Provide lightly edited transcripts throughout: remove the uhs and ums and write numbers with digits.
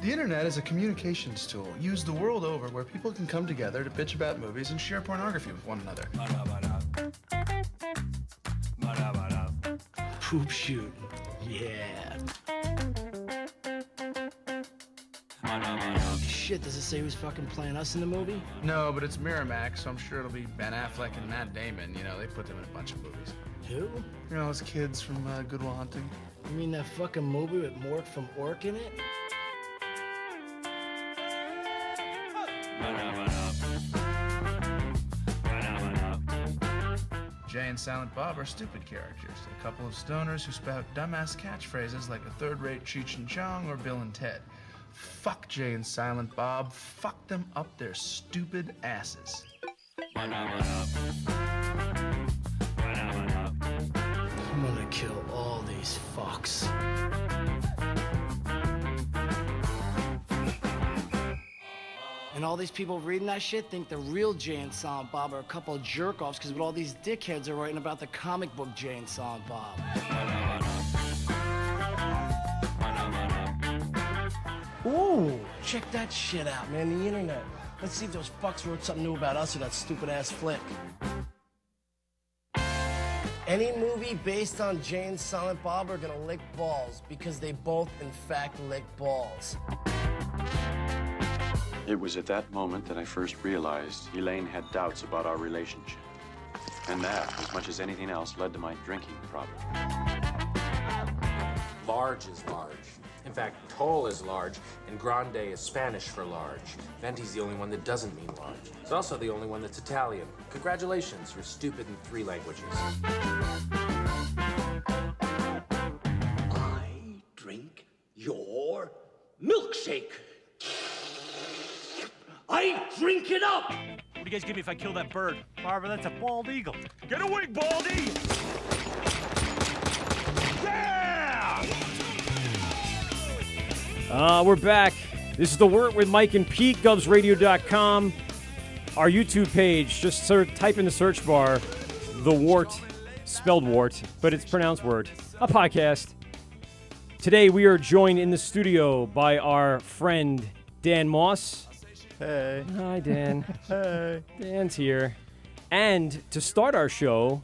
The internet is a communications tool used the world over where people can come together to bitch about movies and share pornography with one another. Poop shoot. Yeah. Shit, does it say who's fucking playing us in the movie? No, but it's Miramax, so I'm sure it'll be Ben Affleck and Matt Damon. You know, they put them in a bunch of movies. Who? You know, those kids from Good Will Hunting. You mean that fucking movie with Wort from Orc in it? Jay and Silent Bob are stupid characters, a couple of stoners who spout dumbass catchphrases like a third-rate Cheech and Chong or Bill and Ted. Fuck Jay and Silent Bob. Fuck them up their stupid asses. I'm gonna kill all these fucks. And all these people reading that shit think the real Jay and Silent Bob are a couple of jerk-offs because all these dickheads are writing about the comic book Jay and Silent Bob. Ooh, check that shit out, man, the internet. Let's see if those fucks wrote something new about us or that stupid-ass flick. Any movie based on Jay and Silent Bob are gonna lick balls because they both, in fact, lick balls. It was at that moment that I first realized Elaine had doubts about our relationship. And that, as much as anything else, led to my drinking problem. Large is large. In fact, tall is large, and grande is Spanish for large. Venti's the only one that doesn't mean large. It's also the only one that's Italian. Congratulations, you're stupid in 3 languages. I drink your milkshake. I drink it up! What do you guys give me if I kill that bird? Barbara, that's a bald eagle. Get away, Baldy! Yeah! We're back. This is the Wort with Mike and Pete, GovsRadio.com. Our YouTube page, just type in the search bar, The Wort, spelled Wort, but it's pronounced Wort, a podcast. Today we are joined in the studio by our friend Dan Moss. Hey. Hi, Dan. Hey. Dan's here. And to start our show,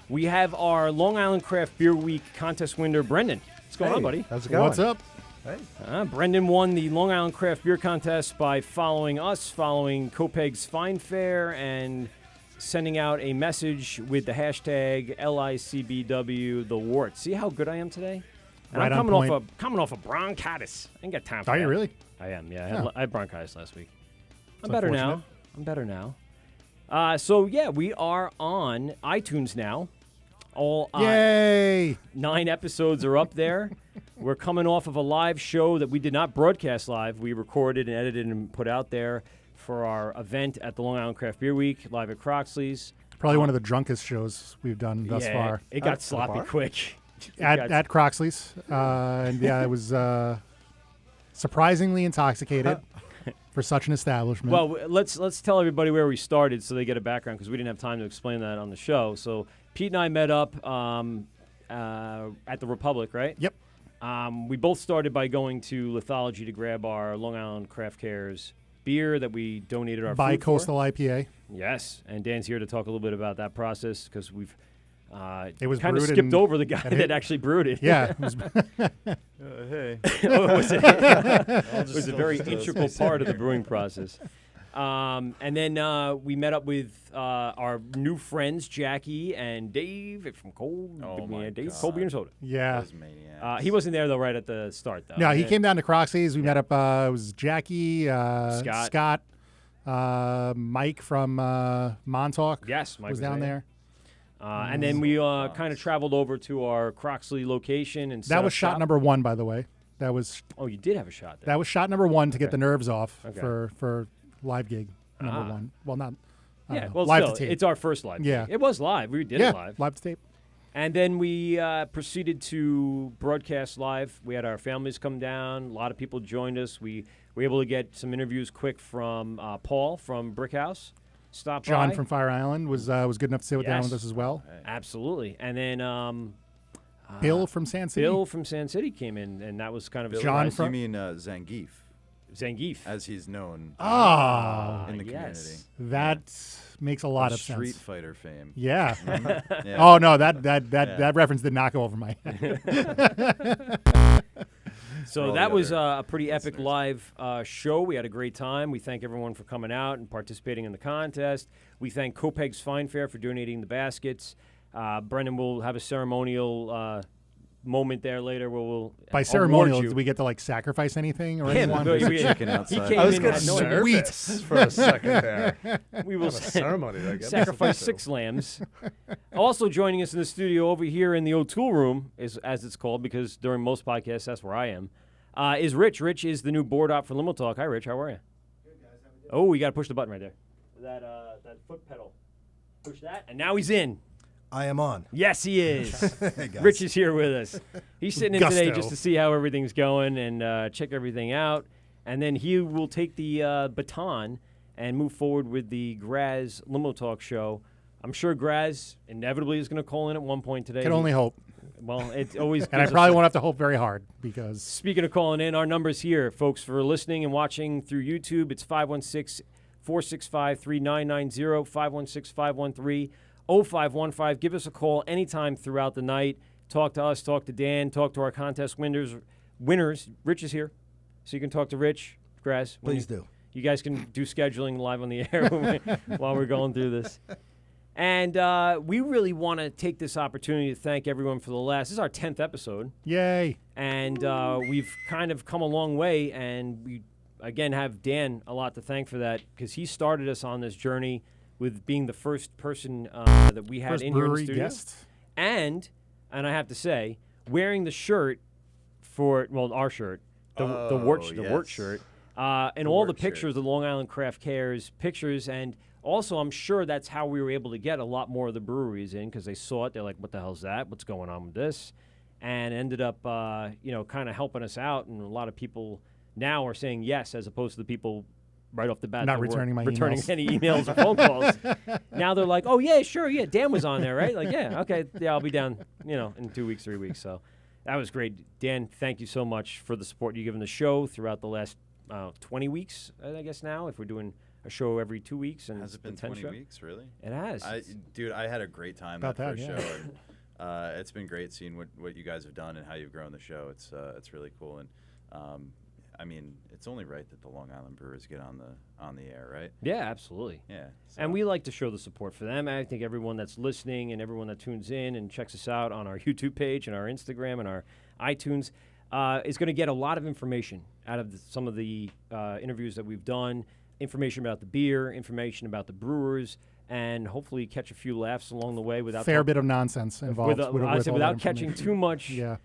we have our Long Island Craft Beer Week contest winner, Brendan. What's going on, buddy? How's it going? What's up? Hey. Brendan won the Long Island Craft Beer Contest by following us, following Copeg's Fine Fair, and sending out a message with the hashtag LICBW the Wort. See how good I am today? And Right I'm on coming off a bronchitis. I ain't got time for Are that. you really? I am, yeah. Yeah. I had bronchitis last week. I'm It's better now. unfortunate. I'm better now. So, yeah, we are on iTunes now. All Yay! 9 episodes are up there. We're coming off of a live show that we did not broadcast live. We recorded and edited and put out there for our event at the Long Island Craft Beer Week, live at Croxley's. Probably one of the drunkest shows we've done thus Yeah, far. It got sloppy quick. At Croxley's. And yeah, it was surprisingly intoxicated for such an establishment. Well, let's tell everybody where we started so they get a background because we didn't have time to explain that on the show. So Pete and I met up at the Republic, right? Yep. We both started by going to Lithology to grab our Long Island Craft Cares beer that we donated our food Bi-coastal for. IPA. Yes, and Dan's here to talk a little bit about that process because we've It was kind of brewed skipped in- over the guy that actually brewed it. Yeah. It was, Hey. Oh, was it? It was a very integral part of the brewing process. And then we met up with our new friends, Jackie and Dave from Cold. Oh, my Dave, God. Cold Beer and Soda. yeah. Those maniacs. He wasn't there, though, right at the start, though. No, he came down to Croxley's. We met up. It was Jackie, Scott, Mike from Montauk. Yes, Mike was down there. And then we kind of traveled over to our Croxley location and set That was up shot shop. number 1, by the way. That was Oh, you did have a shot there. that was shot number 1 to get the nerves off Okay. for live gig number 1. Well, not Yeah, well, live still, to tape. it's our first live. Yeah. gig. It was live. We did yeah, it live. live to tape. And then we proceeded to broadcast live. We had our families come down. A lot of people joined us. We were able to get some interviews quick from Paul from Brick House. Stop John by. from Fire Island was good enough to sit down with Yes. us as well. Absolutely. And then Bill from San City. Bill from San City came in, and that was kind of a John surprise. from- You mean Zangief? Zangief. as he's known in the community. That makes a lot of Street sense. Fighter fame. Yeah. Yeah. Oh no, that reference did not go over my head. So all that the was other a pretty epic live show. We had a great time. We thank everyone for coming out and participating in the contest. We thank Copeg's Fine Fare for donating the baskets. Brendan will have a ceremonial moment there later where we'll By award ceremonial, you. do we get to like sacrifice anything or Him, anyone? but There's a chicken outside. He came I was in getting had no idea. nervous for a second there. We will Have a ceremony to get sacrifice to. 6 lambs. Also joining us in the studio over here in the O'Toole room, as it's called, because during most podcasts that's where I am, is Rich. Rich is the new board op for Limo Talk. Hi, Rich. How are you? Good, guys. Oh, we got to push the button right there. That foot pedal. Push that, and now he's in. I am on. Yes, he is. Hey, guys. Rich is here with us. He's sitting in today Gusto. just to see how everything's going and check everything out. And then he will take the baton and move forward with the Graz Limo Talk show. I'm sure Graz inevitably is going to call in at one point today. Can only hope. Well, it always And I gives us probably a- won't have to hope very hard because Speaking of calling in, our number's here, folks, for listening and watching through YouTube. It's 516-465-3990, 516-513-0515. Give us a call anytime throughout the night. Talk to us, talk to Dan, talk to our contest winners. Rich is here, so you can talk to Rich, Graz. Please do. You guys can do scheduling live on the air while we're going through this. And we really want to take this opportunity to thank everyone for the last. This is our 10th episode. yay. And we've kind of come a long way, and we, again, have Dan a lot to thank for that, because he started us on this journey with being the first person that we had First in here in the brewery studio. guest. And I have to say, wearing the shirt for, well, our shirt, the Wort yes. shirt, and all the Wort shirt. pictures, the Long Island Craft Cares pictures, and also I'm sure that's how we were able to get a lot more of the breweries in, because they saw it. They're like, what the hell's that? What's going on with this? And ended up, kind of helping us out. And a lot of people now are saying yes, as opposed to the people right off the bat Not that weren't returning my returning emails. any emails or phone calls. Now they're like, oh, yeah, sure, yeah, Dan was on there, right? Like, yeah, okay, yeah, I'll be down, in 2 weeks, 3 weeks. So that was great. Dan, thank you so much for the support you've given the show throughout the last 20 weeks, I guess now, if we're doing a show every 2 weeks. And Has it been 10 20 show. weeks, really? It has. Dude, I had a great time About that that, first yeah. show. And, it's been great seeing what you guys have done and how you've grown the show. It's really cool. And I mean, it's only right that the Long Island Brewers get on the air, right? Yeah, absolutely. Yeah. And we like to show the support for them. I think everyone that's listening and everyone that tunes in and checks us out on our YouTube page and our Instagram and our iTunes is going to get a lot of information out of some of the interviews that we've done, information about the beer, information about the brewers, and hopefully catch a few laughs along the way without Fair bit of nonsense involved. with, with I all said that without catching information. too much Yeah.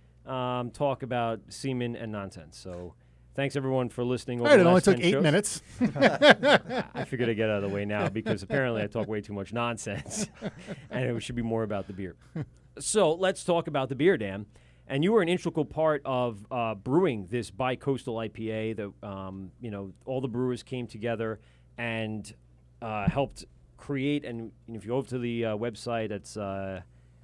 talk about semen and nonsense. So thanks everyone for listening. All Over right, the it only last took 10 8 shows. minutes. I figured I'd get out of the way now because apparently I talk way too much nonsense, and it should be more about the beer. So let's talk about the beer, Dan. And you were an integral part of brewing this bi-coastal IPA. That all the brewers came together and helped create. And if you go over to the website, it's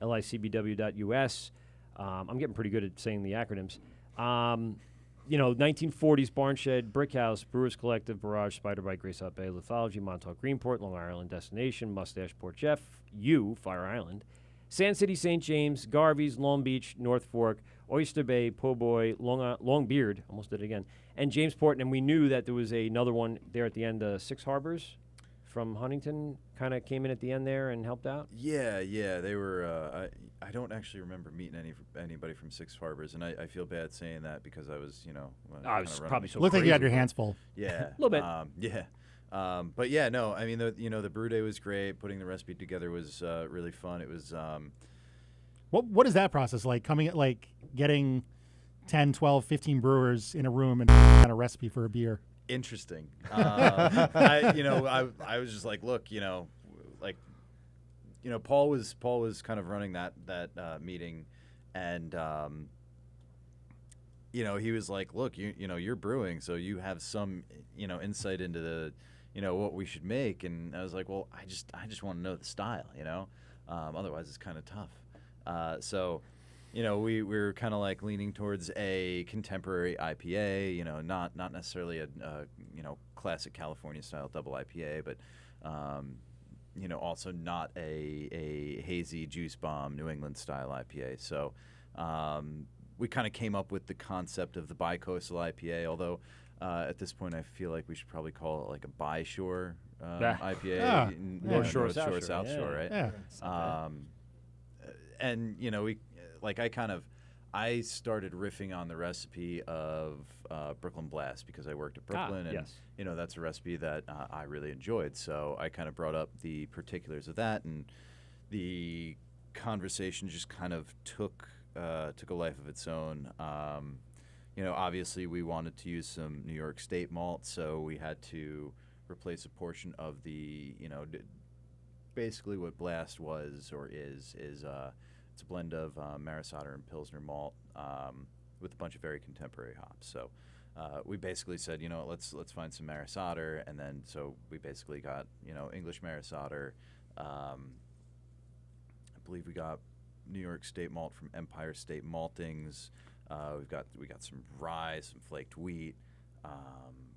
licbw.us. I'm getting pretty good at saying the acronyms. 1940s Barnshed, Brickhouse, Brewers Collective, Barrage, Spider Bite, Grace Out Bay, Lithology, Montauk, Greenport, Long Island Destination, Mustache, Port Jeff, Fire Island, Sand City, St. James, Garvey's, Long Beach, North Fork, Oyster Bay, Po' Boy, Longbeard, almost did it again, and Jamesport. And we knew that there was another one there at the end, Six Harbors from Huntington kind of came in at the end there and helped out. Yeah, they were. I don't actually remember meeting anybody from Six Harbors, and I feel bad saying that because I was, I was probably so Looked like you had your crazy. hands full. Yeah, Little bit. Yeah. But yeah, no. I mean, the brew day was great. Putting the recipe together was really fun. It was. What is that process like? Getting 10, 12, 15 brewers in a room and on a recipe for a beer. Interesting. I was just like, look, Paul was kind of running that meeting, and he was like, look, you're brewing, so you have some insight into the what we should make. And I was like, well, I just want to know the style, otherwise it's kind of tough. So you know, we were kind of like leaning towards a contemporary IPA, you know, not necessarily a you know, classic California style double IPA, but you know, also not a hazy juice bomb New England style IPA. So we kind of came up with the concept of the bi-coastal IPA, although at this point I feel like we should probably call it like a bi-shore IPA. North Shore, South Shore, right? Yeah. And you know, I started riffing on the recipe of Brooklyn Blast because I worked at Brooklyn, and you know, that's a recipe that I really enjoyed. So I kind of brought up the particulars of that, and the conversation just kind of took a life of its own. You know, obviously we wanted to use some New York State malt, so we had to replace a portion of the, you know, basically what Blast was or is it's a blend of Maris Otter and Pilsner malt with a bunch of very contemporary hops. So we basically said, you know, let's find some Maris Otter, and then so we basically got, you know, English Maris Otter. I believe we got New York State malt from Empire State Maltings. We got some rye, some flaked wheat.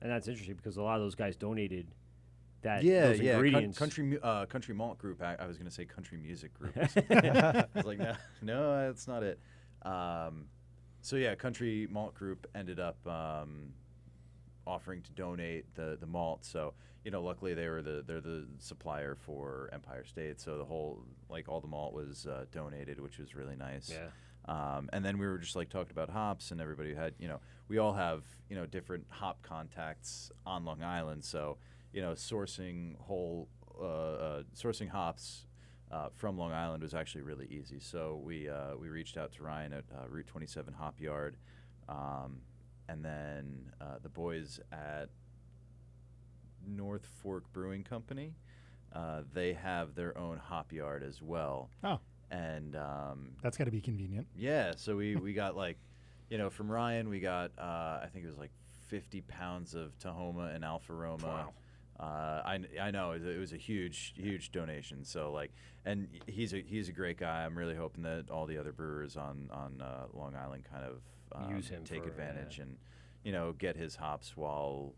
And that's interesting because a lot of those guys donated those ingredients. Country Malt Group. I was going to say Country Music Group. I was like, no, that's not it. So yeah, Country Malt Group ended up offering to donate the malt. So, you know, luckily they're the supplier for Empire State. So the whole, like, all the malt was donated, which was really nice. Yeah. And then we were just like talking about hops, and everybody had, you know, we all have, you know, different hop contacts on Long Island. So, you know, sourcing hops from Long Island was actually really easy. So we reached out to Ryan at Route 27 Hop Yard, and then the boys at North Fork Brewing Company. They have their own hop yard as well. Oh. And that's got to be convenient. Yeah, so we got, like, you know, from Ryan we got I think it was like 50 pounds of Tahoma and Alfa Roma. Wow. I know it was a huge donation. So, like, and he's a great guy. I'm really hoping that all the other brewers on Long Island kind of use him, take advantage and, you know, get his hops while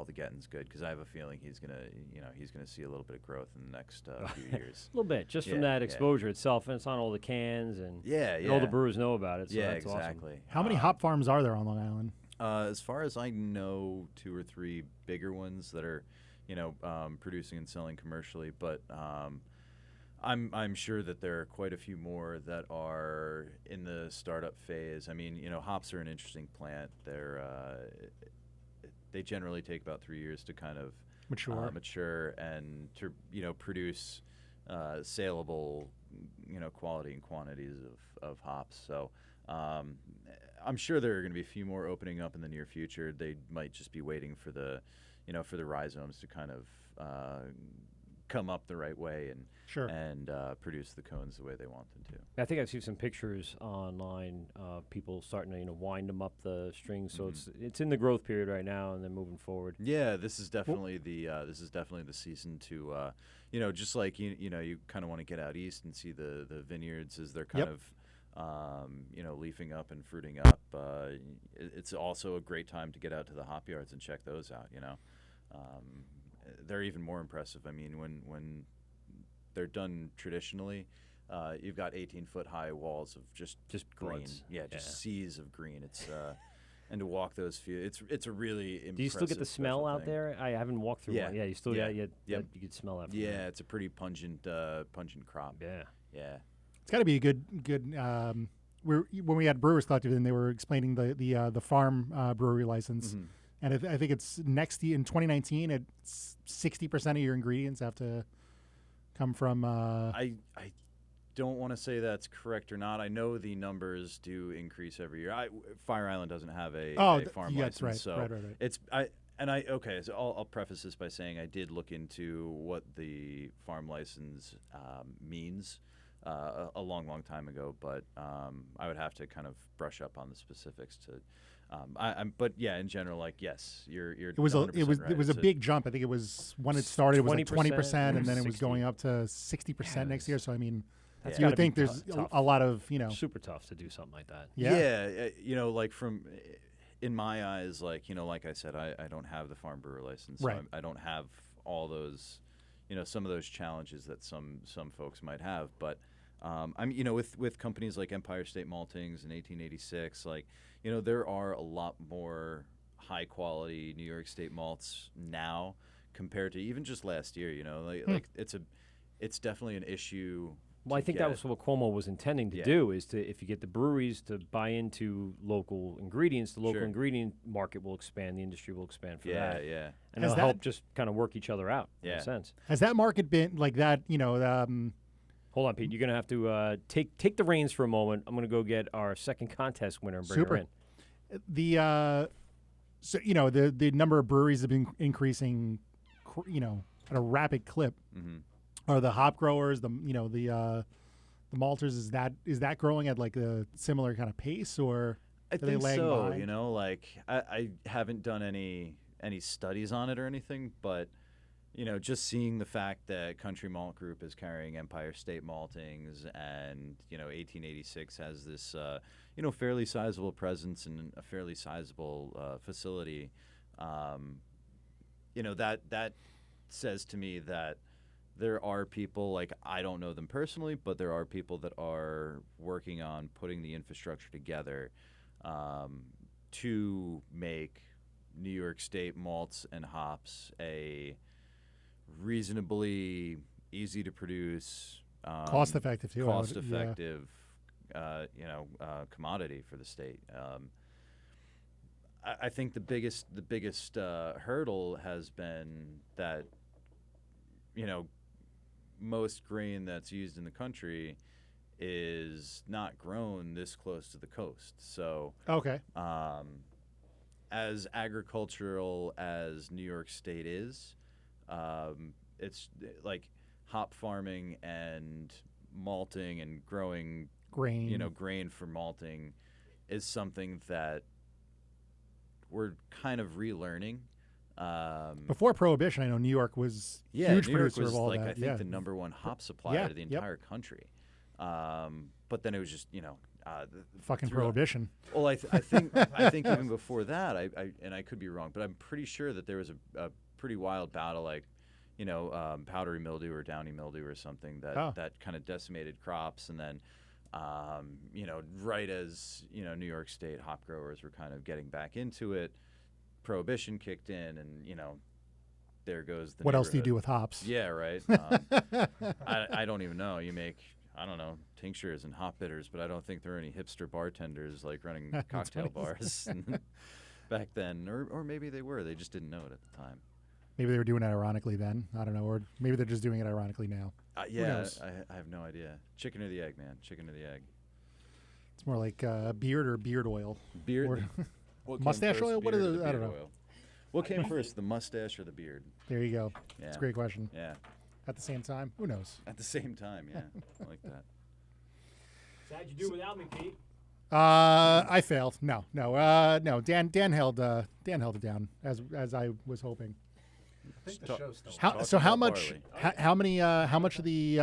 the getting's good, because I have a feeling he's gonna see a little bit of growth in the next few years. A little bit, just from that exposure itself, and it's on all the cans, and all the brewers know about it. So that's exactly. Awesome. How many hop farms are there on Long Island? As far as I know, 2 or 3 bigger ones that are, you know, producing and selling commercially, but I'm sure that there are quite a few more that are in the startup phase. I mean, you know, hops are an interesting plant. They generally take about 3 years to kind of mature and to, you know, produce saleable, you know, quality and quantities of hops. So I'm sure there are going to be a few more opening up in the near future. They might just be waiting for the, you know, for the rhizomes to kind of come up the right way and produce the cones the way they want them to. I think I've seen some pictures online, people starting to, you know, wind them up the strings. So it's in the growth period right now, and then moving forward. Yeah, this is definitely the season to, you know, just like you know, you kind of want to get out east and see the vineyards as they're kind of you know, leafing up and fruiting up. It's also a great time to get out to the hop yards and check those out. You know, they're even more impressive. I mean, when they're done traditionally, you've got 18-foot high walls of just green. Buds. Seas of green. It's and to walk those few, it's a really impressive. Do you still get the smell out there? I haven't walked through one. Yeah, you still you could smell that. Yeah, it's a pretty pungent crop. Yeah. It's got to be a good. When we had Brewers Collective, and they were explaining the farm brewery license, and I think it's next year in 2019. It's 60% of your ingredients have to come from. I don't want to say that's correct or not. I know the numbers do increase every year. Fire Island doesn't have a farm license, right, so right. it's So I'll preface this by saying I did look into what the farm license means. A long time ago, but I would have to kind of brush up on the specifics to. But yeah, in general, like, yes, you're. It was right. It was a big jump. I think it was when it started. It was like 20%, and then it was going up to 60% next year. So I mean, That's You gotta would think be there's tough. a lot of, super tough to do something like that. Yeah. you know, like in my eyes, like, you know, like I said, I don't have the farm brewer license. So Right. I don't have all those, you know, some of those challenges that some folks might have. But I'm, you know, with companies like Empire State Maltings in 1886, like, you know, there are a lot more high quality New York State malts now compared to even just last year. You know, like it's definitely an issue. Well, I think that was what Cuomo was intending to do, is to, if you get the breweries to buy into local ingredients, the local ingredient market will expand, the industry will expand for that. Yeah. And it'll help just kind of work each other out, in a sense. Has that market been like that, you know, Hold on, Pete. You're going to have to take the reins for a moment. I'm going to go get our second contest winner and bring her in. So, you know, the number of breweries have been increasing, you know, at a rapid clip. Mm-hmm. Are the hop growers, the malters, is that growing at like a similar kind of pace, or I are they think lagging so. behind? You know, like I haven't done any studies on it or anything, but you know, just seeing the fact that Country Malt Group is carrying Empire State Maltings, and you know, 1886 has this you know, fairly sizable presence and a fairly sizable facility. You know, that says to me that there are people, like, I don't know them personally, but there are people that are working on putting the infrastructure together to make New York State malts and hops a reasonably easy to produce, cost-effective too. Cost-effective, you know, commodity for the state. I think the biggest hurdle has been that, you know, most grain that's used in the country is not grown this close to the coast. So, as agricultural as New York State is, it's like hop farming and malting and growing grain, you know, grain for malting is something that we're kind of relearning. Before Prohibition, I know New York was huge New York producer was of all like, that. I think the number one hop supplier to the entire country. But then it was just, you know, fucking Prohibition. Well, I think even before that, I could be wrong, but I'm pretty sure that there was a pretty wild battle, like, you know, powdery mildew or downy mildew or something that kind of decimated crops, and then you know, right as, you know, New York State hop growers were kind of getting back into it, Prohibition kicked in, and you know, there goes the What else do you do with hops? Yeah, right. I don't even know. You make, I don't know, tinctures and hop bitters, but I don't think there are any hipster bartenders like running cocktail bars back then, or maybe they were. They just didn't know it at the time. Maybe they were doing it ironically then. I don't know, or maybe they're just doing it ironically now. Yeah, I have no idea. Chicken or the egg, man. Chicken or the egg. It's more like beard or beard oil. Beard. Mustache oil? What are those? I don't know. Oil? What came first, the mustache or the beard? There you go. Yeah. That's a great question. Yeah. At the same time? Who knows? At the same time, yeah. I like that. So how'd you do without me, Pete? I failed. No. Dan held it down as I was hoping. I think the show's still How much of the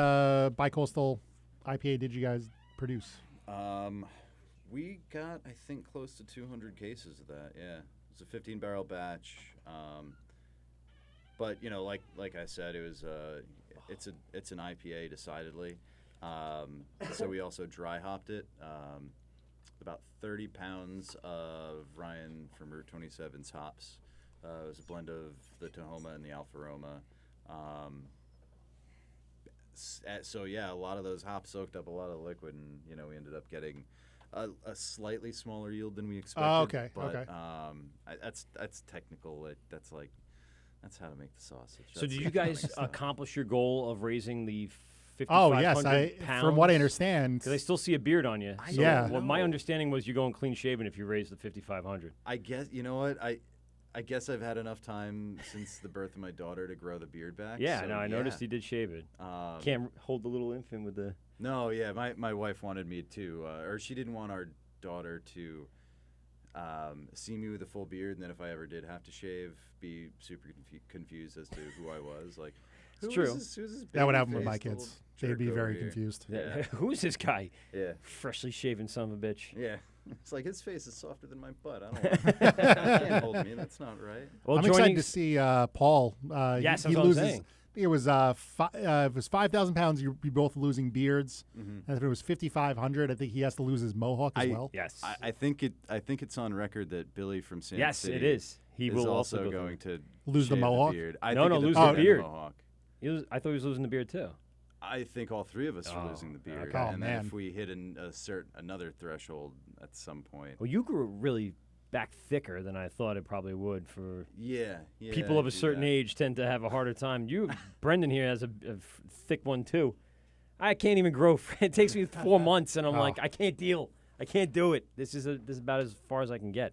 bicoastal IPA did you guys produce? We got, I think, close to 200 cases of that. Yeah, it's a 15-barrel batch. But you know, like I said, it was it's an IPA decidedly. So we also dry hopped it. About 30 pounds of Ryan from Route 27's hops. It was a blend of the Tahoma and the Alfa Roma. So yeah, a lot of those hops soaked up a lot of liquid, and you know, we ended up getting a slightly smaller yield than we expected. Oh, okay. But that's technical. That's how to make the sausage. So did you guys accomplish your goal of raising the 5,500 Oh yes, pounds? from what I understand, because I still see a beard on you. So yeah. Well, my understanding was you're going clean shaven if you raise the 5,500. I guess, you know what, I guess I've had enough time since the birth of my daughter to grow the beard back. Yeah, so no, I noticed he did shave it. Can't hold the little infant with the... No, yeah, my wife wanted me to, or she didn't want our daughter to see me with a full beard, and then if I ever did have to shave, be super confused as to who I was. Like, It's true. That would happen with my kids. They'd be very confused. Yeah. Who's this guy? Yeah. Freshly shaven son of a bitch. Yeah. It's like his face is softer than my butt. I don't want to. Can't hold me. That's not right. Well, I'm excited to see Paul. Yes, he that's what I'm loses. saying. It was if it was 5,000 pounds, you'd be both losing beards. And if it was 5,500, I think he has to lose his mohawk as well. Yes, I think it's on record that Billy from San yes, City. it is. He will also go going to lose the shave mohawk. beard. No, lose the beard. I thought he was losing the beard too. I think all three of us are losing the beard, okay. and man. then if we hit another threshold at some point. Well, you grew really back thicker than I thought it probably would. For yeah, people of a certain age tend to have a harder time. Brendan here has a thick one too. I can't even grow. It takes me 4 months, and I'm like, I can't deal. I can't do it. This is about as far as I can get.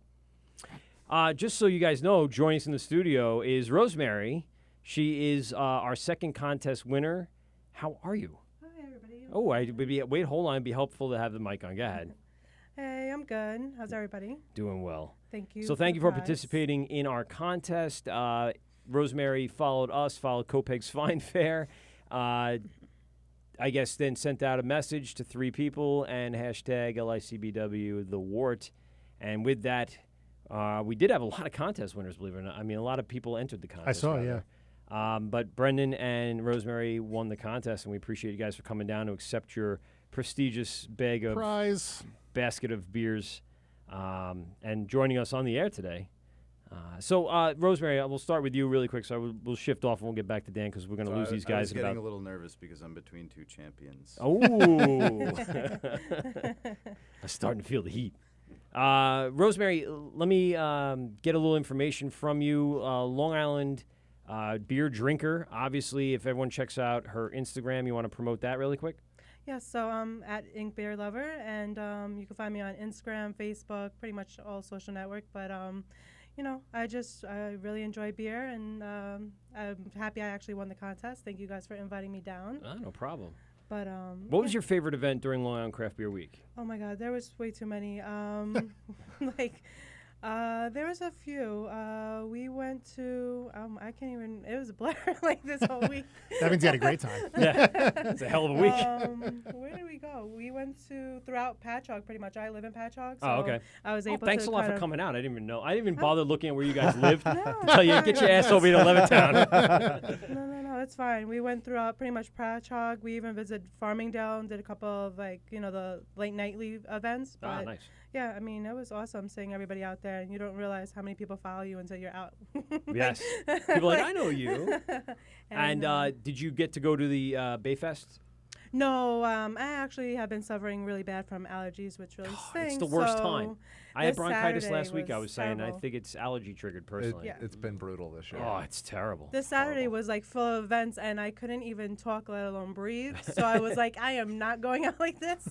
Just so you guys know, joining us in the studio is Rosemary. She is our second contest winner. How are you? Hi, everybody. Wait, hold on. It'd be helpful to have the mic on. Go ahead. Hey, I'm good. How's everybody? Doing well. Thank you. So thank you for participating in our contest. Rosemary followed Copeg's Fine Fair. I guess then sent out a message to 3 people and hashtag LICBW the Wort. And with that, we did have a lot of contest winners, believe it or not. I mean, a lot of people entered the contest. I saw, yeah. But Brendan and Rosemary won the contest, and we appreciate you guys for coming down to accept your prestigious basket of beers and joining us on the air today. So, Rosemary, we'll start with you really quick. So we'll shift off and we'll get back to Dan because we're going to lose these guys. I was getting a little nervous because I'm between 2 champions. Oh, I'm starting to feel the heat. Rosemary, let me get a little information from you. Long Island beer drinker. Obviously, if everyone checks out her Instagram, you want to promote that really quick? Yes, so I'm at Ink Beer Lover, and you can find me on Instagram, Facebook, pretty much all social network. But I really enjoy beer, and I'm happy I actually won the contest. Thank you guys for inviting me down. No problem. But what was your favorite event during Long Island Craft Beer Week? Oh my God, there was way too many. There was a few. We went to, I can't even, it was a blur like this whole week. That means you had a great time. Yeah, it's a hell of a week. Where did we go? We went throughout Patchogue pretty much. I live in Patchogue. So okay. I was able to. Thanks a lot for coming out. I didn't even know. I didn't even bother looking at where you guys lived to tell you, get your ass over here to Levittown. No, it's fine. We went throughout pretty much Patchogue. We even visited Farmingdale and did a couple of the late nightly events. But nice. Yeah, I mean, it was awesome seeing everybody out there, and you don't realize how many people follow you until you're out. Yes. People are like, I know you. And did you get to go to the Bayfest? No, I actually have been suffering really bad from allergies, which really stinks. It's the worst time. I had bronchitis Saturday last week, I was saying. terrible. I think it's allergy triggered personally. It's been brutal this year. Oh, it's terrible. This Saturday was like full of events, and I couldn't even talk, let alone breathe. So I was like, I am not going out like this.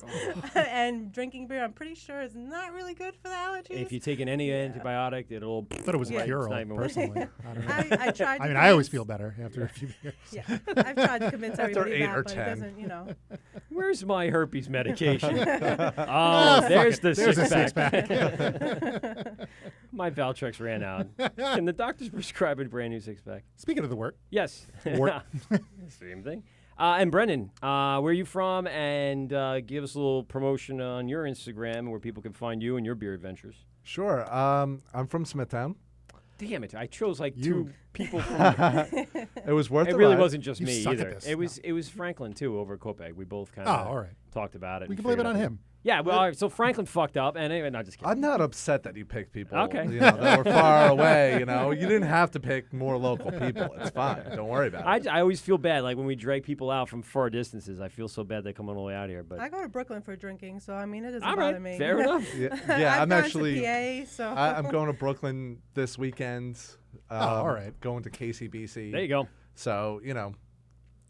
And drinking beer, I'm pretty sure, is not really good for the allergies. If you're taking any antibiotic, it'll. I thought it was a cure, personally. I don't know. I tried. I mean, I always feel better after a few beers. Yeah, I've tried to convince After everybody 8 that, or but 10. it doesn't, Where's my herpes medication? There's the six-pack. My Valtrex ran out. Can the doctors prescribe a brand new 6-pack? Speaking of the Wort. Yes. Wort. Same thing. And Brendan, where are you from? And give us a little promotion on your Instagram where people can find you and your beer adventures. Sure. I'm from Smithtown. Damn it! I chose like 2 people from. It was worth it. It really ride. wasn't just You me suck at either. this. It was Franklin too over at Copeg. We both kind Oh, of all right. talked about it. We and can blame it figured on out- him. Yeah, well, all right, so Franklin fucked up, and anyway, no, just kidding. I'm not upset that you picked people Okay. that were far away. You didn't have to pick more local people. It's fine. Don't worry about it. I always feel bad, like when we drag people out from far distances. I feel so bad they come all the way out here. But I go to Brooklyn for drinking, so I mean, it doesn't all bother right, me. fair enough. Yeah, I've I'm gone actually. to PA, so I'm going to Brooklyn this weekend. all right. Going to KCBC. There you go. So Yeah,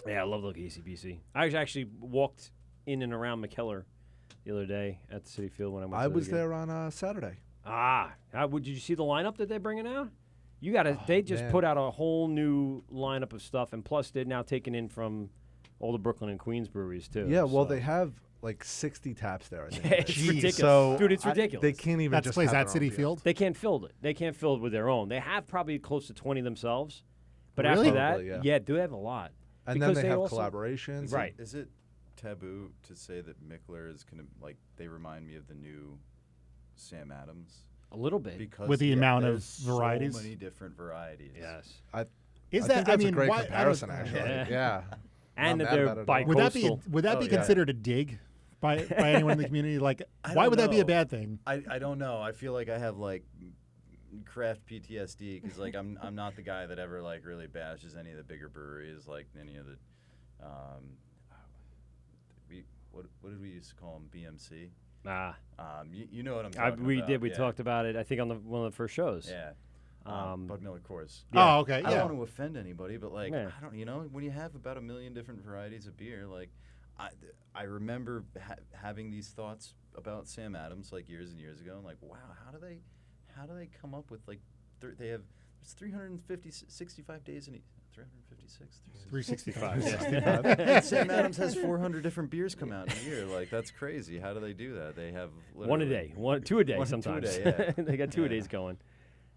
I love the KCBC. I actually walked in and around McKellar the other day at the City Field when I went. I to the was game. there on Saturday. Did you see the lineup that they're bringing out? You got to. They just man. put out a whole new lineup of stuff, and plus they're now taking in from all the Brooklyn and Queens breweries too. Yeah, well, so. they have like 60 taps there. I think. It's ridiculous. So Dude, it's ridiculous. They can't even That's just plays have at their City own beer. Field. They can't fill it. They can't fill it with their own. They have probably close to 20 themselves, but Really? after that, Probably, yeah. do they have a lot? And because then they have also, collaborations. Right. Is it taboo to say that Mickler is gonna they remind me of the new Sam Adams? A little bit. Because With the amount of there's varieties? So many different varieties. Yes. I Is think that? that's I mean, a great why, comparison, actually. Yeah. And Not that mad they're about it at all. bi-coastal. Would that be yeah. considered a dig by anyone in the community? Like, I why don't would that be a know. bad thing? I don't know. I feel like I have like craft PTSD because like I'm not the guy that ever like really bashes any of the bigger breweries, like any of the what did we used to call them, BMC? You know what I'm talking we about. did. We yeah. talked about it. I think on one of the first shows. Yeah. Bud Miller Coors. Yeah. Oh, okay. I Yeah. don't want to offend anybody, but like Yeah. I don't. You know, when you have about 1 million different varieties of beer, like I remember having these thoughts about Sam Adams like years and years ago, and like, wow, how do they come up with like there's 65 days in 356 365. 365. Sam Adams has 400 different beers come out in a year. Like that's crazy. How do they do that? They have One a day, two a day One, sometimes. 2 a day, yeah. They got 2 a days going.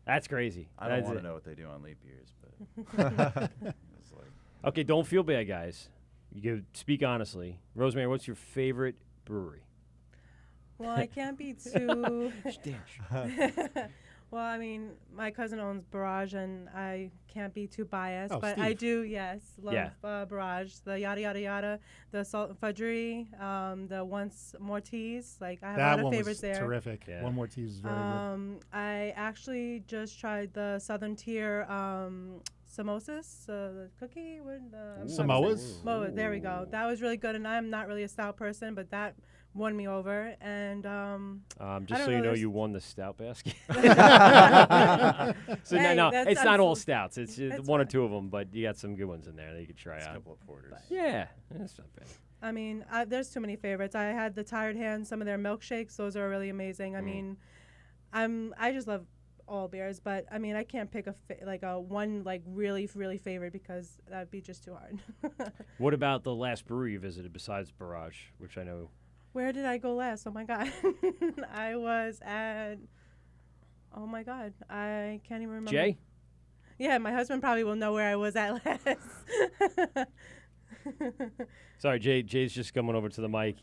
That's crazy. I don't want to know what they do on leap years, but it's like, okay, don't feel bad, guys. You can speak honestly. Rosemary, what's your favorite brewery? Well, I can't be too. Well, I mean, my cousin owns Barrage, and I can't be too biased, but I Steve. do, yes, love Yeah. Barrage, the yada yada yada, the salt and fudgery, the once more teas. Like I have a That lot of one favorites was there. terrific. Yeah. One more teas is very good. I actually just tried the Southern Tier samosas, the cookie. Samoas? Samoa, there we go. That was really good, and I'm not really a stout person, but that won me over. And Just so you know, you won the stout basket. So Hey, no, that's it's not all absolute- stouts. It's that's one or fine. two of them, but you got some good ones in there that you could try a out. couple of porters. Yeah, that's not bad. I mean, there's too many favorites. I had the Tired Hands, some of their milkshakes. Those are really amazing. I mean, I just love all beers, but I mean, I can't pick a one really favorite because that'd be just too hard. What about the last brewery you visited besides Barrage, which I know? Where did I go last? Oh my God, I was at. Oh my God, I can't even remember. Jay? Yeah, my husband probably will know where I was at last. Sorry, Jay's just coming over to the mic.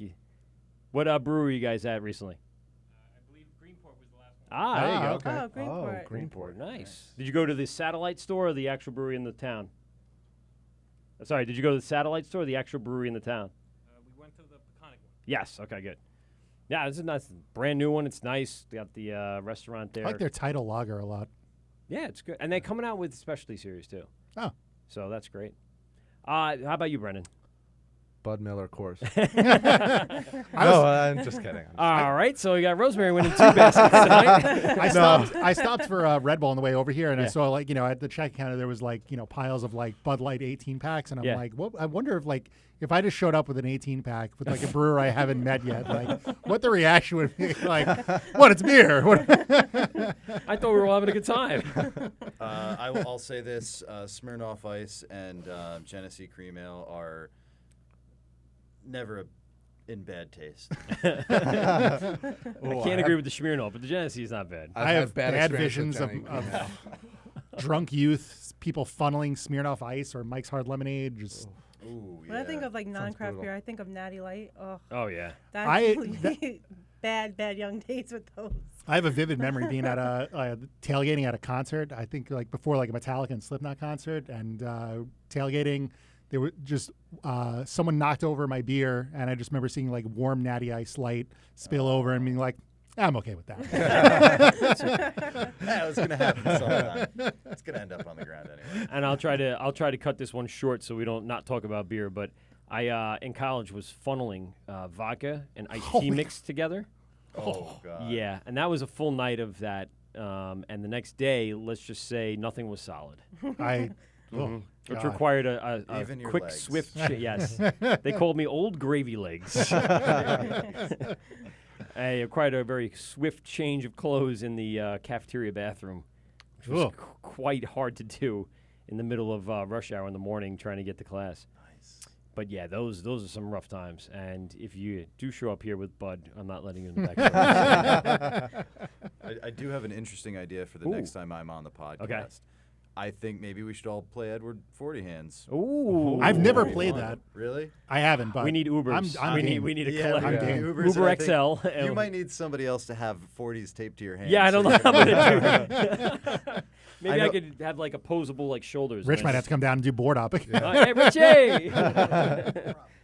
What brewery you guys at recently? I believe Greenport was the last one. There you go. Okay. Oh, Greenport. Greenport, nice. Did you go to the satellite store or the actual brewery in the town? Sorry, did you go to the satellite store or the actual brewery in the town? We went to the Peconic one. Yes. Okay, good. Yeah, this is a nice, brand new one. It's nice. They got the restaurant there. I like their title lager a lot. Yeah, it's good. And they're coming out with specialty series, too. Oh. So that's great. How about you, Brendan? Bud Miller Coors. No, I'm just kidding. All right, so we got Rosemary winning 2 baskets tonight. I stopped for Red Bull on the way over here, and I Yeah. saw at the check counter there was piles of Bud Light 18 packs, and I'm Yeah. like, what? I wonder if I just showed up with an 18 pack with a brewer I haven't met yet, what the reaction would be like? What? It's beer. What? I thought we were all having a good time. I'll say this: Smirnoff Ice and Genesee Cream Ale are never in bad taste. I can't agree with the Smirnoff, but the Genesee is not bad. I have bad experience visions with of Jenny Cream drunk youth, people funneling Smirnoff Ice or Mike's Hard Lemonade. Just Ooh, When I think of non-craft brutal. beer, I think of Natty Light. Oh, Oh, yeah. that's I- bad young days with those. I have a vivid memory being at tailgating at a concert. I think before a Metallica and Slipknot concert, and tailgating. There were just someone knocked over my beer, and I just remember seeing warm Natty Ice Light spill over and being like, I'm okay with that. That was gonna happen sometime. It's gonna end up on the ground anyway. And I'll try to cut this one short so we don't not talk about beer. But I in college was funneling vodka and iced tea mixed together. Oh God. Yeah, and that was a full night of that. And the next day, let's just say nothing was solid. Which God. required a Even your quick, legs. swift yes. They called me Old Gravy Legs. I required a very swift change of clothes in the cafeteria bathroom, which was quite hard to do in the middle of rush hour in the morning trying to get to class. Nice. But yeah, those are some rough times. And if you do show up here with Bud, I'm not letting you in the back door. I do have an interesting idea for the next time I'm on the podcast. Okay. I think maybe we should all play Edward 40 Hands. Ooh. I've never played that. Really? I haven't, but we need Ubers. we need a Yeah, collect- we need game. Ubers, Uber and I think XL. You might need somebody else to have 40s taped to your hands. Yeah, I don't know how I'm gonna do it. Maybe I know- could have like opposable like shoulders. Rich might have to come down and do board hopping. Hey, Richie!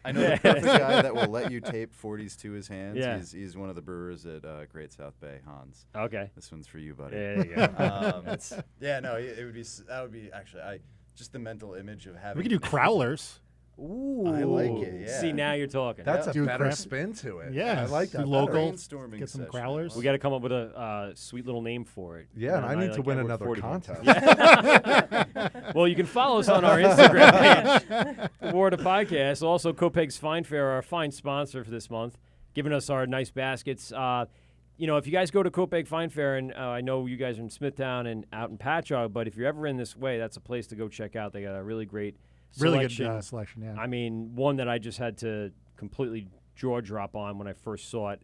I know the perfect guy that will let you tape 40s to his hands. Yeah. He's one of the brewers at Great South Bay, Hans. Okay. This one's for you, buddy. There you go. Yeah, no, it would be. That would be actually. Just the mental image of having. We could do crowlers. Ooh. I like it. Yeah. See, now you're talking. That's Do a better craft- spin to it. Yeah, I like do that. local. better. Brainstorming Get some session. crowlers. We got to come up with a sweet little name for it. Yeah, and I need to like win Edward another 40 Hands. contest. Well, you can follow us on our Instagram page, The Wort Podcast. Also, Copeg's Fine Fair, our fine sponsor for this month, giving us our nice baskets. If you guys go to Copeg Fine Fair, and I know you guys are in Smithtown and out in Patchogue, but if you're ever in this way, that's a place to go check out. They got a really great selection. Really good selection, yeah. I mean, one that I just had to completely jaw drop on when I first saw it.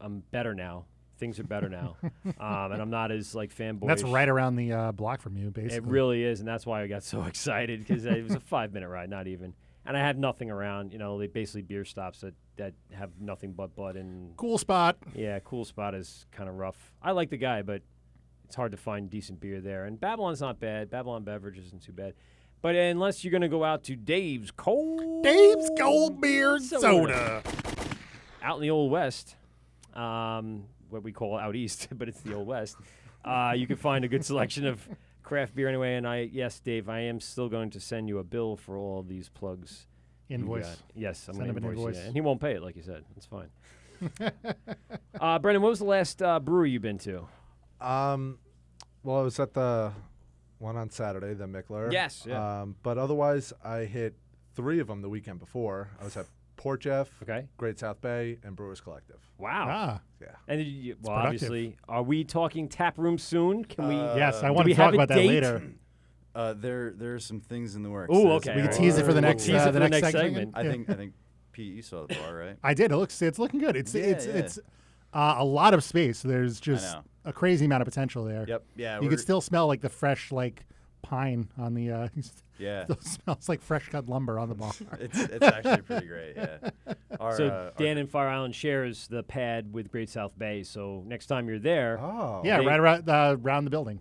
I'm better now. Things are better now, and I'm not as fanboy. That's right around the block from you, basically. It really is, and that's why I got so excited because it was a 5-minute ride, not even. And I had nothing around. They basically beer stops that have nothing but Bud and. Cool spot. Yeah, cool spot is kind of rough. I like the guy, but it's hard to find decent beer there. And Babylon's not bad. Babylon Beverage isn't too bad. But unless you're going to go out to Dave's Cold Beer Soda. Out in the Old West, what we call out east, but it's the Old West, you can find a good selection of craft beer anyway. And yes, Dave, I am still going to send you a bill for all of these plugs. Invoice. Yes, I'm Send going to him an invoice you. invoice. And he won't pay it, like you said. That's fine. Brendan, what was the last brewery you've been to? Well, I was at the one on Saturday, the Mickler. Yes, yeah. But otherwise, I hit 3 of them the weekend before. I was at Port Jeff, Okay. Great South Bay, and Brewers Collective. Wow. Ah, Yeah. And did you, well, productive. obviously, are we talking tap room soon? Can we? yes, I do want we to talk have a about that date? later. There are some things in the works. Ooh, There's- okay. We can all tease it for the We'll next tease it for the the next next segment. I Yeah. think Pete, you saw the bar, right? I did. It's looking good. It's Yeah, it's a lot of space. There's just know. a crazy amount of potential there. Yep. Yeah. You could still smell the fresh pine on the. Yeah. Still smells like fresh cut lumber on the bar. It's actually pretty great. Yeah. So Dan and Fire Island shares the pad with Great South Bay. So next time you're there, Oh. Yeah, They- right around the building,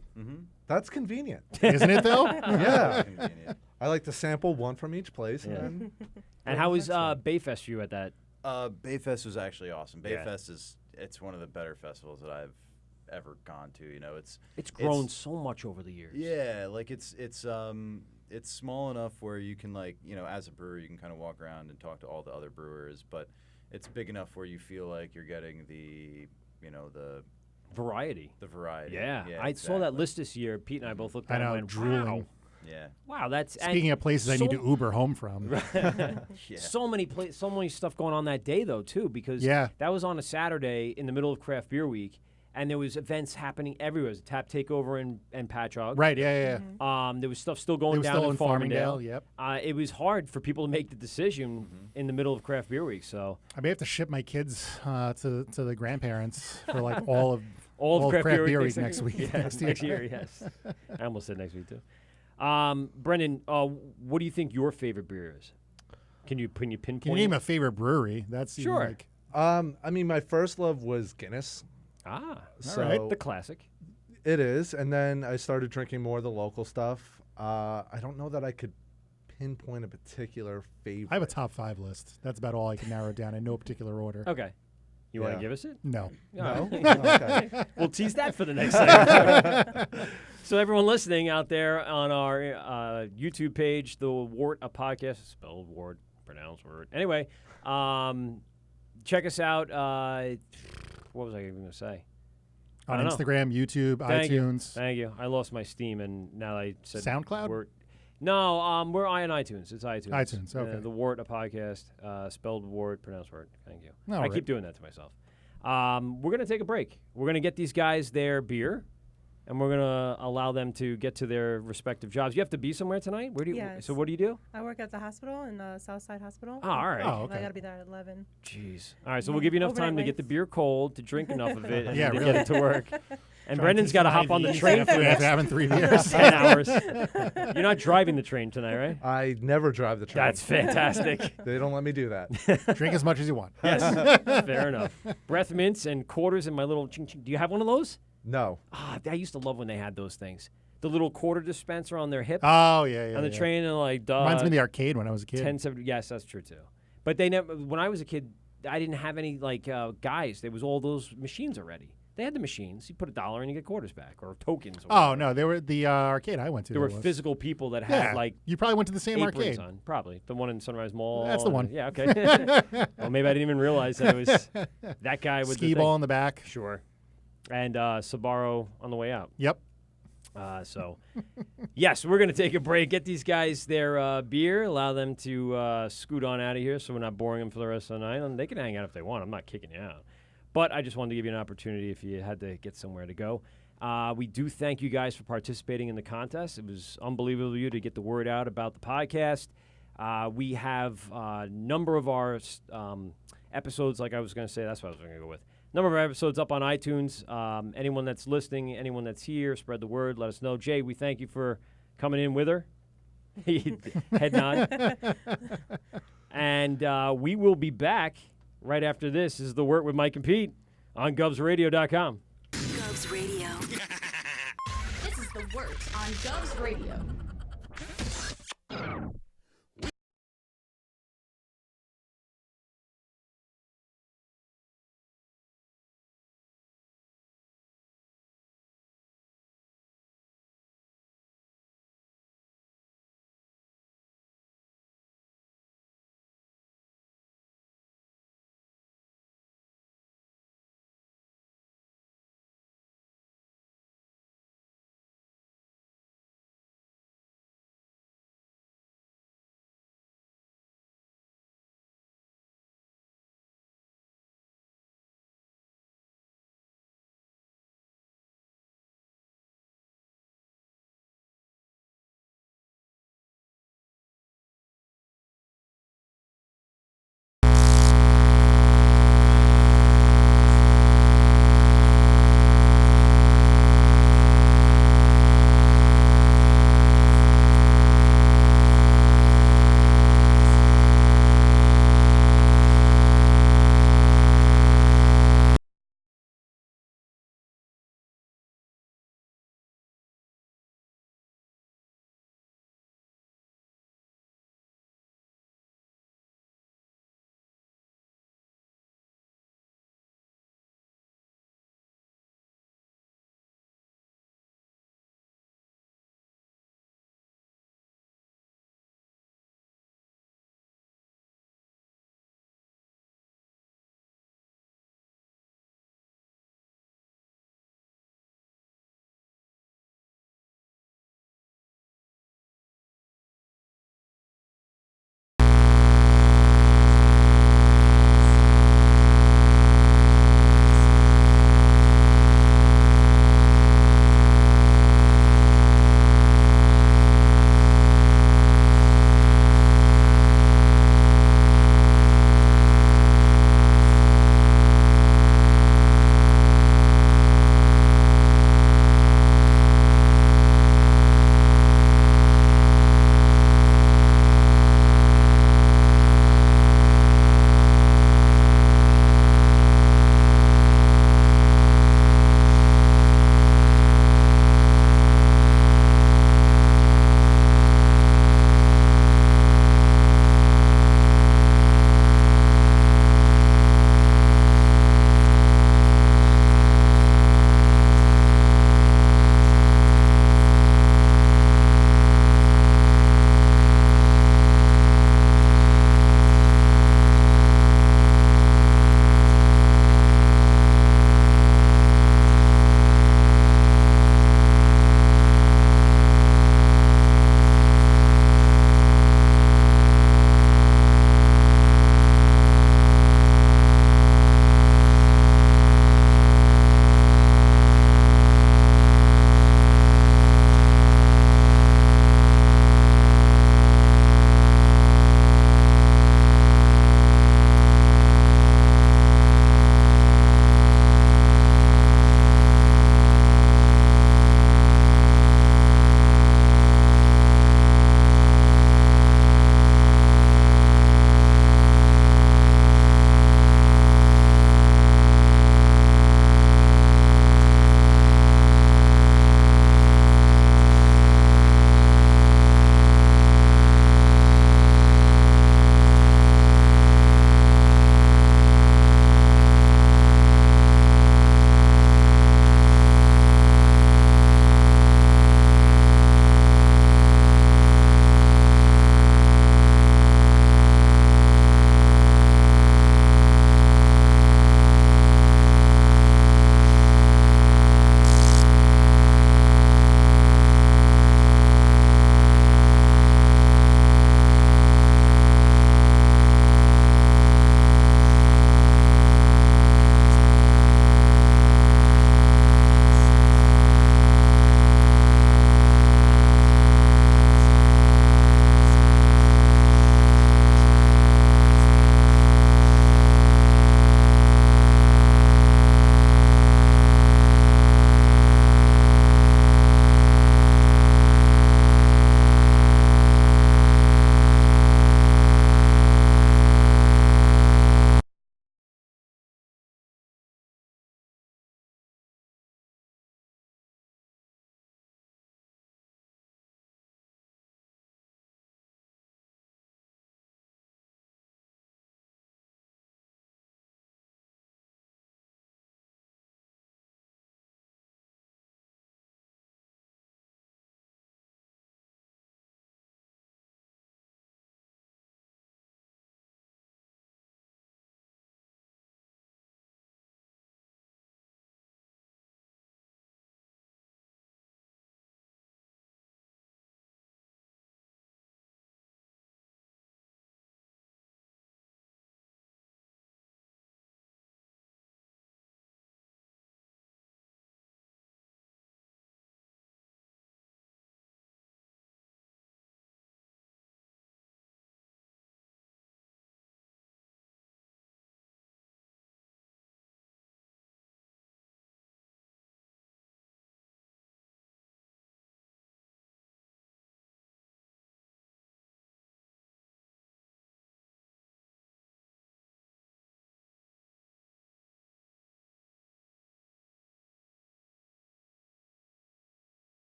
That's convenient. isn't it though? Yeah. Convenient. I like to sample one from each place. Yeah. And then and how was Bayfest for you at that? Bayfest was actually awesome. Yeah. Bayfest it's one of the better festivals that I've ever gone to. It's grown so much over the years. Yeah, it's small enough where you can as a brewer you can kind of walk around and talk to all the other brewers, but it's big enough where you feel like you're getting the Variety. variety. Yeah, I saw that exactly. list this year. Pete and I both looked I at it know, and went, drooling. Yeah. Wow, that's Speaking of places I need to so- Uber home from. Yeah. So many stuff going on that day though too, because Yeah. that was on a Saturday in the middle of Craft Beer Week, and there was events happening everywhere. There was a tap takeover in Patchogue. Right, yeah. There was stuff still going It was down still in in Farmingdale, yep. It was hard for people to make the decision in the middle of Craft Beer Week. So I may have to ship my kids to the grandparents for all of all of Craft Beer Week next week. Yeah, next year, yes. I almost said next week too. Brendan, what do you think your favorite beer is? Can you pinpoint? Can you name a favorite brewery? That's even Sure. I mean, my first love was Guinness. So right. the classic. It is, and then I started drinking more of the local stuff. I don't know that I could pinpoint a particular favorite. I have a top 5 list. That's about all I can narrow it down in no particular order. Okay. You want Yeah. to give us it? No. No? All right. Okay. We'll tease that for the next segment. So everyone listening out there on our YouTube page, the Wort a podcast, spelled Wort, pronounced Wort. Anyway, check us out. What was I even going to say? I On don't know. Instagram, YouTube, Thank you. iTunes. Thank you. I lost my Steam, and now I said SoundCloud? No, we're on iTunes. It's iTunes. iTunes, okay. The Wort a podcast, spelled Wort, pronounced Wort. Thank you. All I right. keep doing that to myself. We're going to take a break. We're going to get these guys their beer, and we're going to allow them to get to their respective jobs. You have to be somewhere tonight? Where do you? Yes. So what do you do? I work at the hospital in the Southside Hospital. Oh, all right. Oh, I okay. got to be there at 11. Jeez. All right, so we'll give you enough Overnight time to get the weights. beer cold, to drink enough of it, and Yeah, to really. get it to work. And Brendan's got to hop on the train for after having 3 beers. 10 hours. You're not driving the train tonight, right? I never drive the train. That's fantastic. They don't let me do that. Drink as much as you want. Yes, fair enough. Breath mints and quarters in my little ching ching. Do you have one of those? No. I used to love when they had those things. The little quarter dispenser on their hip. Oh, yeah. On the train and like, Reminds me of the arcade when I was a kid. 1070. Yes, that's true too. But they never. When I was a kid, I didn't have any like guys. There was all those machines already. They had the machines. You put $1 and you get quarters back or tokens. Or oh no, they were the arcade I went to. There were physical people that had like. You probably went to the same arcade. On, probably the one in Sunrise Mall. That's the one. Yeah. Okay. Well, maybe I didn't even realize that it was that guy with ski the ball thing. in the back. Sure. And Sbarro on the way out. Yep. So, yes, we're going to take a break, get these guys their beer, allow them to scoot on out of here so we're not boring them for the rest of the night. And they can hang out if they want. I'm not kicking you out. But I just wanted to give you an opportunity if you had to get somewhere to go. We do thank you guys for participating in the contest. It was unbelievable of you to get the word out about the podcast. We have a number of our episodes, like I was going to say, that's what I was going to go with. Number of episodes up on iTunes. Anyone that's listening, anyone that's here, spread the word. Let us know. Jay, we thank you for coming in with her. Head nod. And we will be back right after this. This is The Wort with Mike and Pete on GovsRadio.com. Govs Radio. This is The Wort on Govs Radio.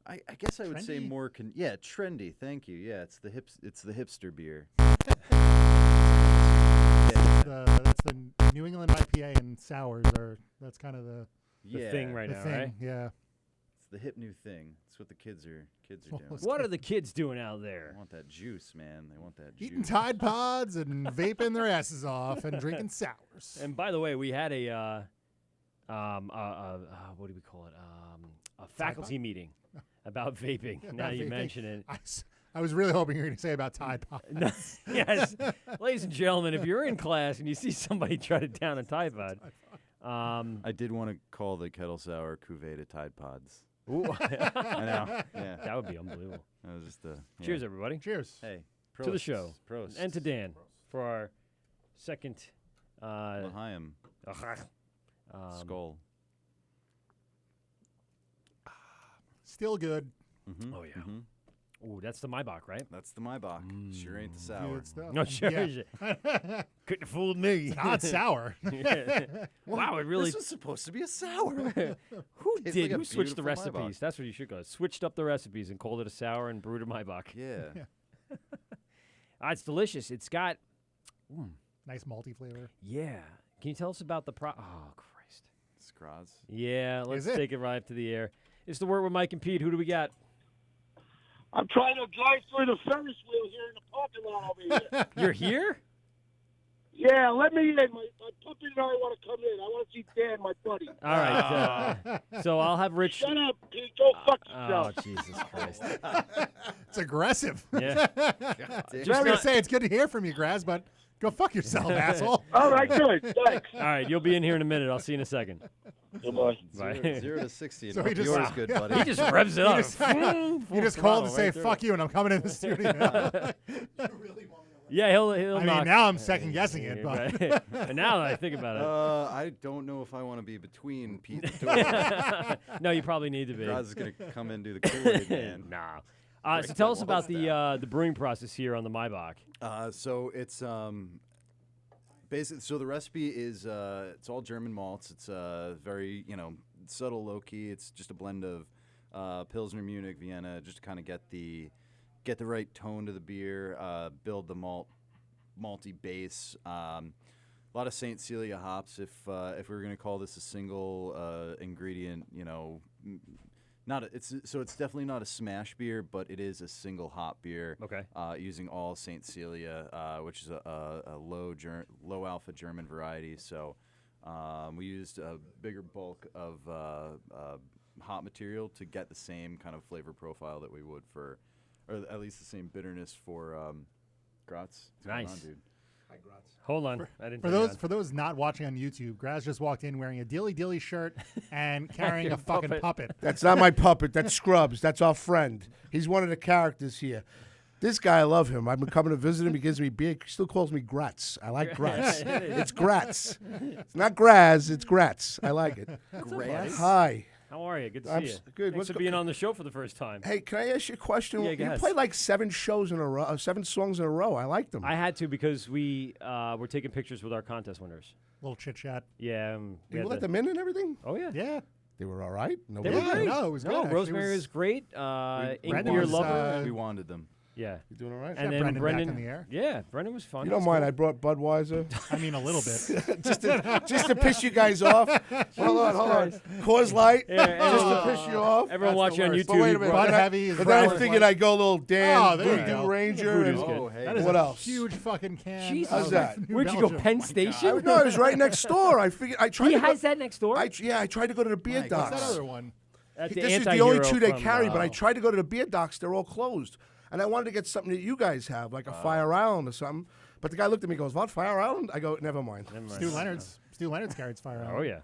I guess I would say Trendy? more. Trendy. Thank you. Yeah, it's the hipster beer. That's the New England IPA and sours are. That's kind of the thing right now, right? Yeah. It's the hip new thing. It's what the kids are doing. What are the kids doing out there? They want that juice, man. They want that juice. Eating Tide Pods and vaping their asses off and drinking sours. And by the way, we had a what do we call it? A faculty meeting about vaping. Now you mention it. I was really hoping you were going to say about Tide Pods. Yes. Ladies and gentlemen, if you're in class and you see somebody try to down a Tide Pod. I did want to call the Kettle Sour Cuvée to Tide Pods. Ooh. I know. Yeah. That would be unbelievable. That was just Cheers, everybody. Cheers. Hey. To the show. Prost. And to Dan for our second L'chaim. Skull. Still good. Mm-hmm. Oh, yeah. Ooh, that's the Maibach, right? That's the Maibach. Sure ain't the sour. Good stuff. No, sure. Yeah. Couldn't have fooled me. It's not sour. Wow, it really. This was supposed to be a sour. Who Tastes did? like a Who switched the beautiful Maibach. recipes? That's what you should go. Switched up the recipes and called it a sour and brewed a Maibach. Yeah. It's delicious. It's got. Nice malty flavor. Yeah. Can you tell us about the Oh, Christ. Scroz. Yeah, let's Is it? take it right to the air. It's the Word with Mike and Pete. Who do we got? I'm trying to drive through the Ferris wheel here in the parking lot over here. You're here? Yeah, let me in. My puppy and I want to come in. I want to see Dan, my buddy. All right. So I'll have Rich. Shut up, Pete. Go fuck yourself. Oh, Jesus Christ. It's aggressive. Yeah. I'm going to say it's good to hear from you, Graz, but go fuck yourself, asshole. All right, good. Thanks. All right, you'll be in here in a minute. I'll see you in a second. Goodbye. Bye. 0 to 60. So he just- Yours good, buddy. He just revs it up. You just called to say fuck you, and I'm coming in the studio. Yeah, he'll I mean, knock. now I'm second guessing it, but And now that I think about it. I don't know if I want to be between Pete and Door. No, you probably need to be. Graz is going to come in and do the Kool-Aid, man. Nah. So tell us about the brewing process here on the Maibach. So it's basically, so the recipe is it's all German malts. It's very subtle, low key. It's just a blend of Pilsner, Munich, Vienna, just to kind of get the right tone to the beer, build the malty base. A lot of St. Celia hops. If we were going to call this a single ingredient, it's definitely not a smash beer, but it is a single hop beer. Okay. Using all St. Celia, which is a low alpha German variety. So we used a bigger bulk of hop material to get the same kind of flavor profile that we would for, or at least the same bitterness for Graz. What's going Nice. on, dude? Hi, Graz. Hold on. I didn't. For those not watching on YouTube, Graz just walked in wearing a dilly dilly shirt and carrying a fucking puppet. That's not my puppet. That's Scrubs. That's our friend. He's one of the characters here. This guy, I love him. I've been coming to visit him. He gives me beer. He still calls me Gratz. I like Gratz. It's Gratz. It's not Graz. It's Gratz. I like it. Gratz? Hi. How are you? Good to I'm see you. good. Thanks for being on the show for the first time. Hey, can I ask you a question? Yeah, go you ahead. played like 7 shows in a row, 7 songs in a row. I liked them. I had to because we were taking pictures with our contest winners. Little chit chat. Yeah. Did you let them in and everything? Oh yeah. Yeah. They were all right. They were great. No, it was good. actually. Rosemary It was great. Ink Brendan Beer was, Lover. We wanted them. Yeah. You doing all right? And Got then Brendan back in the air. Yeah, Brendan was fun. You don't mind? I brought Budweiser. I mean, a little bit. just to piss you guys off. Hold on. Coors Light. Just to piss you off. Everyone watching on YouTube. But wait a minute. Bud Heavy is But then I Brown figured Light. I'd go a little Dan, Oh, there you Voodoo go. Ranger. Voodoo's and good. Oh, hey. That is What a else? huge fucking can. Jesus. How's that? New Where'd you go? Belgium. Penn Station? No, it was right next door. I figured I tried. He to go, has that next door. I tried to go to the beer Mike, docks. What's that other one? At This is the only anti-hero 2 they from, carry, but I tried to go to the beer docks. They're all closed. And I wanted to get something that you guys have, like a Fire Island or something. But the guy looked at me and goes, "What, Fire Island?" I go, "Never mind." Stu Leonard's carries fire. Oh yeah.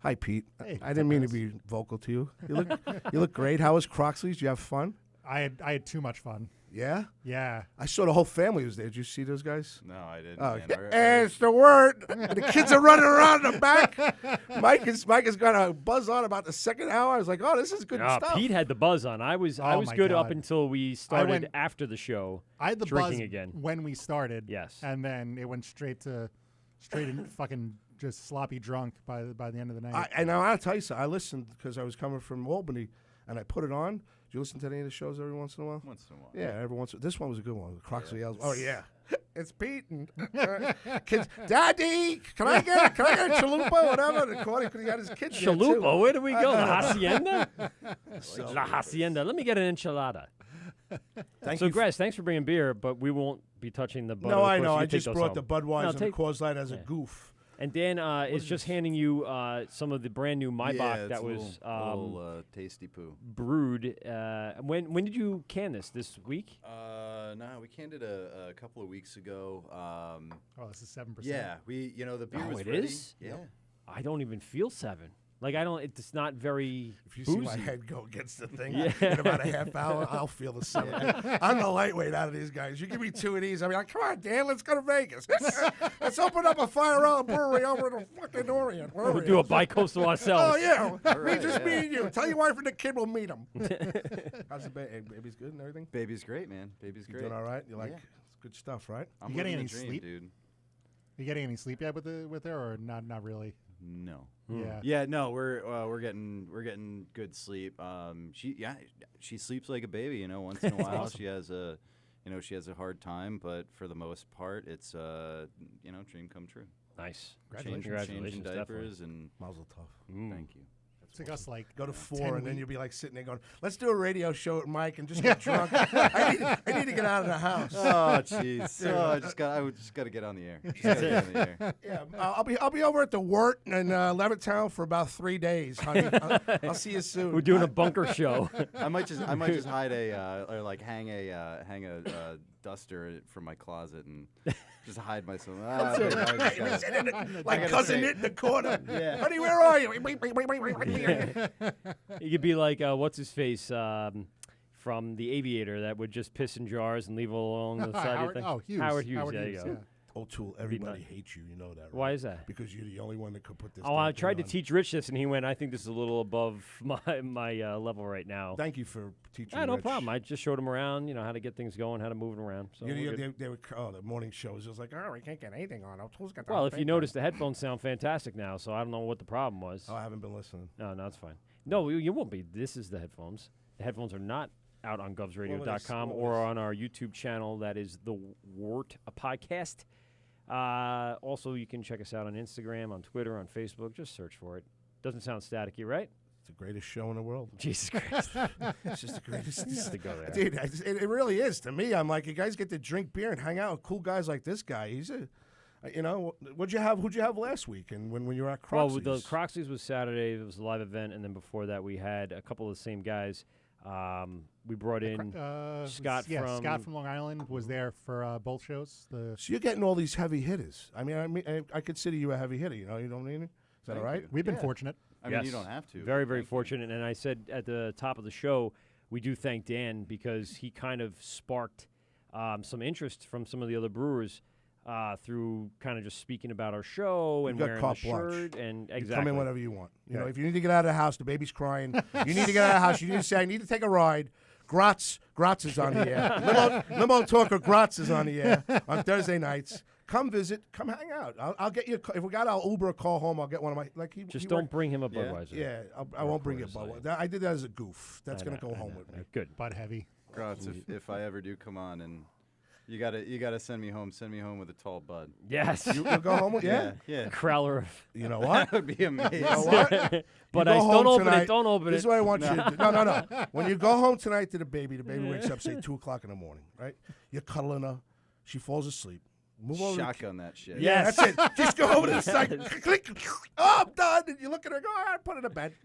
Hi, Pete. Hey, I didn't mean to be vocal to you. You look great. How was Croxley's? Did you have fun? I had too much fun. Yeah? Yeah. I saw the whole family was there. Did you see those guys? No, I didn't. Oh, man. and it's the word. The kids are running around in the back. Mike is going to buzz on about the second hour. I was like, oh, this is good stuff. Pete had the buzz on. I was Oh, my good up God. until we started went- after the show. I had the drinking buzz again. when we started. Yes. And then it went straight in fucking just sloppy drunk by the end of the night. And I want to tell you something. I listened because I was coming from Albany, and I put it on. Do you listen to any of the shows every once in a while? Once in a while. Yeah, every once. This one was a good one. Croxley yells, "Oh yeah, it's Pete and kids. Daddy, can I get a chalupa, whatever?" And Cordy, he got his kids there, too. Chalupa? Where do we go? The hacienda? La hacienda. Let me get an enchilada. So, Grass, thanks for bringing beer, but we won't be touching the Bud. No, Of I course, know. you I can take just those brought home. the Budweiser No, and the Coors Light as a goof. And Dan is just handing you some of the brand new Maibach it's that a was little tasty poo. brewed. When did you can this week? No, we canned it a couple of weeks ago. This is 7%. Yeah, the beer was it ready. is? Yeah. I don't even feel 7. Like I don't. It's not very. If you boozy. see my head go against the thing Yeah. in about a half hour, I'll feel the same. I'm the lightweight out of these guys. You give me 2 of these, I'll be like, come on, Dan, let's go to Vegas. Let's open up a fire-out brewery over in the fucking Orient. We'll do a bi-coastal ourselves. Oh, yeah. Right, me and you. Tell your wife and the kid we'll meet them. How's the baby's good and everything? Baby's great, man. Baby's You great. doing all right? You like Yeah. it's good stuff, right? I'm You getting living any the dream, sleep? dude? You getting any sleep yet with her, or not really? No. Yeah. No. We're getting good sleep. She sleeps like a baby. Once in a while awesome. she has a hard time, but for the most part, it's dream come true. Nice. Changing Congratulations, diapers and Mazel tov. Thank you. It's like us, like Go to 10 4, and then weeks. you'll be like sitting there going, "Let's do a radio show with Mike and just get drunk." I need to get out of the house. Oh, jeez. I just got to get on the air. Yeah, I'll be over at the Wort in Levittown for about 3 days, honey. I'll see you soon. We're doing a bunker show. I might just hide or like hang a duster from my closet and just hide myself. Like cousin it in the corner. Yeah. Honey, where are you? You could be like what's his face from The Aviator that would just piss in jars and leave it along the side of the thing. Hughes. Howard Hughes. Howard there Hughes, you go. O'Toole, everybody hates you. You know that, right? Why is that? Because you're the only one that could put this. Oh, I damn tried to thing on. teach Rich this, and he went, "I think this is a little above my level right now." Thank you for teaching. No Rich. problem. I just showed him around, how to get things going, how to move it around. So we're good. They were the morning show was just like, "Oh, we can't get anything on." O'Toole's got. Well, if you notice, the headphones sound fantastic now, so I don't know what the problem was. Oh, I haven't been listening. No, it's fine. No, you won't be. This is the headphones. The headphones are not out on govsradio.com or on our YouTube channel. That is the Wort podcast. Also, you can check us out on Instagram, on Twitter, on Facebook. Just search for it. Doesn't sound staticky, right? It's the greatest show in the world. Jesus Christ. It's just the greatest. Just to go there. Dude, it really is. To me, I'm like, you guys get to drink beer and hang out with cool guys like this guy. He's a, who'd you have last week? And when you were at Croxley's? Well, the Croxley's was Saturday. It was a live event, and then before that, we had a couple of the same guys. We brought in Scott from Long Island was there for both shows. So you're getting all these heavy hitters. I consider you a heavy hitter. You know what I mean? Is that all right? We've been fortunate. I mean, you don't have to. Very, very fortunate. And I said at the top of the show, we do thank Dan because he kind of sparked some interest from some of the other brewers through kind of just speaking about our show and wearing the shirt. And exactly. You come in whenever you want. You know, if you need to get out of the house, the baby's crying. You need to get out of the house. You need to say, "I need to take a ride." Gratz is on the air. Limo Talker Gratz is on the air on Thursday nights. Come visit. Come hang out. I'll get you. If we got our Uber, a call home. I'll get one of my don't bring him a Budweiser. Yeah, I won't bring you a Budweiser. I did that as a goof. That's gonna go home with me. Good. Bud heavy. Gratz, if I ever do come on and. You gotta send me home. Send me home with a tall Bud. Yes. You'll go home with yeah. Crowler. You know what? That would be amazing. You know what? But don't open it. Don't open it. This is what I want you to do. No. When you go home tonight to the baby wakes up, say 2:00 in the morning, right? You're cuddling her. She falls asleep. Move over. Shotgun that shit. Yeah, that's it. Just go over to the side. Click. Oh, I'm done. And you look at her. Go. All right, put her to bed.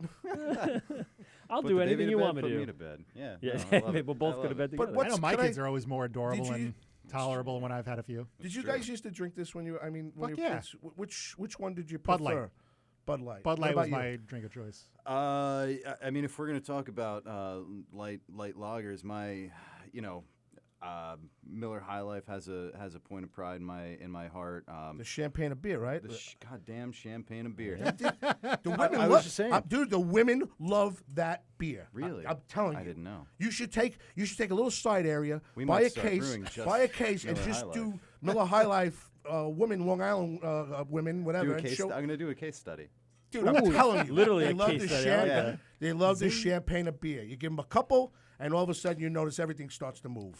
I'll Put do the anything baby to you bed, want me put to do. me to bed. Yeah. Yeah. No, I love it. We'll both go to bed together. I know my kids are always more adorable and tolerable when I've had a few. Did you guys used to drink this when you? When you were kids? Which one did you Bud prefer? Light. Bud Light. Bud Light was you? my drink of choice. I mean, if we're gonna talk about light lagers, my Miller High Life has a point of pride in my heart. The champagne of beer, right? The goddamn champagne of beer. The women I was just saying, dude. The women love that beer. Really? I'm telling you. I didn't know. You should take a little side area, We buy might a start case, brewing just and Miller just High do Life. Miller High Life women, Long Island women, whatever. I'm gonna do a case study. Dude, I'm telling you, literally they a love case the study. champagne. They love the champagne of beer. You give them a couple, and all of a sudden you notice everything starts to move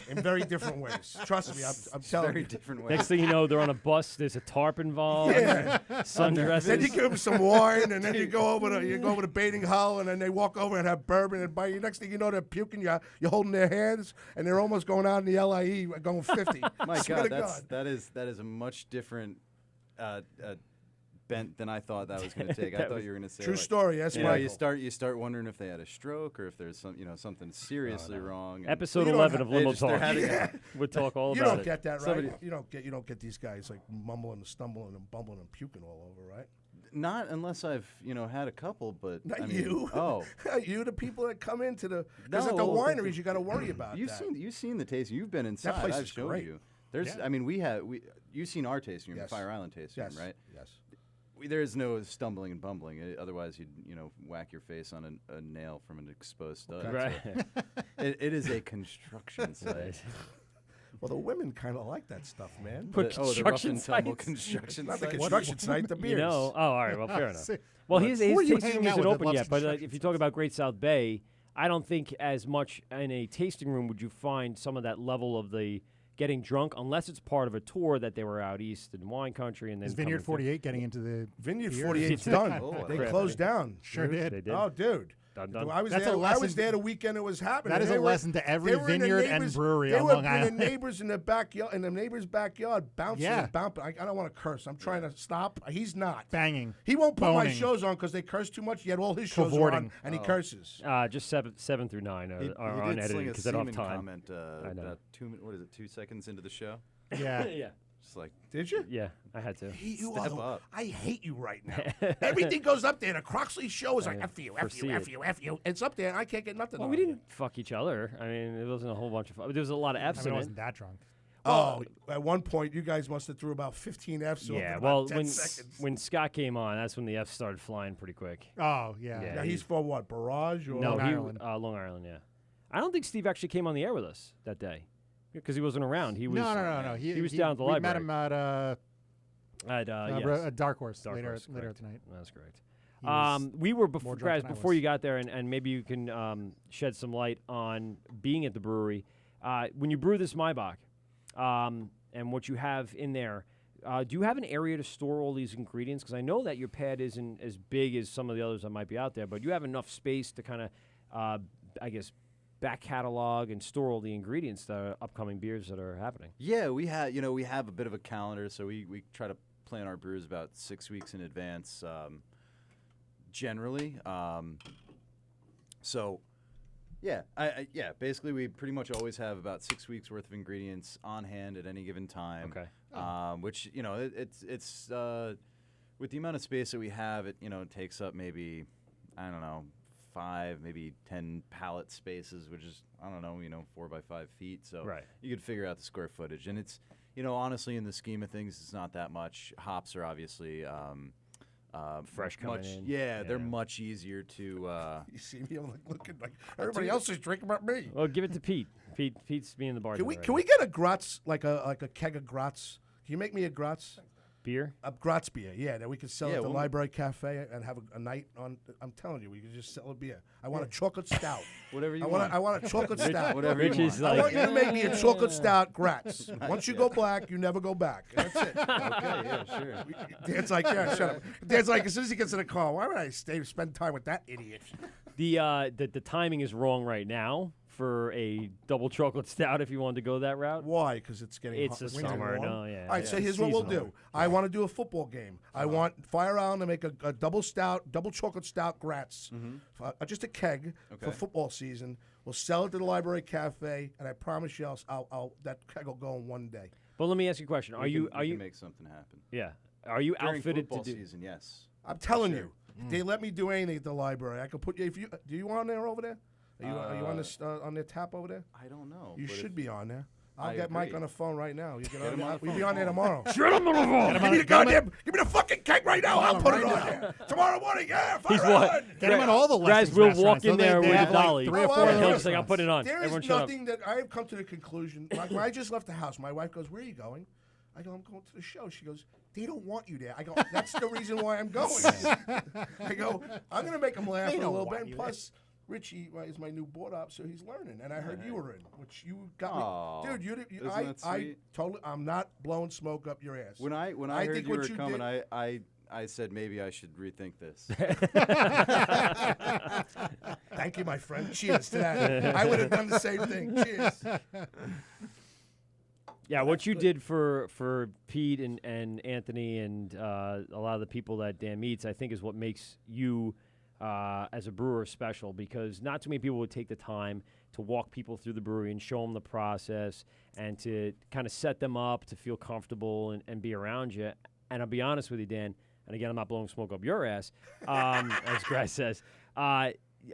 in very different ways. Trust me, I'm telling Very you. different ways. Next thing you know, they're on a bus. There's a tarp involved. Yeah. Sundresses. Then you give them some wine, and then you go over to Bating Hull, and then they walk over and have bourbon and buy you. Next thing you know, they're puking. You're holding their hands, and they're almost going out in the LIE, going 50. My Swear God, to that is a much different bent than I thought that was going to take. I thought you were going to say True like, story. Yes, you know, Michael. you start wondering if they had a stroke or if there's something seriously wrong. and- Episode You don't 11 have- of Limo they're Talk. having Yeah. We'll talk all You about don't it. get that, right? Somebody- You don't get these guys like mumbling and stumbling and bumbling and puking all over, right? Not unless I've had a couple, but Not I mean, you. Oh, You, the people that come into the because at No, the but wineries, you got to worry about you've that. seen the tasting. You've been inside. place I've is showed great. you. There's Yeah. I mean you've seen our tasting room, Yes. the Fire Island tasting Yes. room, right? Yes. There's no stumbling and bumbling. Otherwise, you'd whack your face on a nail from an exposed stud. Okay. Right. So it is a construction site. Well, the women kind of like that stuff, man. Put the rough construction and tumble sites. construction Not the site. construction site, the beers. You know, all right, well, fair enough. See, Well, what- his who are you tasting room hanging out isn't with that open loves yet, but construction if you talk about Great South Bay, I don't think as much in a tasting room would you find some of that level of the getting drunk, unless it's part of a tour that they were out east in wine country and then Is Vineyard coming through. 48 getting into the Vineyard beer? 48's done. Oh, They crap. closed down. Sure dude. did. They did. Oh, dude. Dun, dun. I was That's there. a I lesson- was there the weekend it was happening. That is They a were- lesson to every they were in the vineyard and neighbors- brewery They on were Long in Island. the neighbors in the backyard, bouncing Yeah. and bumping. I don't want to curse. I'm trying to stop. He's not. Banging. He won't put my boning. shows on because they curse too much. Yet all his shows are on, Cavorting. and he curses. Just seven through 9 He are did unedited sling a because I don't semen have time. comment I know. about 2 seconds into the show. Yeah. Yeah. Just like, Did you? Yeah, I had to. You Step are the- up. I hate you right now. Everything goes up there. The Croxley show is like, F you, F foresee you, it. F you, F you. It's up there, and I can't get nothing Well, on we it. didn't fuck each other. I mean, it wasn't a whole bunch of. There was a lot of I F's mean, I in wasn't it. that drunk. Oh, at one point, you guys must have threw about 15 Fs off Yeah, in well, about 10 seconds. when Scott came on, that's when the F's started flying pretty quick. Oh, yeah. Yeah. Now, he's for what, Barrage? Or No, Long he Island. Long Island. Yeah, I don't think Steve actually came on the air with us that day because he wasn't around. He was No. He was down at the we library. met him at yes. Dark Horse Dark later Horse, later correct. tonight. That's correct. He was We were more drunk guys than I before was. you got there, and maybe you can shed some light on being at the brewery. When you brew this Maibach, and what you have in there, do you have an area to store all these ingredients? Because I know that your pad isn't as big as some of the others that might be out there, but you have enough space to kind of, I guess, back catalog and store all the ingredients that are upcoming beers that are happening. Yeah, we have a bit of a calendar, so we try to plan our brews about 6 weeks in advance, generally. So, yeah, basically we pretty much always have about 6 weeks worth of ingredients on hand at any given time. Okay. Which it's with the amount of space that we have, it takes up maybe 5, maybe 10 pallet spaces, which is 4 by 5 feet. So Right. you could figure out the square footage, and it's honestly in the scheme of things, it's not that much. Hops are obviously Fresh coming in. Yeah, they're Yeah. much easier to. You see me, I'm like looking like everybody else is drinking about me. Well, give it to Pete. Pete's being the bartender. Can we get a Gratz, like a keg of Gratz? Can you make me a Gratz? beer? A Gratz beer, yeah, that we could sell Yeah, at the we'll- Library Cafe and have a night on. I'm telling you, we could just sell a beer. I want a chocolate stout. Whatever you I want. I want a chocolate stout. Whatever Rich you is want. I want you to make me a chocolate stout Gratz. Once you Yeah. go black, you never go back. That's it. Okay, yeah, sure. Dan's like, yeah, shut up. Dan's like, as soon as he gets in the car, why would I spend time with that idiot? The timing is wrong right now for a double chocolate stout if you wanted to go that route. Why? Because it's getting It's hot. the winter summer, warm. no, yeah. All right, yeah. so here's what we'll Seasonal. do. I want to do a football game. I want Fire Island to make a double chocolate stout Gratz, just a keg for Okay. football season. We'll sell it to the Library Cafe, and I promise you, I'll that keg will go in one day. But let me ask you a question: Are We you can make something happen? Yeah. Are you During outfitted football to do? season? Yes. I'm telling Sure. you, they let me do anything at the library. I could put you. If you do, you on there over there? Are you on this on their tap over there? I don't know. You but should if- be on there. I'll I get Mike agree. on the phone right now. You get Get on him there. on the We'll be phone. on there tomorrow. Shut him on the phone. Give me the goddamn, give me the fucking cake right now. I'll put it on there. Tomorrow morning, yeah, Fire He's what? Island. Get him on all the Raz lessons will restaurants. walk in Don't they- there they with a have, like, dolly. 3 or Oh, 4 yeah. of He'll those just like, I'll put it on. There Everyone is shut up. nothing that I've come to the conclusion. When I just left the house, my wife goes, "Where are you going?" I go, "I'm going to the show." She goes, they don't want you there. I go, that's the reason why I'm going. I go, I'm going to make them laugh They a don't little want bit. you Plus, Richie is my new board op, so he's learning. And I heard you were in, which you got Aw, me. Dude, isn't that sweet? I'm not blowing smoke up your ass. When I heard think you what were you coming, did- I said maybe I should rethink this. Thank you, my friend. Cheers to that. I would have done the same thing. Cheers. Yeah, what you did for Pete and Anthony and a lot of the people that Dan meets, I think, is what makes you as a brewer special, because not too many people would take the time to walk people through the brewery and show them the process and to kind of set them up to feel comfortable and be around you. And I'll be honest with you, Dan, and again, I'm not blowing smoke up your ass, as Grace says.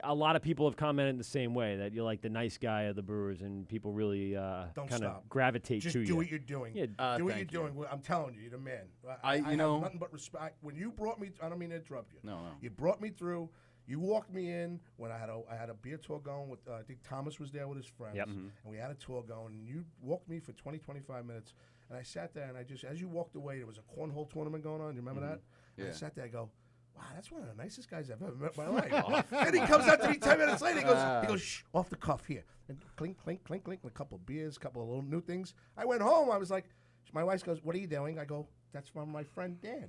A lot of people have commented the same way, that you're like the nice guy of the brewers, and people really kind of gravitate Just to you. do what you're doing. Yeah, do what you're thank you. doing. I'm telling you, you're the man. I have know- nothing but respect. When you brought me, I don't mean to interrupt you. No. You brought me through. You walked me in when I had a beer tour going with, I think Thomas was there with his friends. Yep. And we had a tour going, and you walked me for 20, 25 minutes. And I sat there, and I just, as you walked away, there was a cornhole tournament going on. You remember that? And I Yeah. sat there, I go, wow, that's one of the nicest guys I've ever met in my life. And he comes up to me 10 minutes later, he goes, shh, off the cuff here. And clink, clink, clink, clink, and a couple of beers, a couple of little new things. I went home, I was like, my wife goes, what are you doing? I go, that's from my friend Dan.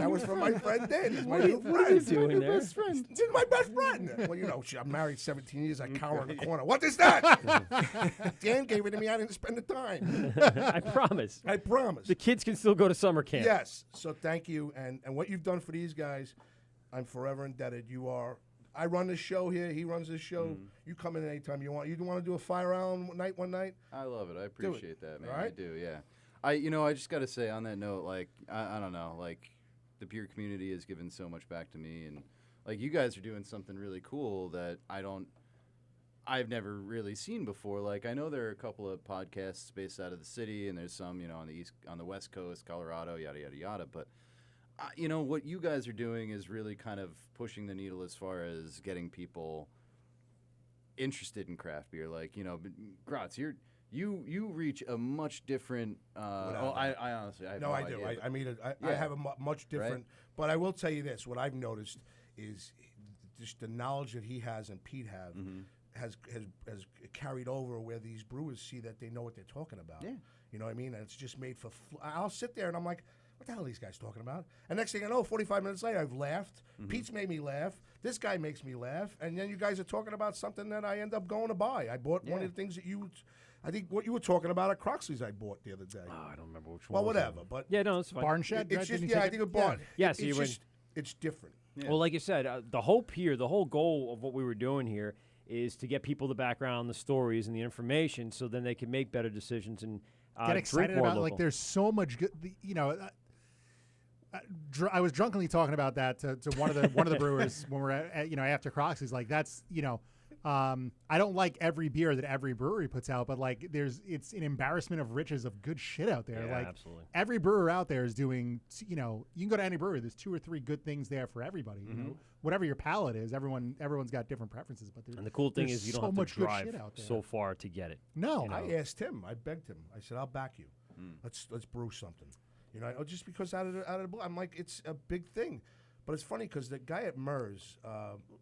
That was from my friend Dan. He's my new friend. What are you doing there? He's my best friend. Well, you know, I'm married 17 years. I cower in the corner. What is that? Dan gave it to me. I didn't spend the time. I promise. I promise. The kids can still go to summer camp. Yes. So thank you. And what you've done for these guys, I'm forever indebted. You are. I run this show here. He runs this show. You come in anytime you want. You want to do a fire round one night? I love it. I appreciate that, man. All right? I do, yeah. I just got to say on that note, like, I don't know, like, the beer community has given so much back to me, and like, you guys are doing something really cool that I've never really seen before. Like, I know there are a couple of podcasts based out of the city, and there's some, on the West Coast, Colorado, yada yada yada. But what you guys are doing is really kind of pushing the needle as far as getting people interested in craft beer. Like, Gratz, you reach a much different. I honestly, I have no I idea, do. but- I mean, I Yeah. have a much different. Right? But I will tell you this: what I've noticed is just the knowledge that he has and Pete have has carried over where these brewers see that they know what they're talking about. Yeah. You know what I mean? And it's just made for. I'll sit there and I'm like, what the hell are these guys talking about? And next thing I know, 45 minutes later, I've laughed. Pete's made me laugh. This guy makes me laugh. And then you guys are talking about something that I end up going to buy. I bought one of the things that I think what you were talking about at Croxley's I bought the other day. Oh, I don't remember which one. Well, was whatever. it. But yeah, no, it's fine. Barn Shed. it's right? just, Didn't you I take think it? it bought. Yeah, so it's you just, it's different. Yeah. Well, like you said, the hope here, the whole goal of what we were doing here is to get people the background, the stories, and the information, so then they can make better decisions and Get excited drink more about local. like there's so much good. I was drunkenly talking about that to one of the brewers when we're at after Croxley's. Like that's I don't like every beer that every brewery puts out, but like it's an embarrassment of riches of good shit out there. Yeah, like absolutely. every brewer out there is doing. You can go to any brewery. There's 2 or 3 good things there for everybody. You know, whatever your palate is, everyone's got different preferences. But And the cool thing there's is you so don't have much to good drive shit out there. so far to get it. No, you know? I asked him. I begged him. I said, "I'll back you. Let's brew something." Just because out of the blue, I'm like, it's a big thing. But it's funny because the guy at Mers,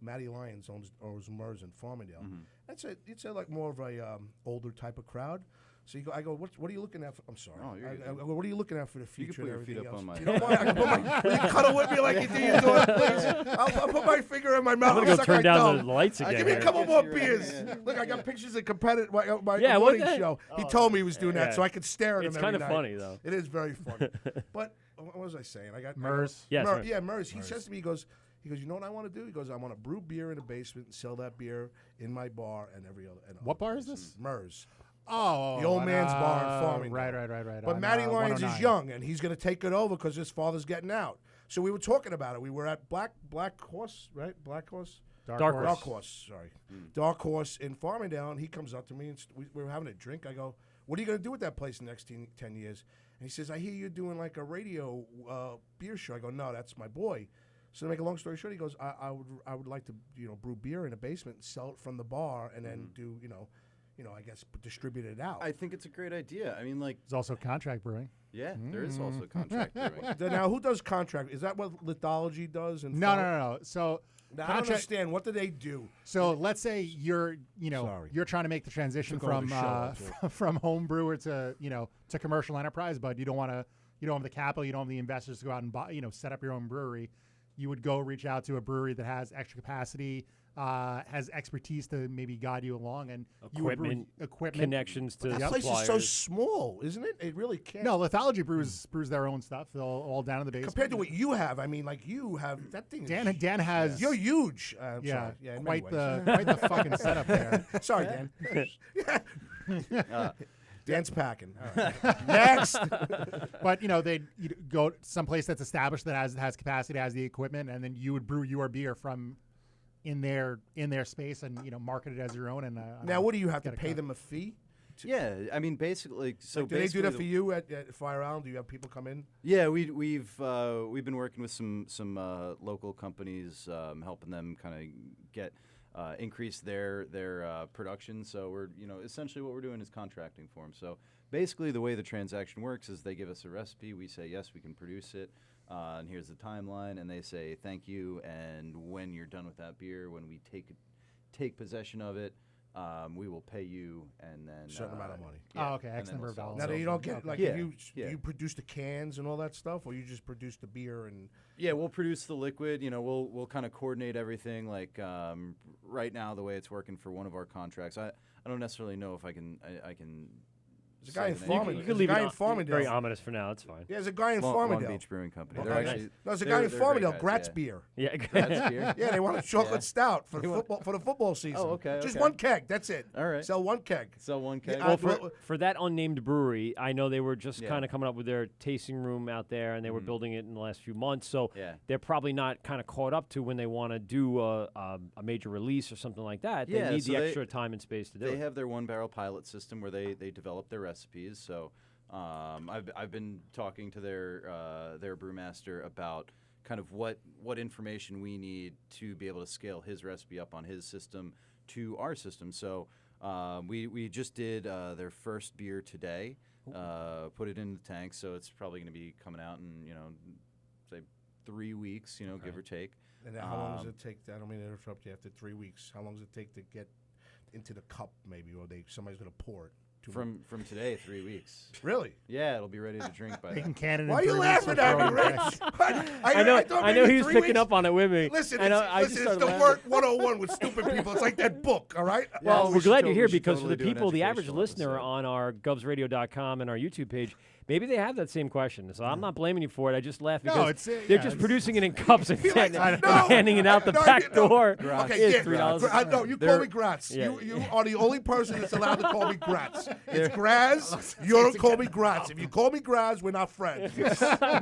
Matty Lyons owns Mers in Farmingdale. It's a like more of a older type of crowd. So I go, what are you looking at? I'm sorry. Oh, you're I good. go, what are you looking at for the You future? can put and your feet everything up else? on my. You know what? I can put will you cuddle with me like you do your daughter, please? I'll put my finger in my mouth. I'm gonna go suck turn my down thumb. the lights again. Give me a here. couple more You're right, beers. yeah. Look, I got pictures of competitive my Yeah, morning what the- show. He told me he was doing that, Yeah. so I could stare at him It's every kind of night. funny though. It is very funny. But what was I saying? Mers. Yes, Mers. Yeah, Mers. He says to me, he goes, you know what I want to do? He goes, I want to brew beer in the basement and sell that beer in my bar and every other. And What other bar is places. this? Mers. Oh, The old man's bar in Farmingdale. Right. But on, Matty Lyons 109. is young, and he's going to take it over because his father's getting out. So we were talking about it. We were at Black Horse, right? Black Horse? Dark Dark Horse, sorry. Dark Horse in Farmingdale, and he comes up to me, and we were having a drink. I go, what are you going to do with that place in the next 10 years? And he says, I hear you're doing like a radio beer show. I go, no, that's my boy. So to make a long story short, he goes, I would like to brew beer in a basement and sell it from the bar, and then do I guess distribute it out. I think it's a great idea. I mean, like There's also contract brewing. yeah, there is also contract brewing. Now, who does contract? Is that what lithology does? No. So now, I don't understand. What do they do? So let's say you're trying to make the transition Took over from the show, from home brewer to to commercial enterprise, but you don't have the capital, you don't have the investors to go out and buy, set up your own brewery. You would go reach out to a brewery that has extra capacity, has expertise to maybe guide you along, and equipment connections to that place is so small, isn't it? It really can't. No, lithology brews their own stuff. They're all down in the basement. Compared to what you have, I mean, like you have that thing. Dan has. You're huge. Yeah, sorry. In quite many the quite the fucking setup there. Sorry, Dan. Dan's packing. Next. But they'd go someplace that's established that has capacity, has the equipment, and then you would brew your beer from in their space and market it as your own. And now, what do you have to pay them a fee? Yeah, I mean, basically. So do they do that for you at Fire Island? Do you have people come in? Yeah, we've been working with some local companies, helping them kind of get. Increase their production. So we're essentially what we're doing is contracting for them. So basically the way the transaction works is they give us a recipe, we say yes, we can produce it, and here's the timeline, and they say thank you, and when you're done with that beer, when we take possession of it, we will pay you, and then certain amount of money. Oh, okay, X number of dollars. Now you don't get you produce the cans and all that stuff, or you just produce the beer and. Yeah, we'll produce the liquid. We'll kind of coordinate everything. Like right now, the way it's working for one of our contracts, I don't necessarily know if I can. There's a guy in Farmingdale. You can leave it very ominous for now. It's fine. Yeah, there's a guy in Long Farmingdale. Beach Brewing Company. There's a guy in Farmingdale, Gratz Beer. Yeah, Gratz Beer. Yeah, they want a chocolate stout for the football season. Oh, okay. Just one keg. That's it. All right. Sell one keg. Well, for that unnamed brewery, I know they were just kind of coming up with their tasting room out there, and they were building it in the last few months. So they're probably not kind of caught up to when they want to do a major release or something like that. They need the extra time and space to do it. They have their one-barrel pilot system where they develop their recipes. So I've been talking to their brewmaster about kind of what information we need to be able to scale his recipe up on his system to our system. So we just did their first beer today, put it in the tank, so it's probably going to be coming out in say 3 weeks, give or take. And how long does it take? I don't mean to interrupt you. After 3 weeks, how long does it take to get into the cup, maybe, or somebody's going to pour it? From today, 3 weeks. Really? Yeah, it'll be ready to drink by They then. can can it in Why are you 3 weeks laughing for at me, throwing Rich? back. I know he was picking up on it with me. Listen, it's the Wort 101 with stupid people. It's like that book, all right? Well, we're glad you're here because for totally the do an people, the average educational listener episode. on our govsradio.com and our YouTube page, maybe they have that same question. So I'm not blaming you for it. I just laugh because they're just producing it in cups and handing it out the back door. Okay, It's $3. No, you call me Gratz. Yeah. You are the only person that's allowed to call me Gratz. It's Graz. You don't call me Gratz. If you call me Graz, we're not friends.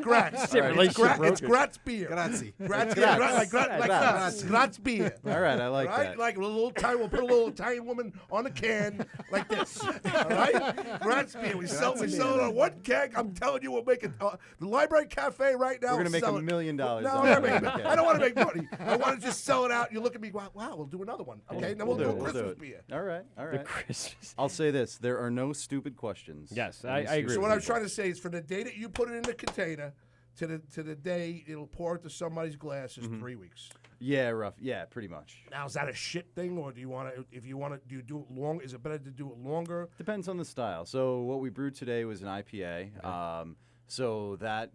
Gratz. It's Gratz beer. Grazie. Gratz beer. Like Gratz beer. All right, I like that. Like we'll put a little Italian woman on the can like this. All right? Gratz beer. We sell it on one keg. I'm telling you, we'll make it. The Library Cafe right now. We're going to make sell $1 million. No, I don't want to make money. I want to just sell it out. You look at me, wow, we'll do another one. Okay, then we'll do a Christmas beer. All right. The Christmas. I'll say this: there are no stupid questions. Yes, I agree. So what I'm trying to say is, from the day that you put it in the container to the day it'll pour into somebody's glass is 3 weeks. Yeah, rough. Yeah, pretty much. Now, is that a shit thing, or do you want to? If you want to, do you do it long? Is it better to do it longer? Depends on the style. So what we brewed today was an IPA. So that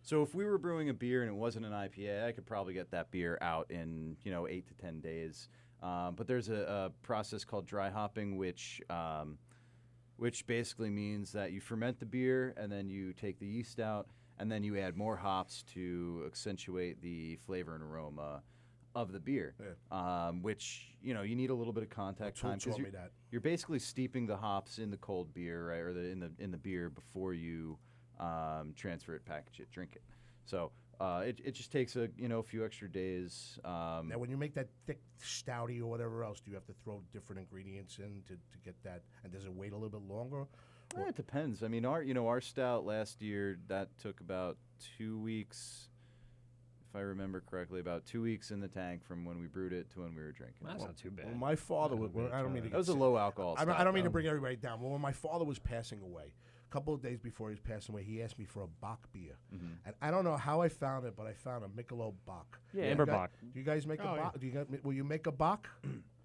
so if we were brewing a beer and it wasn't an IPA, I could probably get that beer out in 8 to 10 days. But there's a process called dry hopping, which basically means that you ferment the beer and then you take the yeast out and then you add more hops to accentuate the flavor and aroma of the beer. Yeah. Which you need a little bit of contact time because you're basically steeping the hops in the cold beer, right, or in the beer before you transfer it, package it, drink it. So it just takes a few extra days. Now, when you make that thick stouty or whatever else, do you have to throw different ingredients in to get that? And does it wait a little bit longer? It depends. I mean, our stout last year that took about 2 weeks if I remember correctly, about 2 weeks in the tank from when we brewed it to when we were drinking. That's not too bad. Well, my father was. I don't mean to. That was a low alcohol. I don't mean to bring everybody down. Well, when my father was passing away, a couple of days before he was passing away, he asked me for a Bach beer, and I don't know how I found it, but I found a Michelob Bach. Yeah, Amber Bach. Do you guys make a Bach? Will you make a Bach?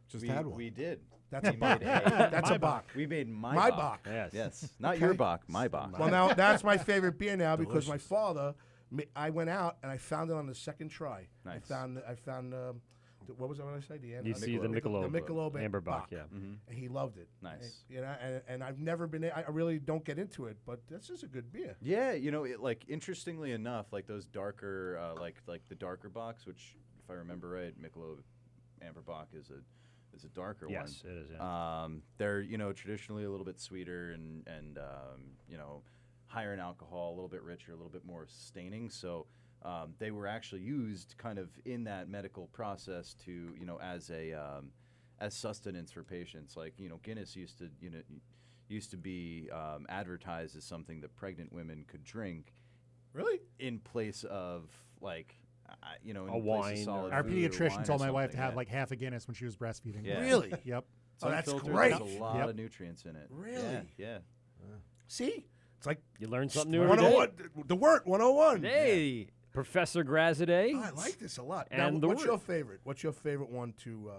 Just had one. We did. That's a Bach. That's a Bach. We made my Bach. Yes. Not your Bach, my Bach. Well, now that's my favorite beer now because my father. I went out and I found it on the second try. Nice. I found. What was I going to say? You see the Michelob Amber Bach, yeah. And he loved it. Nice. And I've never been. I really don't get into it, but this is a good beer. Yeah, like interestingly enough, like those darker, like the darker Bachs, which if I remember right, Michelob Amber Bach is a darker one. Yes, it is. Yeah. They're traditionally a little bit sweeter and higher in alcohol, a little bit richer, a little bit more sustaining. So they were actually used kind of in that medical process to as sustenance for patients. Like Guinness used to be advertised as something that pregnant women could drink. Really? In place of like. In a place wine. Of solid Our food or pediatrician wine told or my wife to something, have like half a Guinness when she was breastfeeding. Yeah. Really? Yep. Oh, that's Unfiltered, great. There's a lot of nutrients in it. Really? Yeah. See, it's like You learn something new every 101. day. The Wort 101. Hey, Professor Graziday. Oh, I like this a lot. And now, what's the your favorite? What's your favorite one to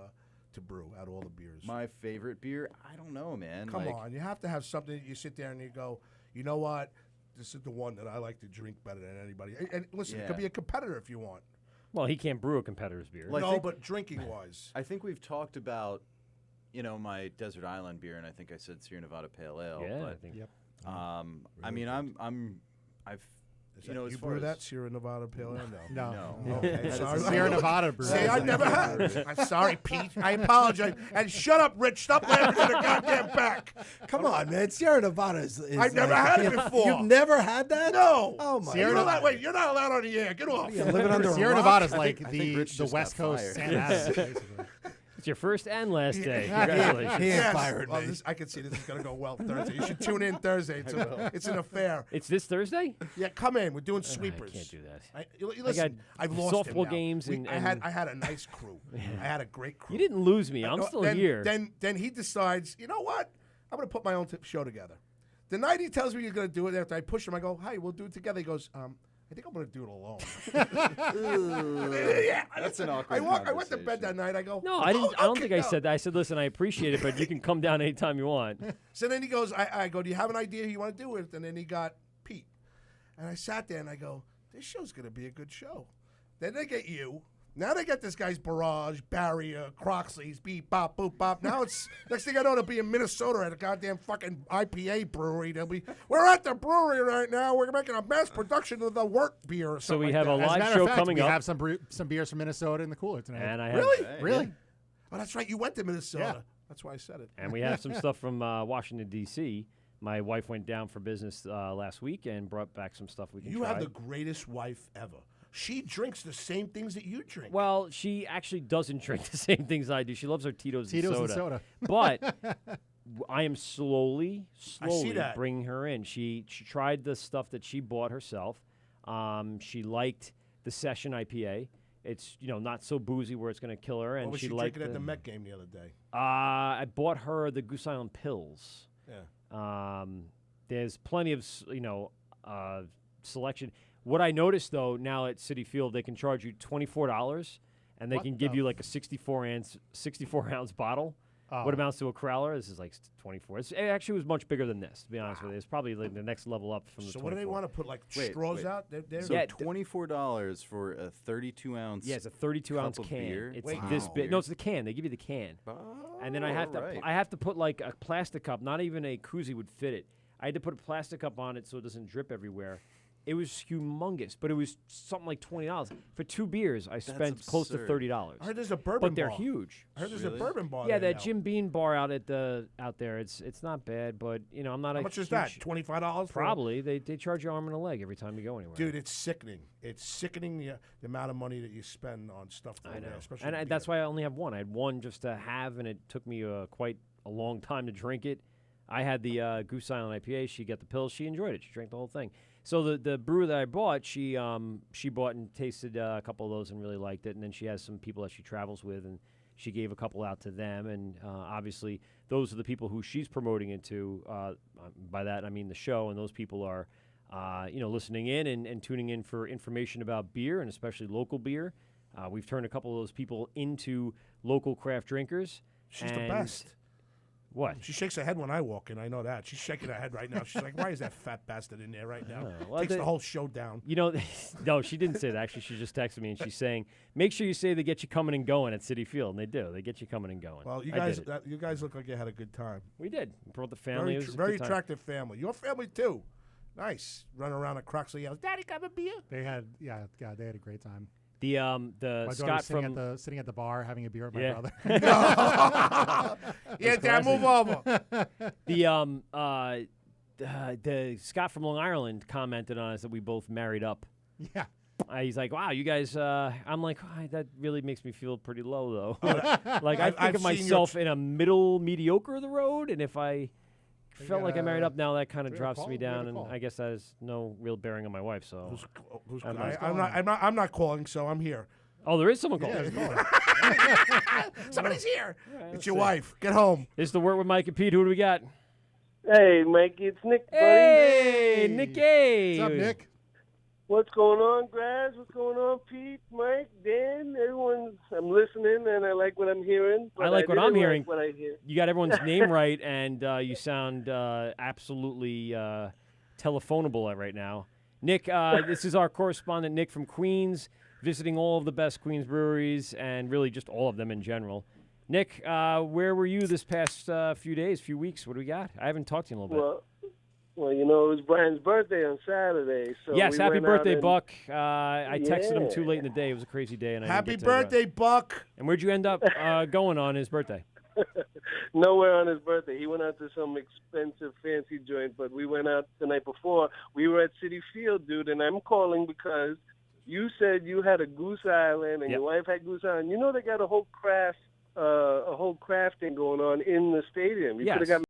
brew out of all the beers? My favorite beer? I don't know, man. Come like, on, you have to have something that you sit there and you go, you know what? This is the one that I like to drink better than anybody. And listen, it could be a competitor if you want. Well, he can't brew a competitor's beer. Well, no, but drinking wise. I think we've talked about, my Desert Island beer, and I think I said Sierra Nevada Pale Ale. Yeah, but, I think. Yep. I mean, I've. Is that, as you far brew as that Sierra Nevada Pale Ale? No. Okay, sorry. Sierra Nevada brew. See, I never had it. I'm sorry, Pete. I apologize. And shut up, Rich. Stop laughing at the goddamn back. Come on, man. Sierra Nevada is I've never had it before. You've never had that? No. Oh, my Sierra God. Wait, you're not allowed on the air. Get off. Yeah, living under Sierra a rock? Nevada's I like think the Rich just West got Coast fired. San Adams, basically. It's your first and last day. Yeah. Congratulations. He ain't Yes. fired Well, me. I can see this is going to go well Thursday. You should tune in Thursday. It's an affair. It's this Thursday? Yeah, come in. We're doing sweepers. I can't do that. Listen, I've lost him softball now. games I had a nice crew. I had a great crew. You didn't lose me. I'm still here. Then he decides, you know what? I'm going to put my own show together. The night he tells me he's going to do it, after I push him, I go, "Hi, we'll do it together." He goes, I think I'm going to do it alone. Yeah, That's an awkward I went to bed that night. I go, No, I didn't. I don't okay, think I no." said that. I said, listen, I appreciate it, but you can come down anytime you want. So then he goes, I go, do you have an idea who you want to do with? And then he got Pete. And I sat there and I go, this show's going to be a good show. Then they get you. Now they get this guy's Barrage, Barrier, Croxley's, beep, bop, boop, bop. Now it's, next thing I know, they'll be in Minnesota at a goddamn fucking IPA brewery. We're at the brewery right now. We're making a mass production of the Wort beer or So something we like have that. a As live matter show of fact, coming we up. have some beers from Minnesota in the cooler tonight. And I have, Really? Really? Oh, that's right. You went to Minnesota. Yeah. That's why I said it. And we have some stuff from Washington, D.C. My wife went down for business last week and brought back some stuff we can You try. have the greatest wife ever. She drinks the same things that you drink. Well, she actually doesn't drink the same things I do. She loves her Tito's and and soda. But I am slowly that. bringing her in. She tried the stuff that she bought herself. She liked the Session IPA. It's not so boozy where it's going to kill her. And What was she she liked drinking at the Met game the other day? I bought her the Goose Island Pills. Yeah. There's plenty of selection. What I noticed though, now at Citi Field, they can charge you $24, and they can give you like a 64 ounce bottle. What amounts to a crowler? This is like 24. It actually was much bigger than this, to be honest with you. It's probably like the next level up from the 24. So what do they want to put, like straws out? So Yeah, $24 for a 32 ounce. Yeah, it's a 32 ounce cup of can. beer? It's Wow. this big. No, it's the can. They give you the can. And then I have alright. to I have to put like a plastic cup. Not even a koozie would fit it. I had to put a plastic cup on it so it doesn't drip everywhere. It was humongous, but it was something like $20 for 2 beers. I spent close to $30. I heard there's a bourbon but they're bar. huge. I heard there's a bourbon bar. Yeah, there that now. Jim Beam bar out there. It's not bad, but I'm not. How a much is huge, that? $25? Probably. They charge you arm and a leg every time you go anywhere. Dude, it's sickening. It's sickening the amount of money that you spend on stuff. I know, there, especially and that's why I only have one. I had one just to have, and it took me quite a long time to drink it. I had the Goose Island IPA. She got the pills. She enjoyed it. She drank the whole thing. So the brewer that I bought, she bought and tasted a couple of those and really liked it. And then she has some people that she travels with, and she gave a couple out to them. And obviously, those are the people who she's promoting it to. By that, I mean the show. And those people are, listening in and tuning in for information about beer, and especially local beer. We've turned a couple of those people into local craft drinkers. She's the best. What? She shakes her head when I walk in. I know that. She's shaking her head right now. She's like, why is that fat bastard in there right now? Well, Takes the whole show down. No, she didn't say that. Actually, she just texted me, and she's saying, make sure you say they get you coming and going at Citi Field. And they do. They get you coming and going. Well, you guys look like you had a good time. We did. We brought the family. Very attractive family. Your family, too. Nice. Running around at Croxley yells, Daddy, come a beer. They had a great time. The my Scott from sitting at the bar having a beer with my brother. Yeah, Dad, move over. The Scott from Long Island commented on us that we both married up. Yeah. He's like, wow, you guys. I'm like, that really makes me feel pretty low, though. Like I think of myself in a middle mediocre of the road, and if I felt like I married up now, that kind of drops me down, and I guess that has no real bearing on my wife. So I'm not calling, so I'm here. Oh, there is someone calling. Somebody's here. Right, It's your wife. Get home. This is the Wort with Mike and Pete. Who do we got? Hey, Mikey, it's Nick, buddy. Hey, Nicky. What's up, Nick? What's going on, Graz? What's going on, Pete, Mike, Dan? I'm listening, and I like what I'm hearing. I like what I'm hearing. What I hear. You got everyone's name right, and you sound absolutely telephonable right now. Nick, this is our correspondent, Nick from Queens, visiting all of the best Queens breweries, and really just all of them in general. Nick, where were you this past few weeks? What do we got? I haven't talked to you in a little bit. Well, it was Brian's birthday on Saturday. So yes, we happy went birthday, out Buck. I texted him too late in the day. It was a crazy day. And I Happy didn't get birthday, Buck. And where'd you end up going on his birthday? Nowhere on his birthday. He went out to some expensive, fancy joint, but we went out the night before. We were at Citi Field, dude, and I'm calling because you said you had a Goose Island and your wife had Goose Island. You know they got a whole crafting going on in the stadium. You could have got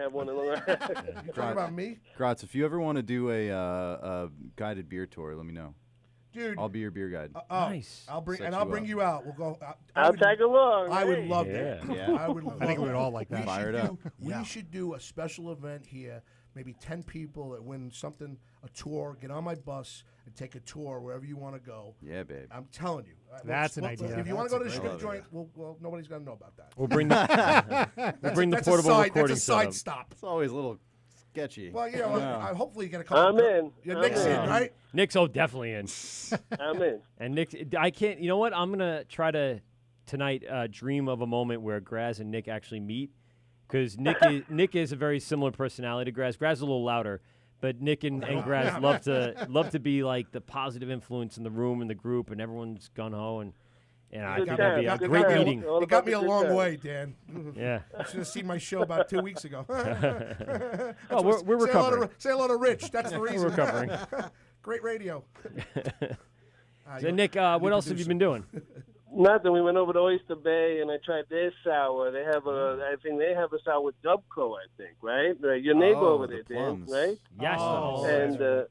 have one in Long Island. You talking about me? Gratz, if you ever want to do a guided beer tour, let me know. Dude, I'll be your beer guide. Nice. I'll bring Set and I'll you bring up. you out. We'll go. I'll tag along. I would hey. love that. Yeah. I would. Love I think we would that. all like that. Fire it up. We should do a special event here. Maybe 10 people that win something, a tour. Get on my bus and take a tour wherever you want to go. Yeah, babe. I'm telling you. That's an idea. If you want to go to the That's a strip great joint, well, nobody's gonna know about that. We'll bring the That's portable a side, recording That's a side setup. stop. It's always a little sketchy. Well, you know, Yeah. hopefully you get a couple. I'm in. Nick's I'm in, in. right? Nick's definitely in. I'm in. And Nick, I can't. You know what? I'm gonna try to tonight dream of a moment where Graz and Nick actually meet, because Nick is a very similar personality to Graz. Graz is a little louder, but Nick and Graz love to be like the positive influence in the room and the group, and everyone's gun ho and I Good think that'd be a time. great Good time. meeting. All It got about me the a good long time. way, Dan. Yeah. You should have seen my show about 2 weeks ago. Oh, we're recovering. Say hello to Rich. That's the reason. We're recovering. Great radio. So Nick, what else have you been doing? Nothing. We went over to Oyster Bay and I tried their sour. They have I think they have a sour with Dubco, I think, right? Your neighbor over there, Dan, right? Yes. And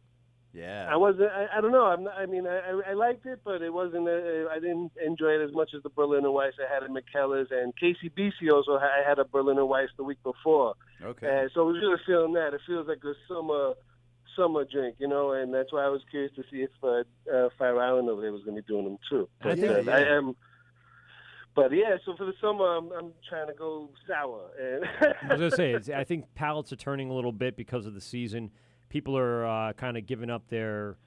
yeah. I wasn't. I don't know. I liked it, but it wasn't. I didn't enjoy it as much as the Berliner Weiss I had at McKellar's, and KCBC also. I had a Berliner Weiss the week before. Okay. So I was really feeling that. It feels like a summer drink, you know, and that's why I was curious to see if Fire Island over there was going to be doing them too. But I am. But yeah, so for the summer, I'm trying to go sour. And I was gonna say, I think palates are turning a little bit because of the season. People are kind of giving up their,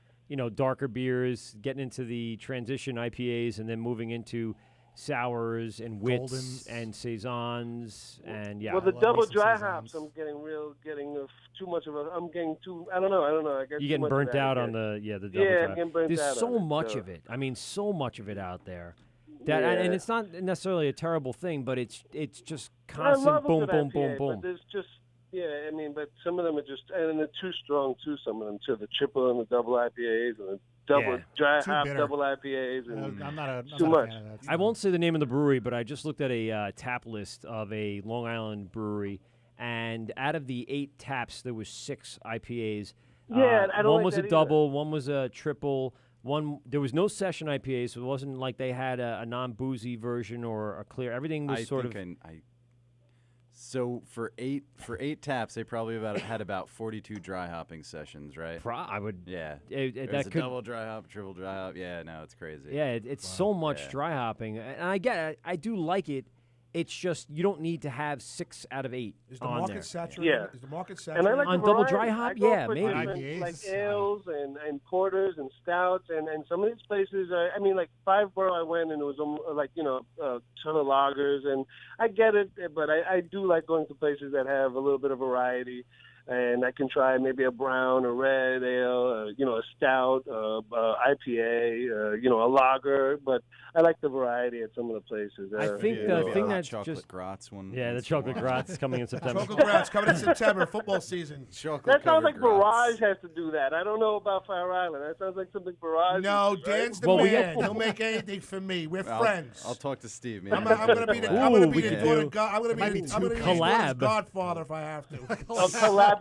darker beers, getting into the transition IPAs, and then moving into sours and wits Goldens. and saisons, and yeah. Well, the love double me some dry saisons. hops, I'm getting too much of a. I'm getting too. I don't know. I get You're too getting much of burnt that, out I on guess. the double Yeah, dry. I'm getting burnt There's out so on it, much so. of it. I mean, so much of it out there. That Yeah. and it's not necessarily a terrible thing, but it's just I love constant a boom, good boom, IPA, boom, boom. But there's just but some of them are just and they're too strong too. Some of them too. The triple and the double IPAs and the double dry Too hop bitter. double IPAs and I'm not a too much. fan of that. I won't say the name of the brewery, but I just looked at a tap list of a Long Island brewery, and out of the 8 taps, there was 6 IPAs. Yeah, I don't one like was that a either. double, one was a triple. There was no session IPA, so it wasn't like they had a non-boozy version or a clear. Everything was So for eight taps, they probably had about 42 dry hopping sessions, right? I would. Yeah. That There's a could double dry hop, triple dry hop. Yeah, no, it's crazy. Yeah, it's so much Yeah. dry hopping, and I get it. I do like it. It's just you don't need to have 6 out of 8 Is the on market there. saturated? Yeah. Is the market And saturated? I like On the double variety. dry hop? I go Yeah, for maybe. different, IPAs. like ales and porters and stouts and some of these places are. I mean, like Five Borough, I went and it was a ton of lagers, and I get it, but I do like going to places that have a little bit of variety. And I can try maybe a brown, a red ale, a stout, IPA, a lager. But I like the variety at some of the places. I think Maybe the a thing hot that's chocolate just Gratz one. yeah, the once in a chocolate while. Gratz is coming in September. Chocolate Gratz coming in September, football season. Chocolate That sounds like covered Gratz. Barrage has to do that. I don't know about Fire Island. That sounds like something Barrage. No, does, right? Dan's the Well, we man. got- He'll make anything for me. We're I'll- friends. I'll talk to Steve. I'm gonna be the Collab. godfather if I have to. A collaboration.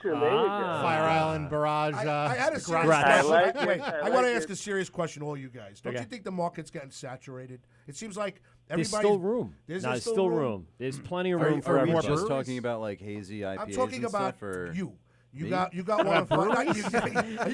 There you go. Fire Island Barrage. I had a serious Gratz. question. I like it. Wait, I I want to like ask it. a serious question, all you guys. Don't Okay. you think the market's getting saturated? It seems like There's everybody's still room. There's There's still room. There's plenty of room for Are we everybody. just talking about like hazy IPAs I'm talking and about stuff, or you. You me? got one.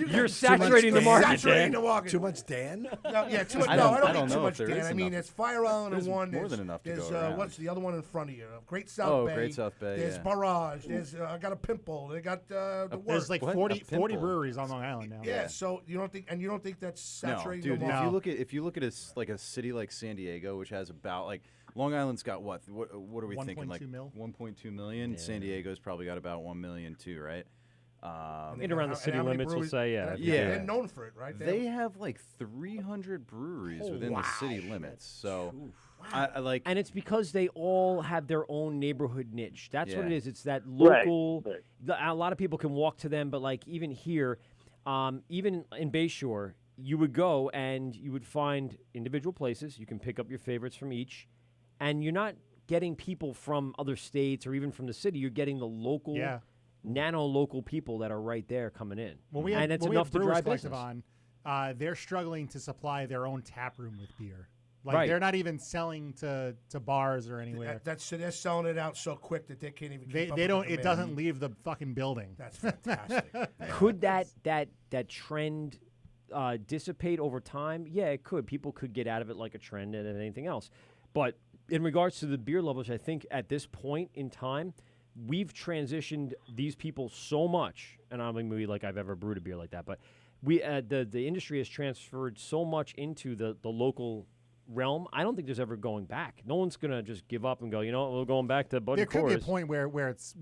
You're saturating the market, Saturating Dan. the market. Too much Dan? No, yeah, too much. I No, don't- I I don't don't think too know much, if there Dan. is I mean, enough. it's Fire Island There's and one. more There's, than enough to there's go around. what's the other one in front of you? Great South Oh, Bay. Great South Bay, There's yeah. Barrage. There's I got a Pimple. They got the Wort. There's like What? 40 A pimple? breweries on Long Island now. Yeah, so you don't think that's No, saturating dude. the If market? you look at a city like San Diego, which has about like Long Island's got what are we thinking, like 1.2 mil? 1.2 million. San Diego's probably got about 1 million too, right? In around the city how many limits, we'll breweries- say, yeah. and Yeah. They're known for it, right? They have like 300 breweries within the city limits. So I like, And it's because they all have their own neighborhood niche. That's what it Yeah. is. It's that Right, local. right. A lot of people can walk to them, but like even here, even in Bayshore, you would go and you would find individual places. You can pick up your favorites from each, and you're not getting people from other states or even from the city. You're getting the local, nano-local people that are right there coming in. And it's enough to drive Collective business. on, they're struggling to supply their own tap room with beer. Like they're not even selling to bars or anywhere. So they're selling it out so quick that they can't even. They keep up don't. with the It demand. doesn't leave the fucking building. That's fantastic. Could that trend dissipate over time? Yeah, it could. People could get out of it like a trend and anything else. But in regards to the beer lovers, I think at this point in time, we've transitioned these people so much, and I don't think maybe like I've ever brewed a beer like that, but we the industry has transferred so much into the local realm. I don't think there's ever going back. No one's gonna just give up and go, you know what, we're going back to Buddy There could be a Coors. point where it's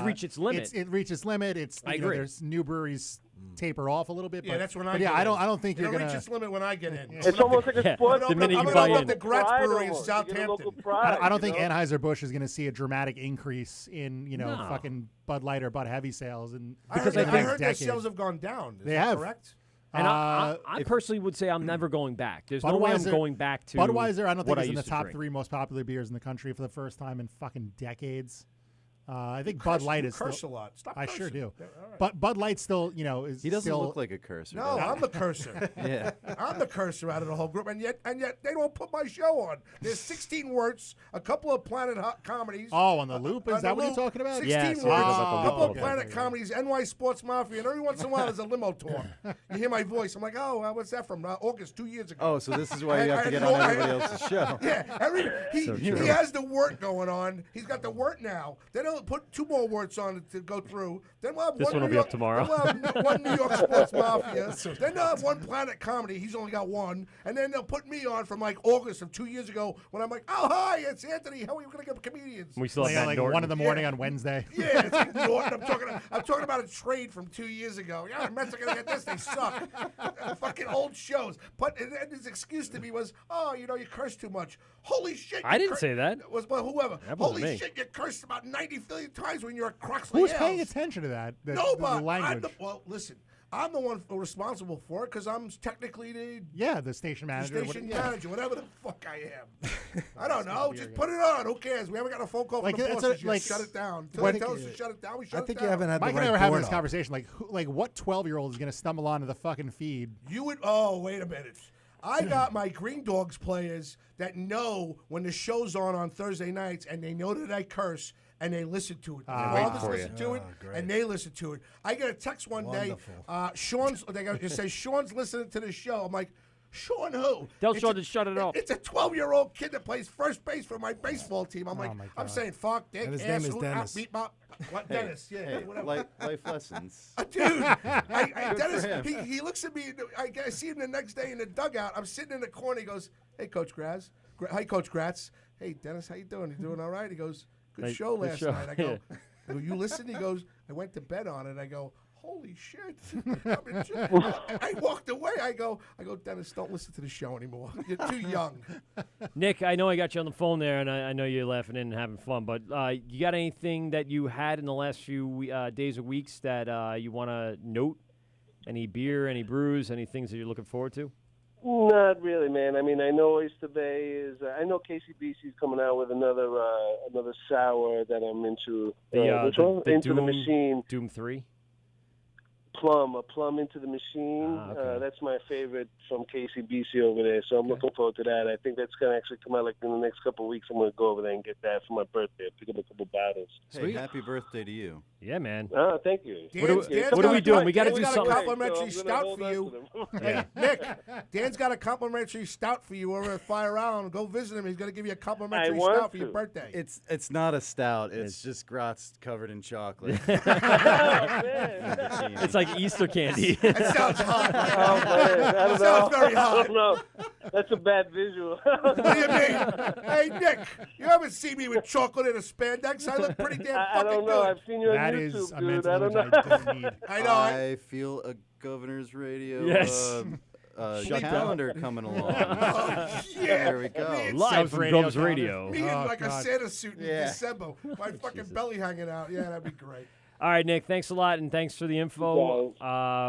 reached its limit. It reached its limit. I agree. There's new breweries taper off a little bit. Yeah, but, that's when but I. yeah, get I in. don't think you're It'll gonna reach its limit when I get in. It's almost like a sports. The minute I'm you gonna buy open in. the Gratz Pride Brewery in almost. You get a Southampton. local pride, I don't think you know? Anheuser-Busch is going to see a dramatic increase in No. fucking Bud Light or Bud Heavy sales. And I heard their decade. sales have gone down. Is They that have. correct? And I personally would say I'm never going back. There's no way I'm going back to Budweiser. I don't what think is in the used to top drink. 3 most popular beers in the country for the first time in fucking decades. I think Bud Light is curse still, a lot. Stop I sure cursing. do. Yeah, all right. But Bud Light still, is He doesn't still, look like a cursor. No, does he? I'm the cursor. Yeah. I'm the cursor out of the whole group, and yet they don't put my show on. There's 16 Worts, a couple of Planet comedies. Oh, on the Loop? Is on that the what you're Loop, talking about? 16 Yes, Worts, I heard about the a Loop. couple of Okay. Planet comedies, NY Sports Mafia, and every once in a while there's a limo tour. You hear my voice. I'm like, oh, what's that from? August 2 years ago. Oh, so this is why you have to get on everybody else's show. Yeah, he true. has the Wort going on. He's got the Wort now. Then he'll put 2 more Worts on to go through. Then we'll have This one one will New be up York- tomorrow. Then we'll have one New York Sports Mafia. Then they'll have one Planet Comedy. He's only got one. And then they'll put me on from like August of 2 years ago when I'm like, oh, hi, it's Anthony. How are you going to get comedians? We still have Matt like Norton. 1 in the morning on Wednesday. Yeah, it's like Norton. I'm talking about a trade from 2 years ago. Yeah, the Mets are gonna get this. They suck. Fucking old shows. But and his excuse to me was, oh, you curse too much. Holy shit! I didn't say that. Was whoever. That wasn't Holy me. shit! You cursed about 90 billion times when you're at Croxley Who's Hills. paying attention to that? The Nobody. language. Well, listen. I'm the one responsible for it because I'm technically the station manager. station manager, whatever the fuck I am. I don't know. Just put it on. Who cares? We haven't got a phone call from the bosses yet. Shut it down. Till they tell us to shut it down, we shut it down. I think you haven't had Mike the and I right were having board this up. conversation. Like what 12-year-old is going to stumble onto the fucking feed? You would. Oh, wait a minute. I got my Green Dogs players that know when the show's on Thursday nights, and they know that I curse, and they listen to it. waiting Fathers for listen to it, great. and they listen to it. I get a text one Wonderful. day. It says Sean's listening to the show. I'm like, Sean who? Tell It's Sean a- to shut it off. It's a 12-year-old kid that plays first base for my baseball team. I'm like, my I'm God. saying fuck, dick, And his ass, name is hoot, Dennis. beat, bop. What, Dennis? Yeah, Hey, whatever. life lessons. Dude, Good Dennis, for him. he looks at me. I see him the next day in the dugout. I'm sitting in the corner. He goes, "Hey, Coach Graz. Hi, Coach Gratz. Hey, Dennis, how you doing? You doing all right?" He goes, "Good Hey, show good last show." night." I go, "Will you listen?" He goes, "I went to bed on it." I go, "Holy shit!" I walked away. I go, Dennis, don't listen to the show anymore. You're too young. Nick, I know I got you on the phone there, and I know you're laughing in and having fun, but you got anything that you had in the last few days or weeks that you want to note? Any beer, any brews, any things that you're looking forward to? Not really, man. I mean, I know Oyster Bay is. I know KCBC's coming out with another sour that I'm into. Which one? Into Doom, the Machine. Doom 3? A plum into the machine. okay. That's my favorite from KCBC over there. So I'm looking forward to that. I think that's gonna actually come out like in the next couple of weeks. I'm gonna go over there and get that for my birthday. Pick up a couple bottles. Hey, happy birthday to you. Yeah, man. Oh, thank you. What are we doing? We got to do Dan's something. got a complimentary stout for you. Hey, Nick, Dan's got a complimentary stout for you over at Fire Island. Go visit him. He's going to give you a complimentary want stout for to. your birthday. It's not a stout. It's just Gratz covered in chocolate. It's like Easter candy. That sounds hot. Oh, man. I don't know. Sounds very hot. I don't know. That's a bad visual. What do you mean? Hey, Nick, you haven't seen me with chocolate in a spandex. I look pretty damn I fucking don't know. good. I've seen you on That YouTube, is a dude. mental I don't image know. I don't need. I know. I feel a governor's radio Yes. calendar coming along. Yeah. There we go. Live from radio Gubs calendar. Radio. Me in Oh, like a God. Santa suit in Yeah. December. My fucking belly hanging out. Yeah, that'd be great. All right, Nick. Thanks a lot, and thanks for the info.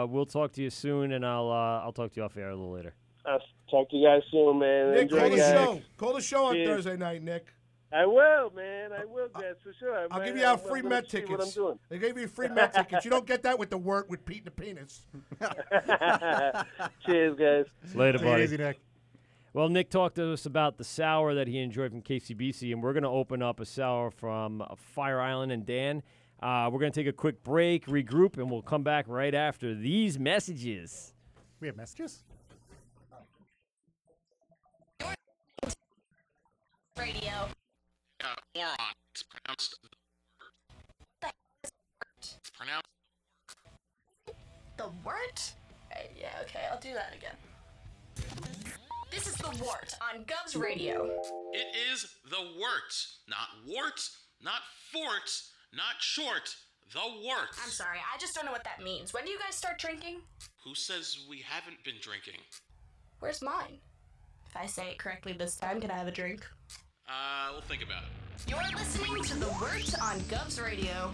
We'll talk to you soon, and I'll talk to you off air a little later. I'll talk to you guys soon, man. Nick, Enjoy, call the guys. show. Call the show on Cheers. Thursday night, Nick. I will, man. I will, guys, for sure. I'll give you out free I'm Met see what I'm tickets. doing. They gave you free Met tickets. You don't get that with the Wort with Pete and the Penis. Cheers, guys. Later, Take it buddy. easy, Nick. Well, Nick talked to us about the sour that he enjoyed from KCBC, and we're going to open up a sour from Fire Island and Dan. We're going to take a quick break, regroup, and we'll come back right after these messages. We have messages? Radio. Moron. It's pronounced It's pronounced The Wort? Yeah, okay, I'll do that again. This is The Wort on Govs Radio. It is the Wort. Not Wart, not Fort, not short. The Wort. I'm sorry, I just don't know what that means. When do you guys start drinking? Who says we haven't been drinking? Where's mine? If I say it correctly this time, can I have a drink? We'll think about it. You're listening to The Wort on Govs Radio.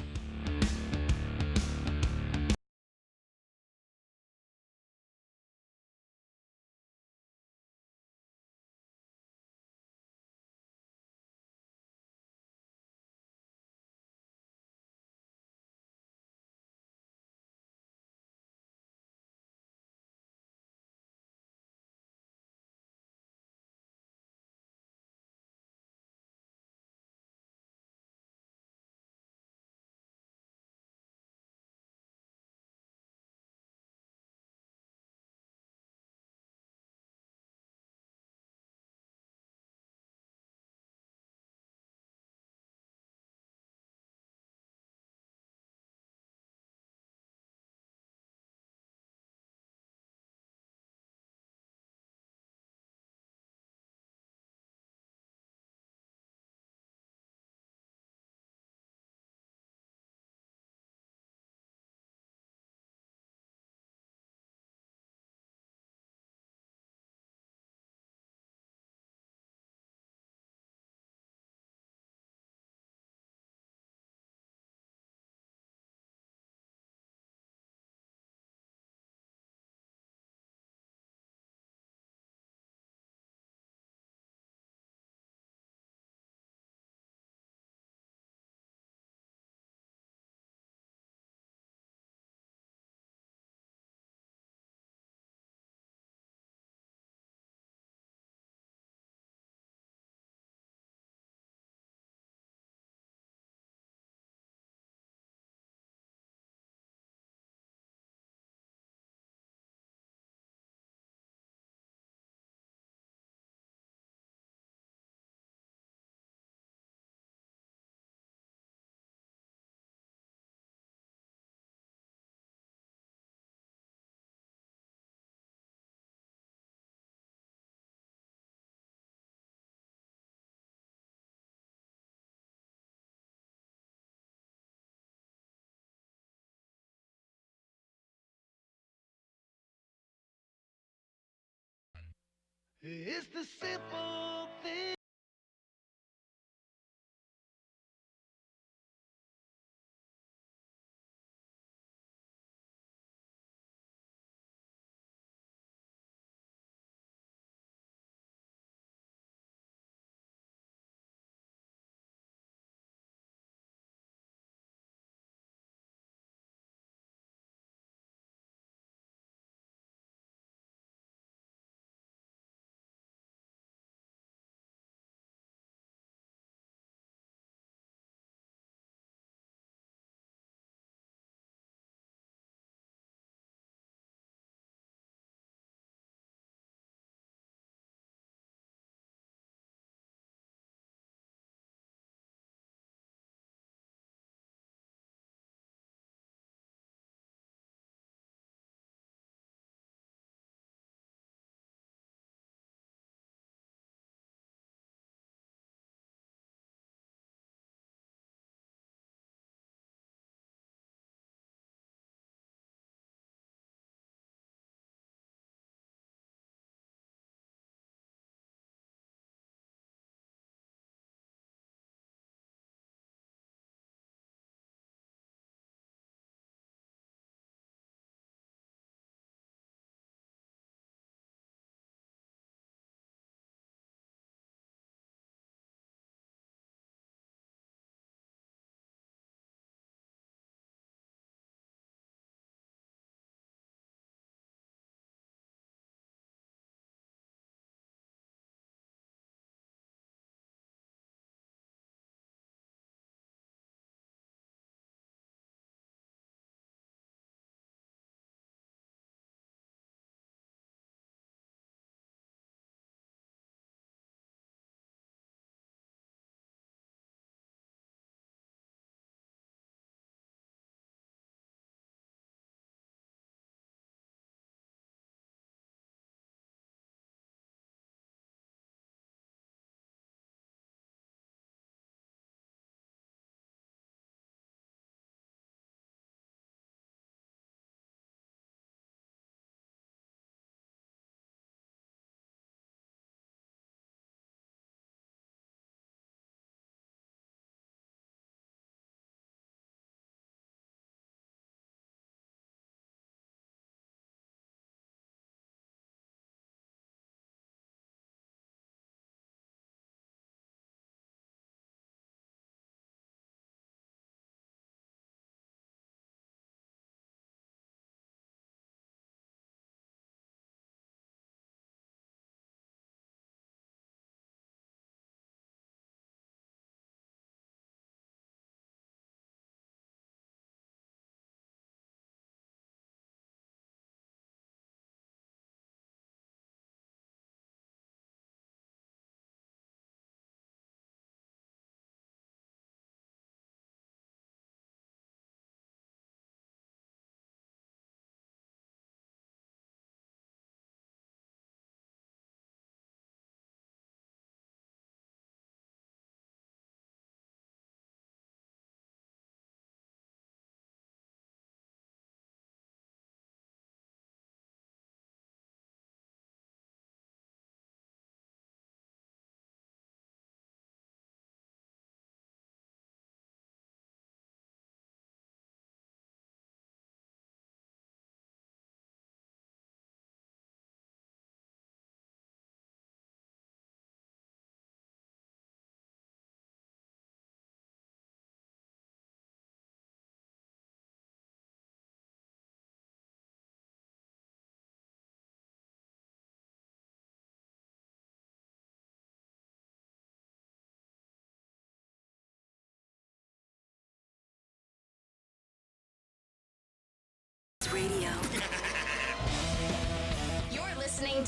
It's the simple thing.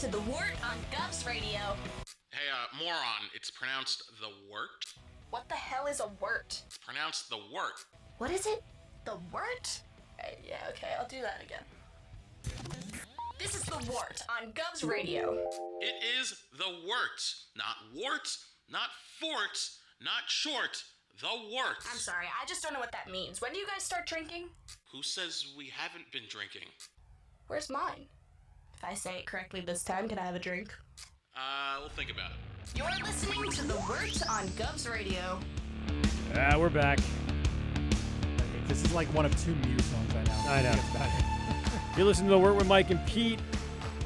to The Wort on Govs Radio. Hey, moron, it's pronounced the Wort. What the hell is a wort? Pronounced the Wort. What is it? The Wort? Yeah, okay, I'll do that again. This is The Wort on Govs Radio. It is the Wort, not warts, not forts, not short, the Wort. I'm sorry, I just don't know what that means. When do you guys start drinking? Who says we haven't been drinking? Where's mine? If I say it correctly this time, can I have a drink? We'll think about it. You're listening to The Wort on Govs Radio. We're back. This is like one of two Mew songs I know. I know. You're listening to The Wort with Mike and Pete,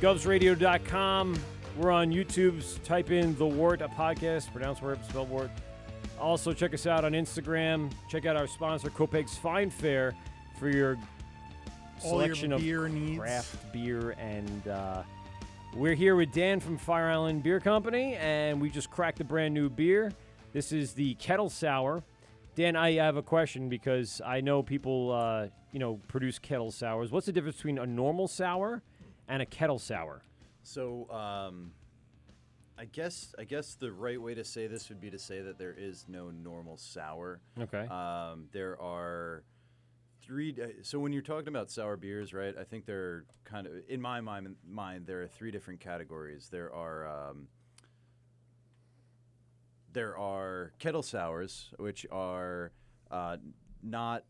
govsradio.com. We're on YouTube's type in The Wort, a podcast, pronounced Wort, spelled Wort. Also, check us out on Instagram. Check out our sponsor, Copeg's Fine Fare, for your selection all your beer of needs. craft beer. And we're here with Dan from Fire Island Beer Company, and we just cracked a brand new beer. This is the Kettle Sour. Dan, I have a question because I know people, produce kettle sours. What's the difference between a normal sour and a kettle sour? So, I guess the right way to say this would be to say that there is no normal sour. Okay. There are three. So when you're talking about sour beers, right? I think they're kind of, in my mind, there are three different categories. There are kettle sours, which are not,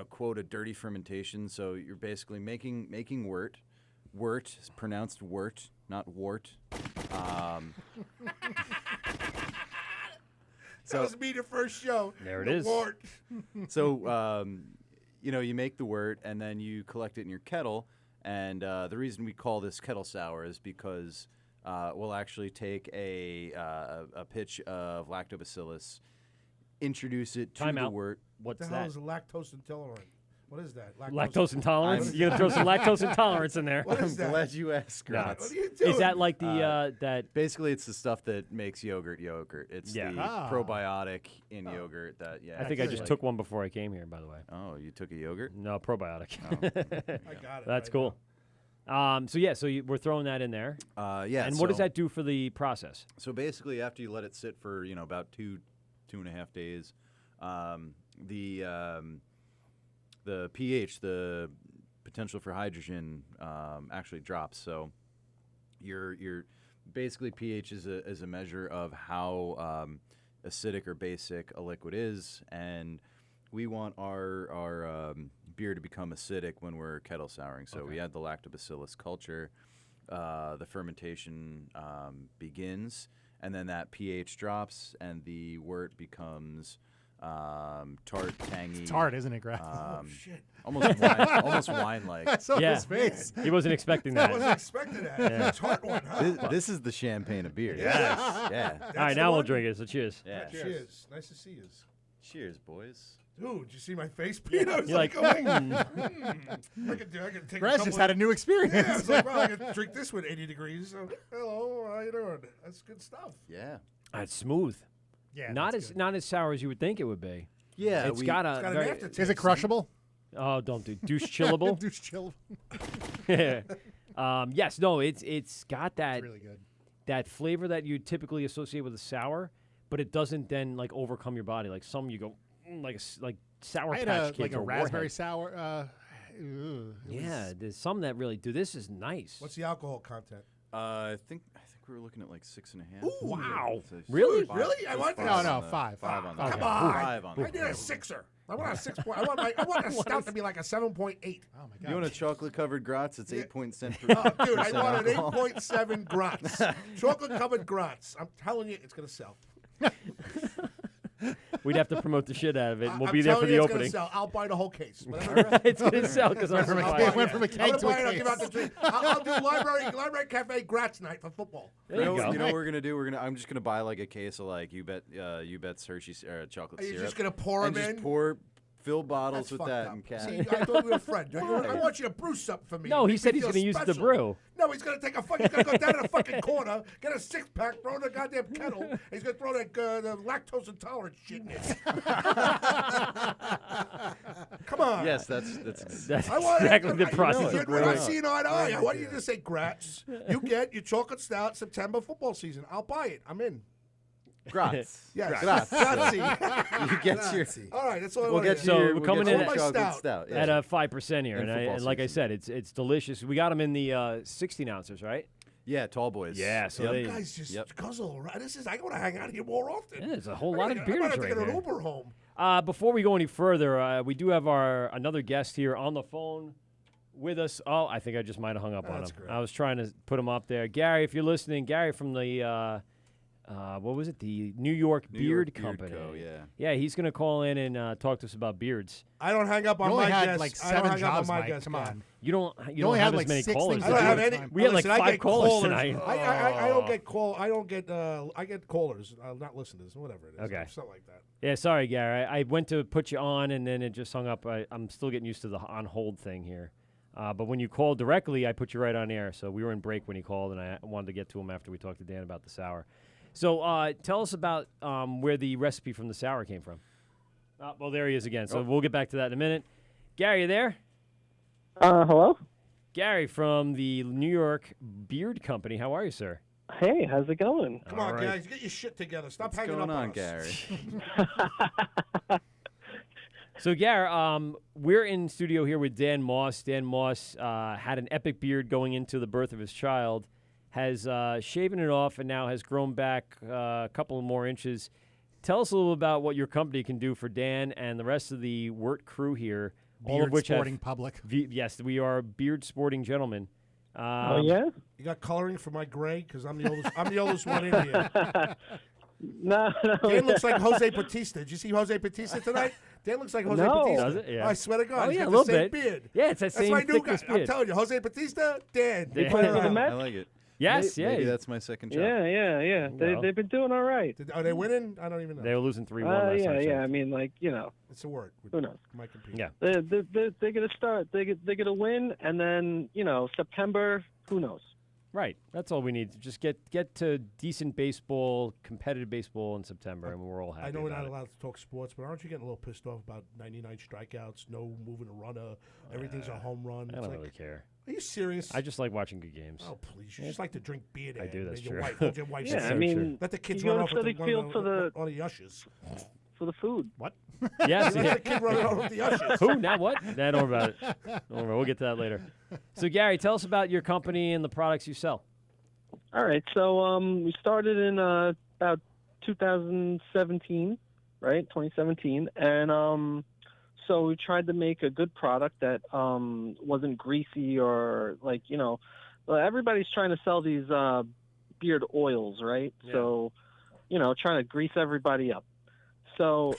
quote, a dirty fermentation. So you're basically making wort. Wort is pronounced wort, not wart. That was me the first show. There it The is. Wort. So, you make the wort and then you collect it in your kettle. And the reason we call this kettle sour is because we'll actually take a pitch of lactobacillus, introduce it to the wort. What's the that? hell is lactose intolerant? What is that? Lactose intolerance? You're going to throw some lactose intolerance in there. What is that? I'm glad you asked, No. Gratz. What are you doing? Is that like the that? Basically, it's the stuff that makes yogurt. It's Yeah. the probiotic in yogurt that, I think I just took one before I came here, by the way. Oh, you took a yogurt? No, probiotic. I got it. That's right cool. We're throwing that in there. Yeah. And what does that do for the process? So basically, after you let it sit for about 2.5 days, the pH, the potential for hydrogen, actually drops. So your basically pH is a measure of how acidic or basic a liquid is, and we want our beer to become acidic when we're kettle souring. So we add the lactobacillus culture, the fermentation begins, and then that pH drops, and the wort becomes tart, tangy. It's tart, isn't it, Greg? Shit. Almost wine-like. I saw his face. He wasn't expecting that. I wasn't expecting that. Yeah. Tart one, huh? This is the champagne of beer. Yes. Yeah. All right, now we'll drink it. So cheers. Yeah. Cheers. Nice to see you. Cheers, boys. Dude, did you see my face, Pete? I was You're like, like, I could take Greg just had a new experience. Yeah, I was like, well, I could drink this with 80 degrees. So, hello, how you doing? That's good stuff. Yeah. It's smooth. Yeah, not that's as not as sour as you would think it would be. Yeah, it's got a an very, aftertaste. Is it crushable? Oh, don't do douche chillable. Douche chill. Yes, no, it's got that It's really good. that flavor that you typically associate with a sour, but it doesn't then like overcome your body. Like some you go like Sour I had Patch Kids like a or raspberry Warhead. sour. Yeah, there's some that really do. This is nice. What's the alcohol content? I think we were looking at like 6.5. Ooh. Wow. So Really? five- Really? I want five this. on No, the- 5. 5 on the Okay. Come yeah, on. 5 on I the need a sixer. I want a 6 point. I want a stout to be like a 7.8. Oh my god. You want a chocolate covered Gratz? It's 8 cent per Dude, I percent want an alcohol. 8.7 Grants. Chocolate covered Grants. I'm telling you, it's gonna sell. We'd have to promote the shit out of it. We'll I'm be there for telling the you it's opening. gonna sell. I'll buy the whole case. It's gonna sell because I'm from a from keg- went from a keg I'm to gonna a buy it. I'll give case. out the drink. I'll do library cafe Grats night for football. There you go. You know what we're gonna do? I'm just gonna buy like a case of like you bet Hershey's chocolate Are you syrup. just gonna pour and them just in? pour Fill bottles That's with fucked that up. and cat. See, I thought we were friends. I want you to brew something for me. No, he Make said me he's feel going to use the special. brew. No, he's gonna he's gonna go down to the fucking corner, get a 6-pack, throw it in the goddamn kettle. And he's gonna throw that the lactose intolerant shit in it. Come on. Yes, that's exactly the process of When I brewing. see an eye to eye, why don't you just say grats? You get your chocolate stout September football season. I'll buy it. I'm in. Graz. Yes. Grazie. Grazie. You get your. All right, that's all I We'll want get to So your, we're coming we'll in get your at- chocolate stout. Yeah. At 5% here, In and, football and like I season. said, it's delicious. We got them in the 16 ounces, right? Yeah, tall boys. Yeah, so Yep. they, You guys just guzzle, right? I want to hang out here more often. yeah, there's a whole I lot might of have beers to right get an here. Uber home. Before we go any further, we do have our another guest here on the phone with us. Oh, I think I just might have hung up on him. That's great. I was trying to put him up there. Gary, if you're listening, Gary from the what was it? The New York New Beard York Beard Company. Co., yeah. Yeah, he's going to call in and talk to us about beards. I don't hang up on You only my had guests. like I don't 7 hang up on jobs, my Mike. guests. Come Guy. on. You don't only have had as like many 6 callers. things I to don't do have at any. the time. We had like Listen, I 5 get callers tonight. I don't get call. I don't get. I get callers. Not listeners. Whatever it is. Okay. Something like that. Yeah, sorry, Gary. I went to put you on, and then it just hung up. I'm still getting used to the on hold thing here. But when you called directly, I put you right on air. So we were in break when he called, and I wanted to get to him after we talked to Dan about the sour. So tell us about where the recipe from the sour came from. Well, there he is again. So we'll get back to that in a minute. Gary, you there? Hello? Gary from the New York Beard Company. How are you, sir? Hey, how's it going? Come on, guys, get your shit together. Stop What's hanging going up on, us. Gary? So, Gary, we're in studio here with Dan Moss. Dan Moss had an epic beard going into the birth of his child, has shaven it off, and now has grown back a couple more inches. Tell us a little about what your company can do for Dan and the rest of the Wort crew here. all of Beard which sporting have, public. Yes, we are beard sporting gentlemen. Oh, yeah? You got coloring for my gray? Because I'm the oldest. I'm the oldest one in here. No. Dan looks like Jose Batista. Did you see Jose Batista tonight? Dan looks like Jose No. Batista. Does it? Yeah. I swear to God. Oh, he's yeah, got a the little same bit. beard. Yeah, it's that That's same my new guy. thickness I'm beard. telling you, Jose Batista, Dan. Dan. You put it For the around. Mets? I like it. Yes, Maybe yeah. that's my second job. Yeah. Well. They've been doing all right. Are they winning? I don't even know. They were losing 3-1 last Yeah, night. yeah. I mean, like, you know, It's a word. who knows? Might compete. Yeah. They're going to start. They're going to win, and then, you know, September, who knows? Right. That's all we need. Just get to decent baseball, competitive baseball in September, and we're all happy I know we're about not it. allowed to talk sports, but aren't you getting a little pissed off about 99 strikeouts, no moving a runner, everything's a home run? I It's don't like, really care. Are you serious? I just like watching good games. Oh, please. You just like to drink beer there. I do, and that's your true. Wife, hold your wife Yeah, sit I mean, let the kids you go run to off with Citi Field for the one of the ushers. for the food. What? Yes. Let the kid run off with the ushers. Who? Now what? Nah, don't worry about it. Don't worry. We'll get to that later. So, Gary, tell us about your company and the products you sell. All right, so we started in about 2017, right? 2017, and so we tried to make a good product that wasn't greasy or like, you know, everybody's trying to sell these beard oils, right? Yeah. So, you know, trying to grease everybody up. So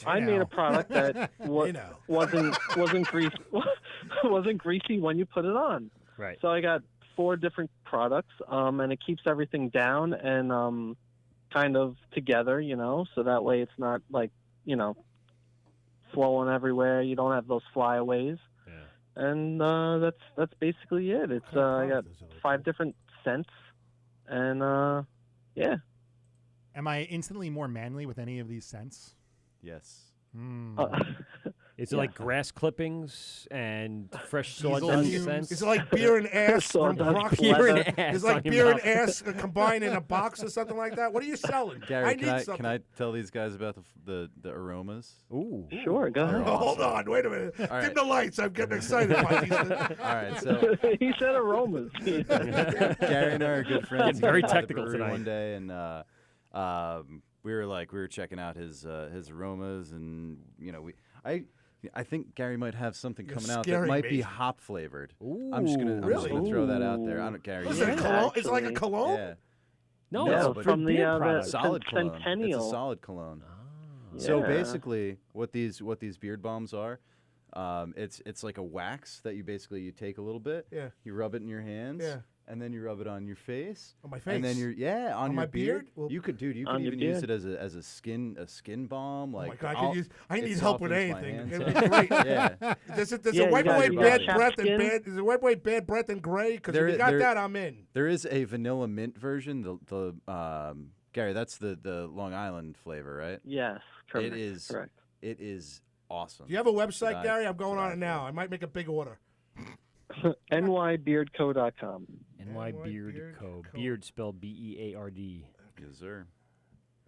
I made a product that wasn't greasy when you put it on. Right. So I got 4 different products, and it keeps everything down and kind of together, you know, so that way it's not like, you know, flowing everywhere. You don't have those flyaways. Yeah. And that's basically it. It's I got 5 different scents, and yeah. Am I instantly more manly with any of these scents? Yes. Is it like grass clippings and fresh sawdust fumes. scents? Is it like beer and ass from Sawdust Brock? Beer and ass It's on like your beer and mouth. ass combined in a box or something like that. What are you selling? Gary, I need something. can I tell these guys about the aromas? Ooh. Sure, go ahead. Oh, hold on, wait a minute. All Dim right. the lights. I'm getting excited. Batista. All right, so He said aromas. Gary and I are good friends. Getting very We went to the technical brewery tonight. One day, and we were checking out his aromas, and you know, I think Gary might have something You're coming out that scaring might me. be hop flavored. Ooh. I'm just gonna Really? throw that out there. I don't, Gary. What's you- it, a Yeah, cologne? It's like a actually. cologne? Yeah. No, No, it's but for from the, beer the products. Solid cologne. It's a Centennial. solid cologne. So Yeah. basically, what these beard balms are, it's like a wax that you take a little bit. Yeah. You rub it in your hands. Yeah. and then you rub it on your face. On my And then face? on On your my beard? Well, you could, dude. You on could your even use beard. it as a skin balm. Oh Like my God, I need help with anything. Hands. It'd be great. Yeah. Does it Yeah, wipe you got away your bad chapped breath and skin? bad? Does it wipe away bad breath and gray? Because if you got that, I'm in. There is a vanilla mint version. Gary, that's the Long Island flavor, right? Yes, correct. It is. Correct. It is awesome. Do you have a website, Gary? I'm going on it now. I might make a big order. nybeardco.com. NYBeardCo. Beard spelled BEARD. Yes, sir.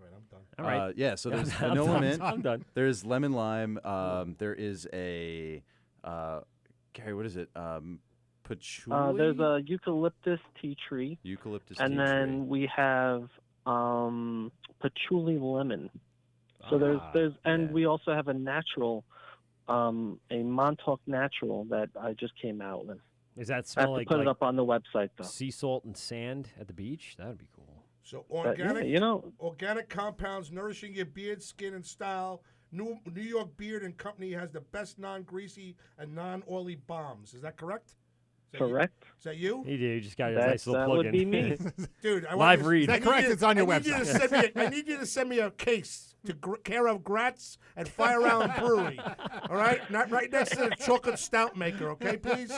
All right, I'm done. All right. Yeah, so there's I'm vanilla done. mint. I'm done. There's lemon lime. There is a Gary, what is it? Patchouli. There's a eucalyptus tea tree. Eucalyptus and tea then tree. we have patchouli lemon. So we also have a natural, a Montauk natural that I just came out with. Does that I have smell to like put it up on the website though. sea salt and sand at the beach? That would be cool. So But, yeah, organic, organic compounds nourishing your beard, skin, and style. New York Beard and Company has the best non-greasy and non-oily balms. Is that correct? Correct. Is that you? You do. You just got your nice little plug in. would be me. Dude, I Live want read. Is that correct? It's on your I need website. I need you to send me a case to care of Gratz at Fire Island Brewery. All right? Not right next to the chocolate stout maker, okay, please?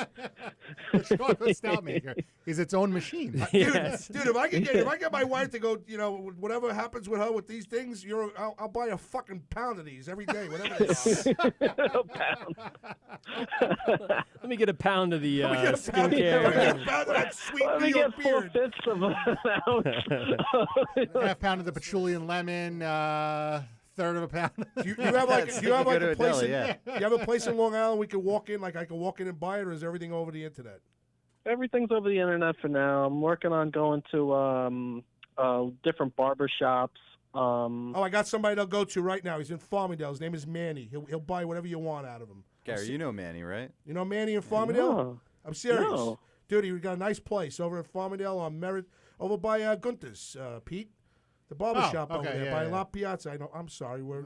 The chocolate stout maker is its own machine. Dude, if I get my wife to go, whatever happens with her with these things, I'll buy a fucking pound of these every day, whatever they are. Let me get a pound of the Let me get a pound of that sweet Let New me York get beard. 4/5 of an ounce. Half pound of the patchouli and lemon. Third of a pound. Do you have a place? deli, yeah. You have a place in Long Island we could walk in, like I could walk in and buy it, or is everything over the internet? Everything's over the internet for now. I'm working on going to different barber shops. Oh, I got somebody to go to right now. He's in Farmingdale. His name is Manny. He'll buy whatever you want out of him. Gary, you know Manny, right? You know Manny in Farmingdale? No. I'm serious. No. Dude, he got a nice place over in Farmingdale on Merritt, over by Gunther's, Pete. The barber shop over there by La Piazza. I'm sorry. We're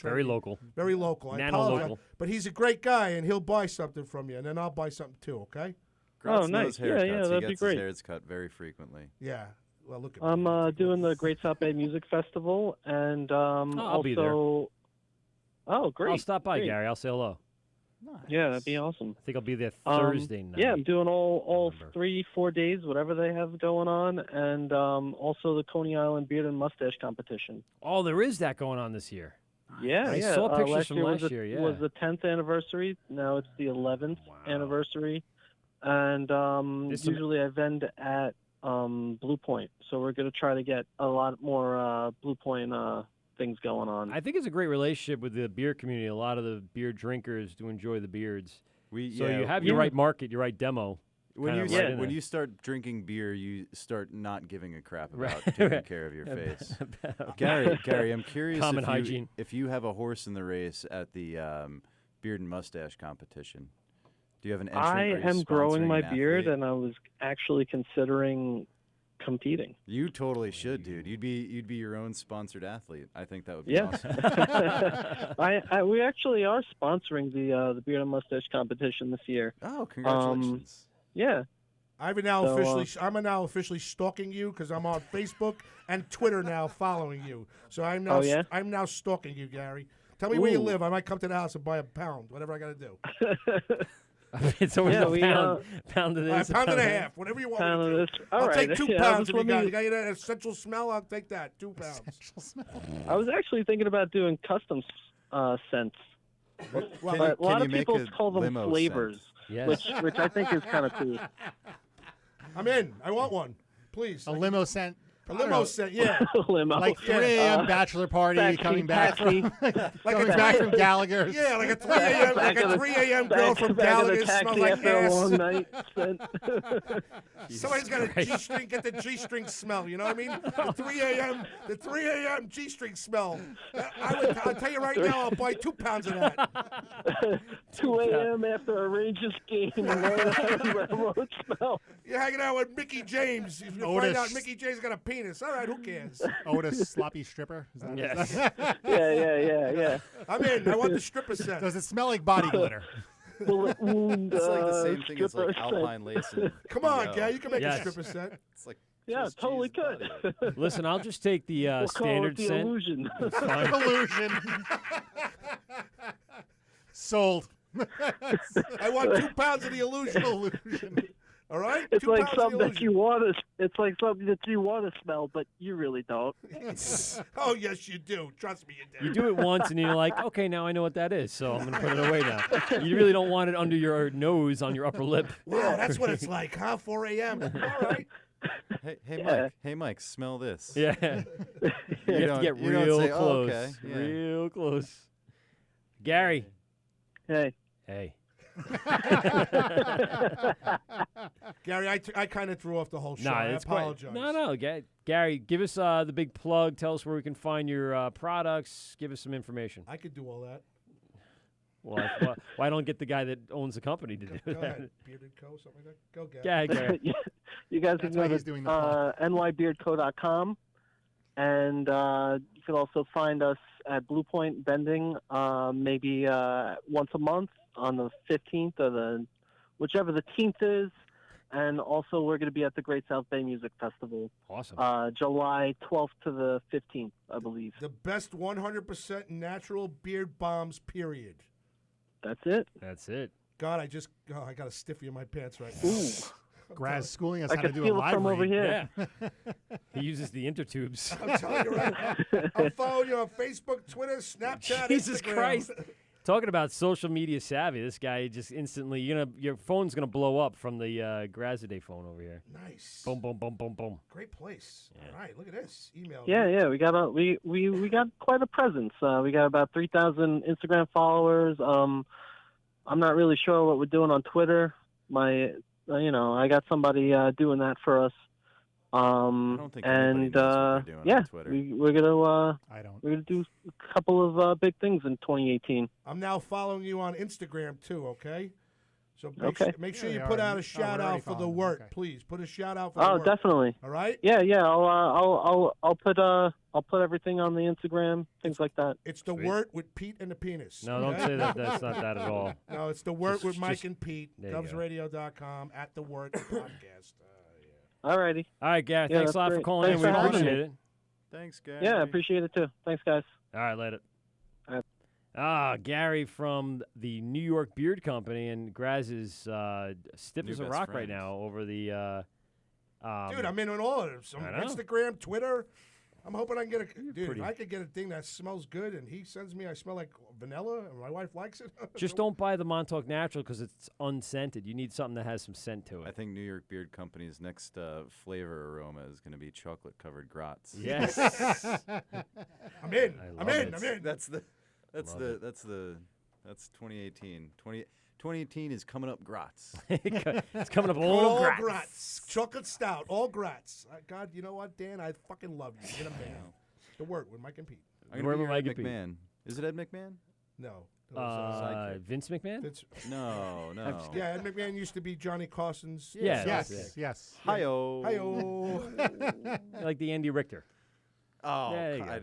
Very local. Very local. I Nano apologize. local. But he's a great guy, and he'll buy something from you, and then I'll buy something too, okay? Gratz nice. knows haircuts. Yeah, he that'd gets be great. his hairs cut very frequently. Yeah. Well, look at me. I'm doing the Great South Bay Music Festival, and I'll be there. Oh, great. I'll stop by, great. Gary. I'll say hello. Yeah, that'd be awesome. I think I'll be there Thursday night. Yeah, I'm doing all 3-4 days, whatever they have going on, and also the Coney Island Beard and Mustache Competition. Oh, there is that going on this year. Yeah, I saw pictures from last was year, yeah. was the 10th anniversary. Now it's the 11th anniversary, and usually I vend at Blue Point, so we're going to try to get a lot more Blue Point things going on. I think it's a great relationship with the beer community. A lot of the beer drinkers do enjoy the beards. So you have your right market, your right demo. When you start drinking beer, you start not giving a crap about taking care of your face. Gary, I'm curious Common hygiene. if you have a horse in the race at the beard and mustache competition. Do you have an entrant? I Are you am growing sponsoring my an beard, athlete? and I was actually considering competing. You totally should, dude. You'd be your own sponsored athlete. I think that would be Yeah. awesome. We actually are sponsoring the beard and mustache competition this year. Oh, congratulations! Yeah. I'm now officially stalking you because I'm on Facebook and Twitter now, following you. So I'm now I'm now stalking you, Gary. Tell me where you live. I might come to the house and buy a pound, whatever I got to do. It's always a pound of this. A pound and a half, whatever you want. Pound me to of do. this. All I'll right. take 2 Yeah, pounds if you let got. me- You got that essential smell. I'll take that. 2 pounds. I was actually thinking about doing custom scents. Can But you- a lot can of you make people a call them limo flavors, scent? which I think is kind of cool. I'm in. I want one, please. A limo scent. A limo scent, yeah. Limo. Like 3 a.m. bachelor party taxi, coming back taxi. from, Like coming a back taxi. from Gallagher's. Yeah, like a 3 a.m. like a 3 a.m. girl from back in the Gallagher smells taxi like after a long ass. night. Somebody's got a G-string. Get the G-string smell. You know what I mean? The 3 a.m. G-string smell. I'll tell you right now. I'll buy 2 pounds of that. 2 a.m. after a Rangers game. Railroad smell. You're hanging out with Mickey James. If you find Otis. out Mickey James got a penis, all right, who cares? Otis sloppy stripper. Is that, Yes. Yeah. I'm in. I want the stripper set. Does it smell like body glitter? bullet wound. It's like the same thing as stripper like Alpine set. lace. And Come on, BO. Gary, you can make Yes. a stripper set. It's like Yeah, Swiss totally cheese body could. weight. Listen, I'll just take the We'll call it standard the scent. illusion. It's fine. Illusion. Sold. I want 2 pounds of the illusion. All right? It's 2 like pounds of the something that illusion. you want to. It's like something that you want to smell, but you really don't. Oh, yes, you do. Trust me, you do. You do it once, and you're like, okay, now I know what that is, so I'm gonna put it away now. You really don't want it under your nose, on your upper lip. Wow, that's what it's like, huh? 4 a.m. All right. Hey, Mike. Hey, Mike. Smell this. Yeah. You have to get you don't real say, close. "Oh, okay." Yeah. Real close. Gary. Hey. Hey. Gary, I kind of threw off the whole show. Nah, I it's quite- apologize. No. Gary, give us the big plug. Tell us where we can find your products. Give us some information. I could do all that. Well, why don't get the guy that owns the company to do Go that? ahead. Bearded Co., something like that. Go, Gary. Yeah, Gary. You guys That's can why go he's to doing the plug. nybeardco.com, and you can also find us at Blue Point Bending maybe once a month on the 15th or whichever the 10th is. And also we're going to be at the Great South Bay Music Festival. Awesome. July 12th to the 15th, I believe. The best 100% natural beard bombs, period. That's it. That's it. God, I got a stiffy in my pants right now. Ooh. Graz schooling us I how to can do a feel it live from over read. here. Yeah. He uses the intertubes. I'm telling you right now. I'm following you on Facebook, Twitter, Snapchat, Jesus Instagram. Christ. Talking about social media savvy, this guy just instantly, your phone's going to blow up from the Graziday phone over here. Nice. Boom, boom, boom, boom, boom. Great place. All right, look at this. Email. Yeah, we got we got quite a presence. We got about 3,000 Instagram followers. I'm not really sure what we're doing on Twitter. I got somebody doing that for us. I don't think anybody knows what they're doing on Twitter. we're gonna I don't. we're gonna do a couple of big things in 2018. I'm now following you on Instagram too. Okay. So Okay. make sure Yeah, you we put are. out Oh, a shout we're already out for the following. Wort, Okay. please. Put a shout out for the Oh, Wort. definitely. All right. Yeah. I'll put everything on the Instagram, things like that. It's the Sweet. Wort with Pete and the penis. No, don't okay? say that. That's not that at all. No, it's the Wort with Mike just- and Pete. there you go. GovsRadio.com at the Wort podcast. Alrighty. All right, Gary, Yeah, thanks that's a lot for great. calling Thanks in. We for having appreciate me. it. Thanks, Gary. Yeah, I appreciate it too. Thanks, guys. All right, later. All right. Gary from the New York Beard Company, and Graz is stiff New as a best rock right friend. now over the. Dude, I'm in on all of them. Some I know. Instagram, Twitter. I'm hoping I can get a dude. pretty- If I could get a thing that smells good, and he sends me, I smell like vanilla, and my wife likes it. Just don't buy the Montauk Natural because it's unscented. You need something that has some scent to I it. think New York Beard Company's next flavor aroma is going to be chocolate-covered grots. Yes. I'm in. I I'm love in. it. I'm in. That's 2018. 2018 is coming up grots. It's coming up all all grats. Chocolate stout, all grats. God, you know what, Dan? I fucking love you. You're the man. The Word with Mike and Pete. I'm Where gonna am I be Ed gonna be? McMahon. Is it Ed McMahon? No. It was, sidekick. Vince McMahon? Vince- No. yeah, Ed McMahon used to be Johnny Carson's. Yeah, Yes. Hi-oh. Hi-oh. Like the Andy Richter. Oh, There you go.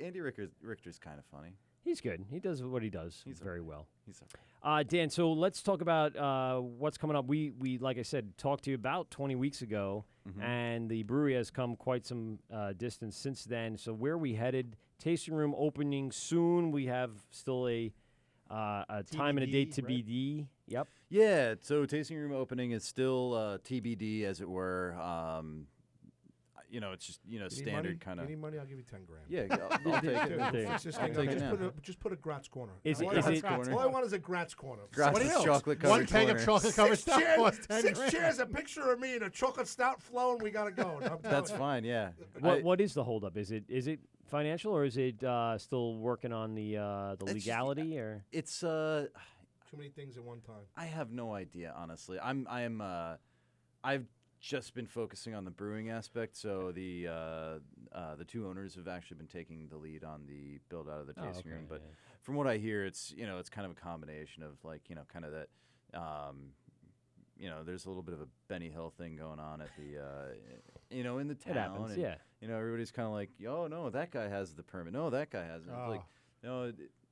Andy Richter's kind of funny. He's good. He does what he does very well. He's Dan, so let's talk about what's coming up. We like I said, talked to you about 20 weeks ago, and the brewery has come quite some distance since then. So where are we headed? Tasting room opening soon. We have still a time and a date to BD. Yep. Yeah, so tasting room opening is still TBD, as it were. It's just standard kind of. You need money? I'll give you 10 grand. Yeah, I'll take it. Dude, fix this I'll thing take up. it now. Just put a Gratz corner. Is it- all, is I it- want, all I want is a Gratz corner. Gratz What else? chocolate One covered keg corner. of chocolate covered Six stuff chairs, costs 10 six grand. chairs, a picture of me and a chocolate stout flowing. We gotta go. I'm That's telling you. fine. Yeah. What is the holdup? Is it financial, or is it still working on the legality? Or It's Too many things at one time. I have no idea, honestly. I've just been focusing on the brewing aspect, so the two owners have actually been taking the lead on the build out of the tasting room. But from what I hear, it's it's kind of a combination of kind of that. There's a little bit of a Benny Hill thing going on at the, in the town. It happens, and, everybody's kind of like, oh no, that guy has the permit. No, that guy has it. It's like,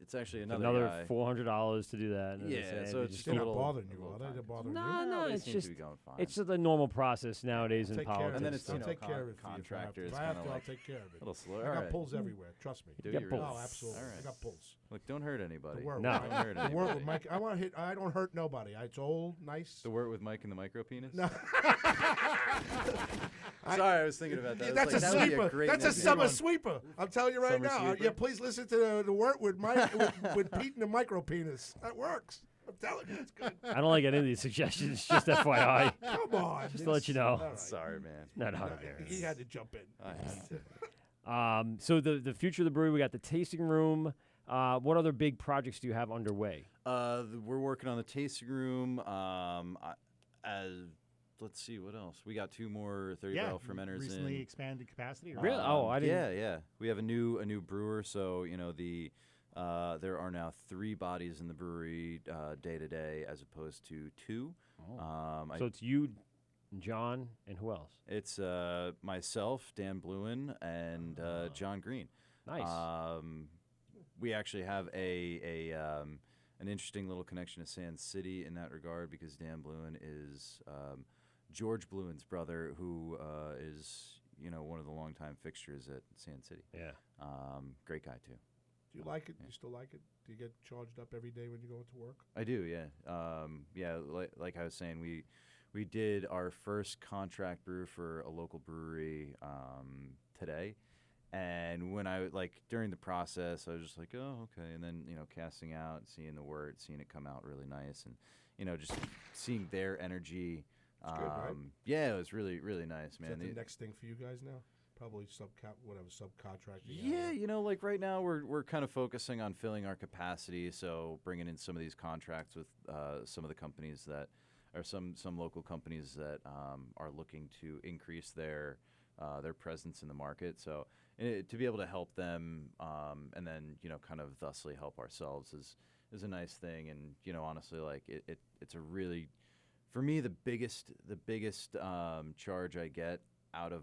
It's actually another guy. $400 to do that. And Yeah, so it's just They're a not little bothering you, are they? They're bothering No, you? no, they it's seem just to be going fine. it's the normal process nowadays in Take care of politics. And then it. it's, I'll you know, take care of it for you if I have to. contractors If I have kinda to, I'll like take care of it. a little slow. I All got right. pulls everywhere. Trust me. Do get you pulls. really? Oh, absolutely. All right. I got pulls. Look, don't hurt anybody. The word. No. Don't hurt The word anybody. with Mike. I don't hurt nobody. It's old, nice. The word with Mike and the micro penis? No. Sorry, I was thinking about that. That's Like, a that would be sweeper. great That's a nickname. summer sweeper. I'm telling you right Summer now. sweeper? Yeah, please listen to the word with Mike with Pete and the micro penis. That works. I'm telling you, it's good. I don't like any of these suggestions. Just FYI. Come on. Just to let you know. All right. Sorry, man. No, no. He had to jump in. I had to. So the future of the brewery, we got the tasting room. What other big projects do you have underway? We're working on the tasting room. Let's see, what else? We got 2 more 30-barrel fermenters recently in. expanded capacity. Or Really? Oh, I didn't. Yeah. We have a new brewer, so you know there are now 3 bodies in the brewery day to day, as opposed to 2. Oh. So it's you, John, and who else? It's myself, Dan Bluen, and John Green. Nice. We actually have an interesting little connection to Sand City in that regard, because Dan Bluen is George Bluen's brother, who is one of the longtime fixtures at Sand City. Yeah. Great guy too. Do you like it? You still like it? Do you get charged up every day when you go into work? I do, yeah. Like I was saying, we did our first contract brew for a local brewery today. And when during the process, I was just like, oh, okay. And then, casting out, seeing the wort, seeing it come out really nice, and, just seeing their energy. It's good, right? Yeah, it was really, really nice, man. Is that the next thing for you guys now? Probably subcontracting. Yeah, right now we're kind of focusing on filling our capacity, so bringing in some of these contracts with some of the companies that are some local companies that are looking to increase their presence in the market. So to be able to help them and then kind of thusly help ourselves is a nice thing. And honestly, it's a really, for me, the biggest charge I get out of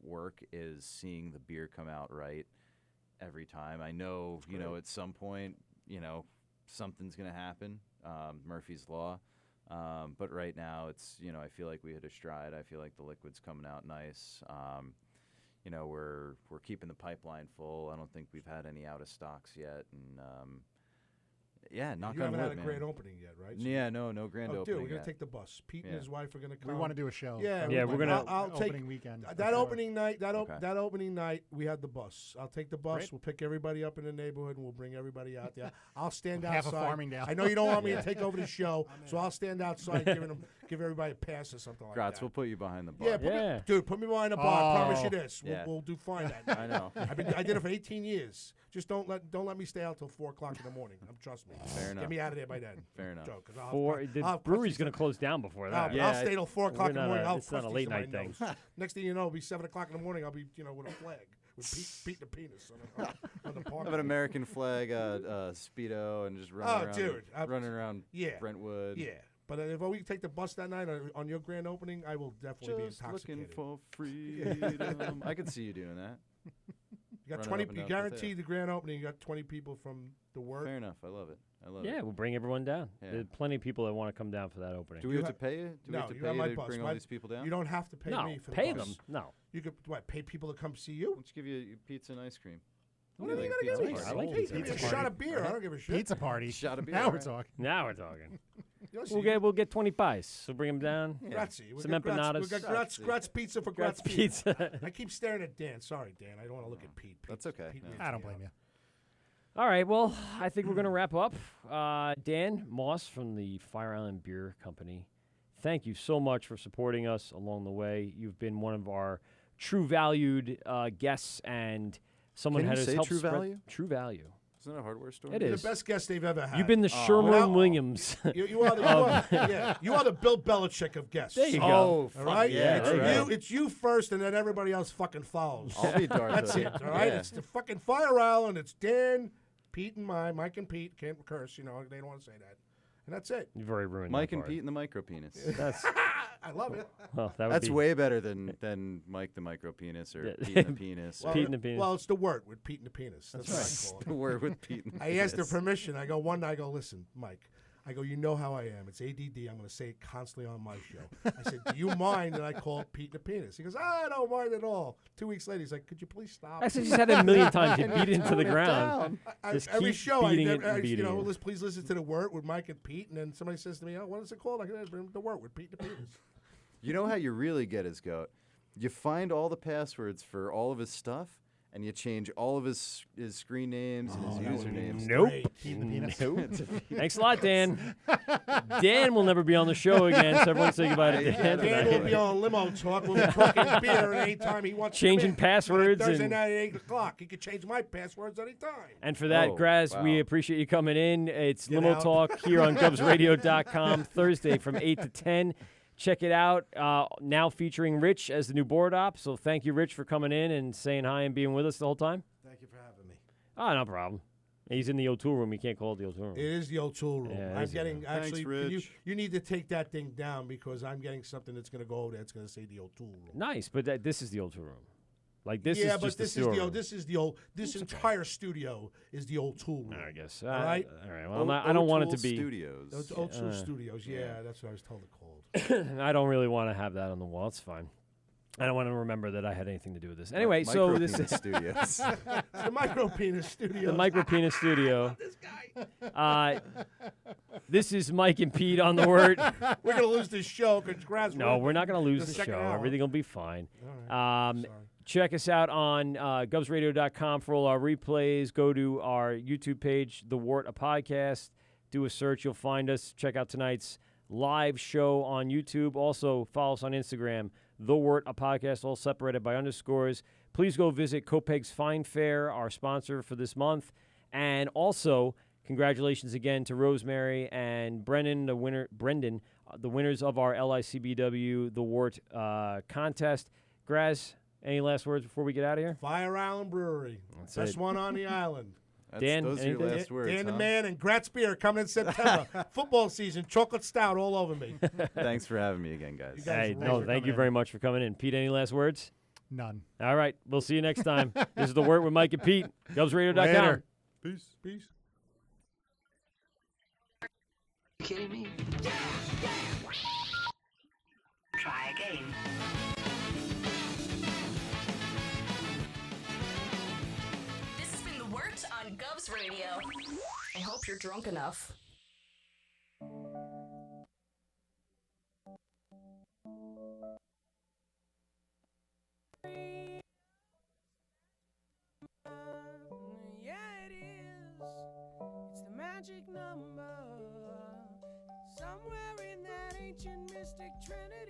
work is seeing the beer come out right every time. I know at some point something's gonna happen, Murphy's Law, but right now it's I feel like we hit a stride. I feel like the liquid's coming out nice. We're keeping the pipeline full. I don't think we've had any out of stocks yet, and yeah, knock you on haven't wood, had a man. grand opening yet, right? Yeah, no grand opening. Dude, we're gonna yet. take the bus. Pete and Yeah. his wife are gonna come. We want to do a show. Yeah, we're gonna I'll take opening weekend. That opening night. That Okay. that opening night, we had the bus. I'll take the bus. Great. We'll pick everybody up in the neighborhood, and we'll bring everybody out there. I'll stand Half of outside. Farmingdale. I know you don't want me to take over the show, so I'll stand outside, give everybody a pass or something like Gratz, that. we'll put you behind the bar. Yeah, put me behind the bar. I promise you this. Yeah. We'll do fine that night. I know. I did it for 18 years. Just don't let me stay out till 4 o'clock in the morning. Trust me. Fair enough. Get me out of there by then. Fair enough. Joe, 'cause I'll have- The I'll have brewery's pussies going to close down before that. I'll stay till 4 o'clock in the morning. It's not a late night thing. Next thing you know, it'll be 7 o'clock in the morning. I'll be, with a flag with Pete the penis on the park. Have an American flag, Speedo, and just running around Yeah. Brentwood. Yeah. But if we take the bus that night on your grand opening, I will definitely Just be intoxicated. looking for freedom. I could see you doing that. You got Running 20. up and You down guaranteed the grand opening. You got 20 people from the Wort. Fair enough. I love it. Yeah, we'll bring everyone down. Yeah. There's plenty of people that want to come down for that opening. Do we have to pay you? Do we have to you pay have you my to bus. bring all these people down? You don't have to pay No, me for the pay bus. them. No. You could pay people to come see you? Let's give you pizza and ice cream. What are you Like gonna pizza give me? party. I like Give me pizza a party. shot of beer. I don't give a shit. Pizza party. Shot of beer. Now all we're right. talking. Now we're talking. Listen, We'll get 20 pies. So bring them down. Grazie. Some empanadas. We got Gratz pizza for Gratz Gratz pizza. I keep staring at Dan. Sorry, Dan. I don't want to look at Pete. That's okay. Pete No. leaves I don't me blame out. you. All right, well, I think we're going to wrap up. Dan Moss from the Fire Island Beer Company, thank you so much for supporting us along the way. You've been one of our true valued guests and someone Can who you has say helped true spread value? True value. Isn't that a hardware store? It You're is. the best guest they've ever had. You've been the Sherman Williams. You are the Bill Belichick of guests. There you go. Oh, All right? yeah, It's right. you. It's you first, and then everybody else fucking follows. I'll be Darth That's Vader. it. All right. Yeah. It's the fucking Fire Island. It's Dan, Pete, and Mike and Pete can't curse. They don't want to say that, and that's it. You've already ruined Mike that and part. Pete and the micro penis. That's I love it. Well, that would That's be way better than Mike the Micro Penis or Pete and the Penis. Well, Pete and the Penis. Well, it's the Wort with Pete and the Penis. That's what right. I call it. The Wort with Pete and the I asked their Penis. permission. I go, one night, I go, listen, Mike. I go, you know how I am. It's ADD. I'm going to say it constantly on my show. I said, do you mind that I call it Pete and the Penis? He goes, I don't mind at all. 2 weeks later, he's like, could you please stop? I said you said it a million times. You beat it into the ground. Just Every keep show, I beating it never, and beating you know, it. please listen to the Wort with Mike and Pete. And then somebody says to me, oh, what is it called? I go, the Wort with Pete and the Penis. You know how you really get his goat? You find all the passwords for all of his stuff, and you change all of his screen names and his usernames. Nope. Thanks a lot, Dan. Dan will never be on the show again, so everyone say goodbye to Dan. Dan will be on limo talk. We'll be talking beer at any time he wants. Changing passwords Thursday and- night at 8 o'clock. He can change my passwords anytime. And for that, Graz, we appreciate you coming in. It's Limo out. Talk here on GubsRadio.com Thursday from 8 to 10. Check it out. Now featuring Rich as the new board op. So thank you, Rich, for coming in and saying hi and being with us the whole time. Thank you for having me. Oh, no problem. He's in the O'Toole room. You can't call it the O'Toole room. It is the O'Toole room. Yeah, it I'm is the getting O'Toole room. actually. Thanks, You need to take that thing down because I'm getting something that's going to go over there. It's going to say the O'Toole room. Nice, but this is the O'Toole room. Like this yeah, is but just this the is store the room. this is the old. This entire studio is the O'Toole room. I guess. All right. All right. Well, I don't want it to be Studios. O'Toole Studios. Yeah, that's what I was told it called. I don't really want to have that on the wall. It's fine. I don't want to remember that I had anything to do with this. Anyway, so Micro this Penis is Studios. The Micro Penis Studio. the Micro Penis Studio. This guy. This is Mike and Pete on the Word. We're gonna lose this show because Graz. No, we're not going to lose the second show. hour. Everything will be fine. All right. Sorry. Check us out on GubsRadio.com for all our replays. Go to our YouTube page, The Wort, a podcast. Do a search. You'll find us. Check out tonight's live show on YouTube. Also, follow us on Instagram, The Wort, a podcast, all separated by underscores. Please go visit Copeg's Fine Fare, our sponsor for this month. And also, congratulations again to Rosemary and Brendan, the winners of our LICBW The Wort contest. Graz, any last words before we get out of here? Fire Island Brewery. Best it. one on the island. Dan, those are your anything? last words, Dan the huh? Man and Gratz Beer coming in September. Football season, chocolate stout all over me. Thanks for having me again, guys. Hey, Thanks no, for thank you coming very in. much for coming in. Pete, any last words? None. All right, we'll see you next time. This is The Word with Mike and Pete. GubsRadio.com. Later. Peace. You kidding me? Try again. This has been The Wort on Govs Radio. I hope you're drunk enough. Yeah, it is. It's the magic number. Somewhere in that ancient mystic trinity.